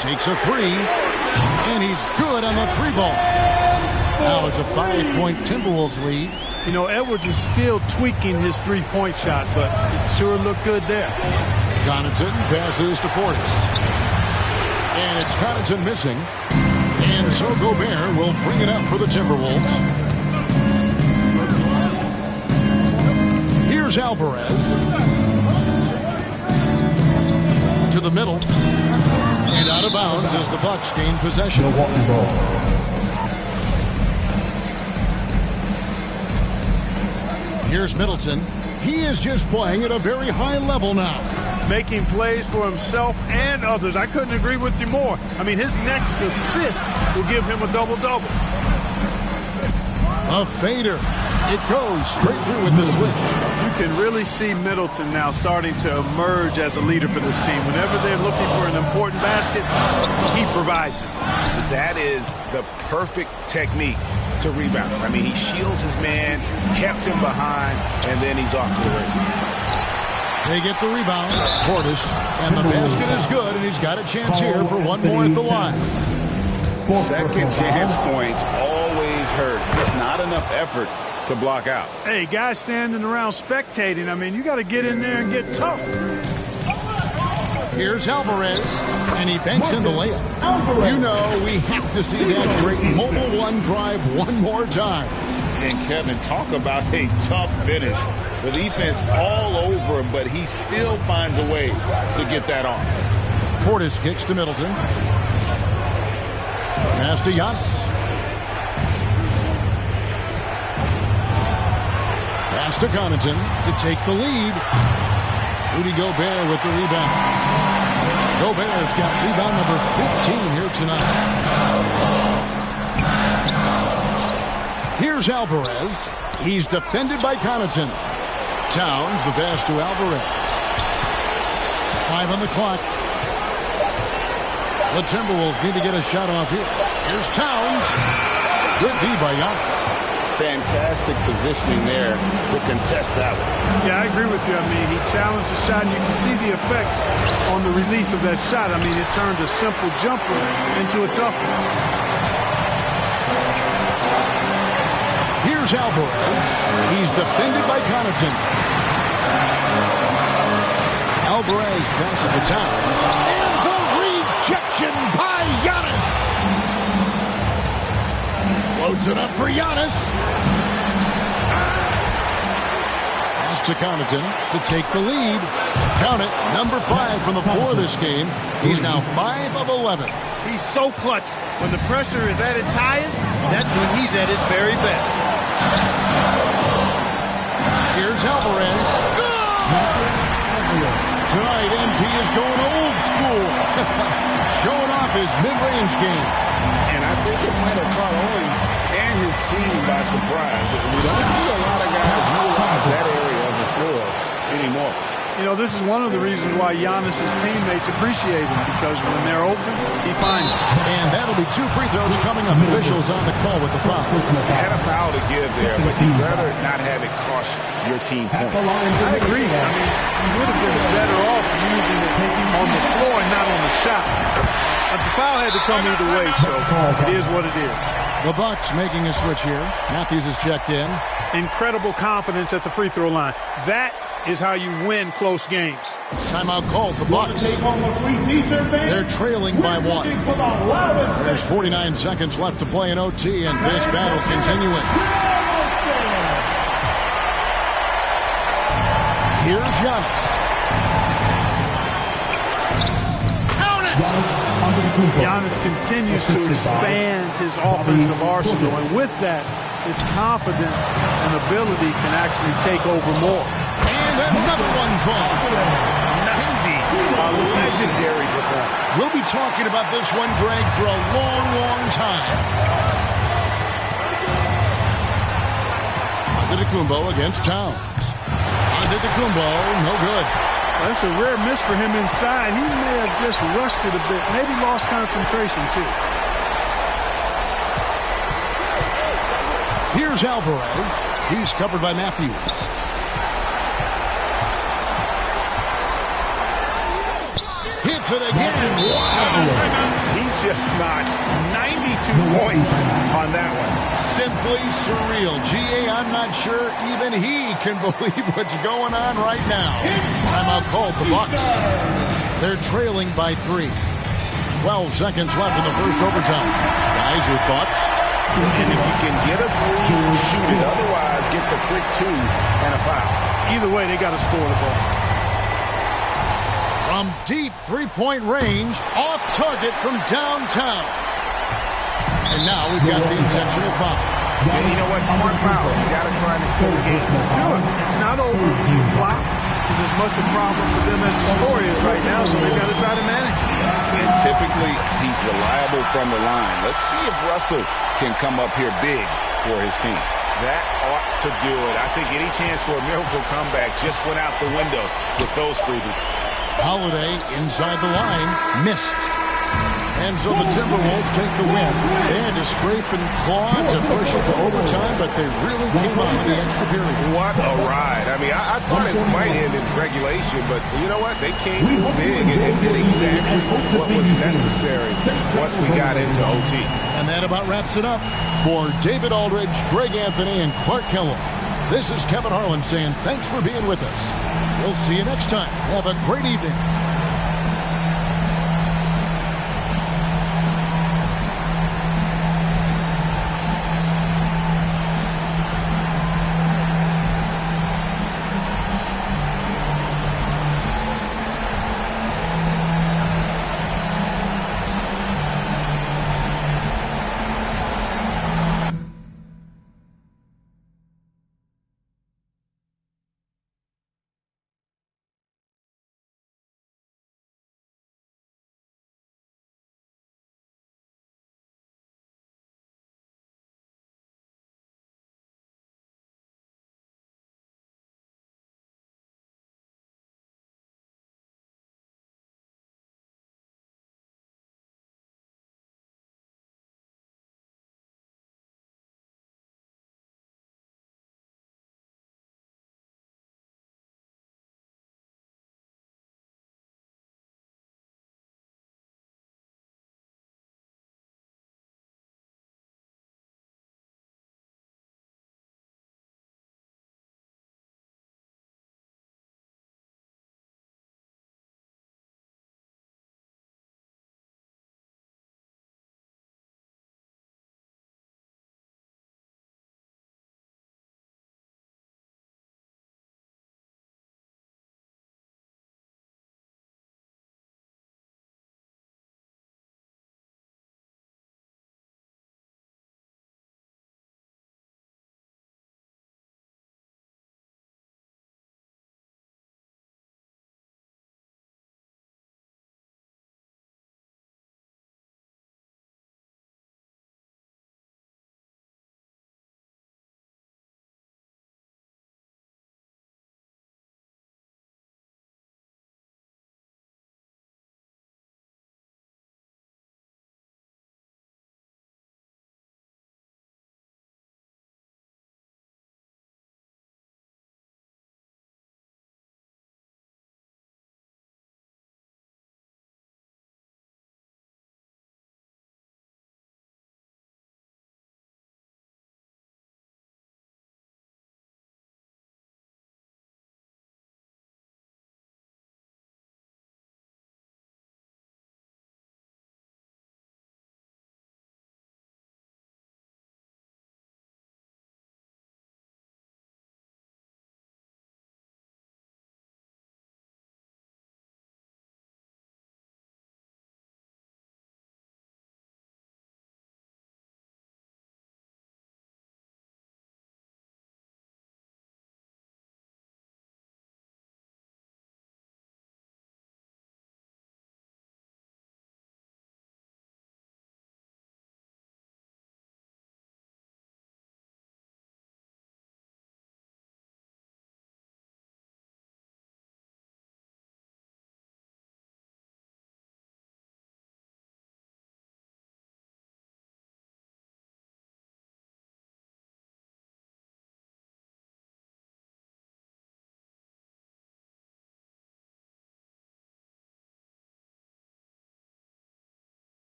Speaker 21: Takes a 3. And he's good on the 3-ball. Now it's a 5-point Timberwolves lead.
Speaker 4: You know, Edwards is still tweaking his 3-point shot, but it sure looked good there.
Speaker 21: Connaughton passes to Portis. And it's Connaughton missing. And so Gobert will bring it up for the Timberwolves. Here's Alvarez. To the middle. And out of bounds as the Bucks gain possession. Here's Middleton. He is just playing at a very high level now.
Speaker 4: Making plays for himself and others. I couldn't agree with you more. I mean, his next assist will give him a double-double.
Speaker 21: A fader. It goes straight through with the switch.
Speaker 22: can really see Middleton now starting to emerge as a leader for this team. Whenever they're looking for an important basket, he provides it.
Speaker 23: That is the perfect technique to rebound. I mean, he shields his man, kept him behind, and then he's off to the races.
Speaker 21: They get the rebound. Portis, and the basket is good, and he's got a chance here for one more at the line.
Speaker 23: Second chance points always hurt. Just not enough effort to block out.
Speaker 22: Hey, guys standing around spectating, I mean, you got to get in there and get tough.
Speaker 21: Here's Alvarez, and he banks in the layup. You know we have to see that great mobile one drive one more time.
Speaker 23: And Kevin, talk about a tough finish. The defense all over him, but he still finds a way to get that on.
Speaker 21: Portis kicks to Middleton. Pass to Giannis. Pass to Connaughton to take the lead. Rudy Gobert with the rebound. Gobert's got rebound number 15 here tonight. Here's Alvarez. He's defended by Connaughton. Towns, the pass to Alvarez. 5 on the clock. The Timberwolves need to get a shot off here. Here's Towns. Good D by Giannis.
Speaker 23: Fantastic positioning there to contest that one.
Speaker 22: Yeah, I agree with you. I mean, he challenged the shot, and you can see the effects on the release of that shot. I mean, it turned a simple jumper into a tough one.
Speaker 21: Here's Alvarez. He's defended by Connaughton. Alvarez passes to Towns. And the rejection by Giannis. Loads it up for Giannis. Pass to Connaughton to take the lead. Count it, number 5 from the floor this game. He's now 5 of 11.
Speaker 22: He's so clutch. When the pressure is at its highest, that's when he's at his very best.
Speaker 21: Here's Alvarez. Tonight, MP is going old school. Showing off his mid-range game.
Speaker 23: And I think it might have caught Owens and his team by surprise. We don't see a lot of guys utilize that area of the floor anymore.
Speaker 22: You know, this is one of the reasons why Giannis' teammates appreciate him, because when they're open, he finds them.
Speaker 21: And that'll be 2 free throws coming up. Officials on the call with the foul.
Speaker 23: Had a foul to give there, but you'd rather not have it cost your team points.
Speaker 22: I agree. I mean, you would have been better off using it on the floor and not on the shot. But the foul had to come either way, so it is what it is.
Speaker 21: The Bucks making a switch here. Matthews is checked in.
Speaker 22: Incredible confidence at the free throw line. That is how you win close games.
Speaker 21: Timeout called. The Bucks. They're trailing by 1. There's 49 seconds left to play in OT, and this battle continuing. Here's Giannis. Count it!
Speaker 22: Giannis continues to expand his offensive arsenal, and with that, his confidence and ability can actually take over more.
Speaker 21: And another one falls. 90.
Speaker 23: A legendary performance.
Speaker 21: We'll be talking about this one, Greg, for a long, long time. Antetokounmpo against Towns. Antetokounmpo, no good.
Speaker 22: That's a rare miss for him inside. He may have just rushed it a bit, maybe lost concentration too.
Speaker 21: Here's Alvarez. He's covered by Matthews. Hits it again. Wow.
Speaker 23: He just notched 92 points on that one.
Speaker 21: Simply surreal. G.A., I'm not sure even he can believe what's going on right now. Timeout called the Bucks. They're trailing by 3. 12 seconds left in the first overtime. Guys, your thoughts?
Speaker 23: And if you can get a 3, shoot it. Otherwise, get the quick 2 and a foul.
Speaker 22: Either way, they got to score the ball.
Speaker 21: From deep three-point range, off target from downtown. And now we've got the intentional foul.
Speaker 23: And you know what? Smart foul. You got to try and extend the game.
Speaker 22: Do it. It's not over. Flop is as much a problem for them as the score is right now, so they got to try to manage it.
Speaker 23: And typically, he's reliable from the line. Let's see if Russell can come up here big for his team. That ought to do it. I think any chance for a miracle comeback just went out the window with those freebies.
Speaker 21: Holiday inside the line, missed. And so the Timberwolves take the win. They had to scrape and claw to push it to overtime, but they really came on in the extra period.
Speaker 2: What a ride. I mean, I thought it might end in regulation, but you know what? They came through big and did exactly what was necessary once we got into OT.
Speaker 21: And that about wraps it up. For David Aldridge, Greg Anthony, and Clark Kellogg, this is Kevin Harlan saying thanks for being with us. We'll see you next time. Have a great evening.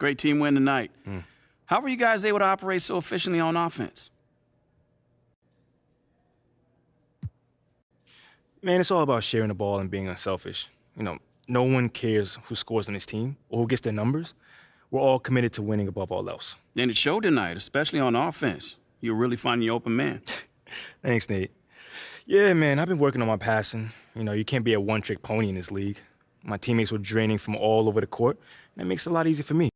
Speaker 6: Great team win tonight. How were you guys able to operate so efficiently on offense?
Speaker 8: Man, it's all about sharing the ball and being unselfish. You know, no one cares who scores on his team or who gets their numbers. We're all committed to winning above all else.
Speaker 6: And it showed tonight, especially on offense. You're really finding your open man.
Speaker 8: Thanks, Nate. Yeah, man, I've been working on my passing. You know, you can't be a one-trick pony in this league. My teammates were draining from all over the court, and it makes it a lot easier for me.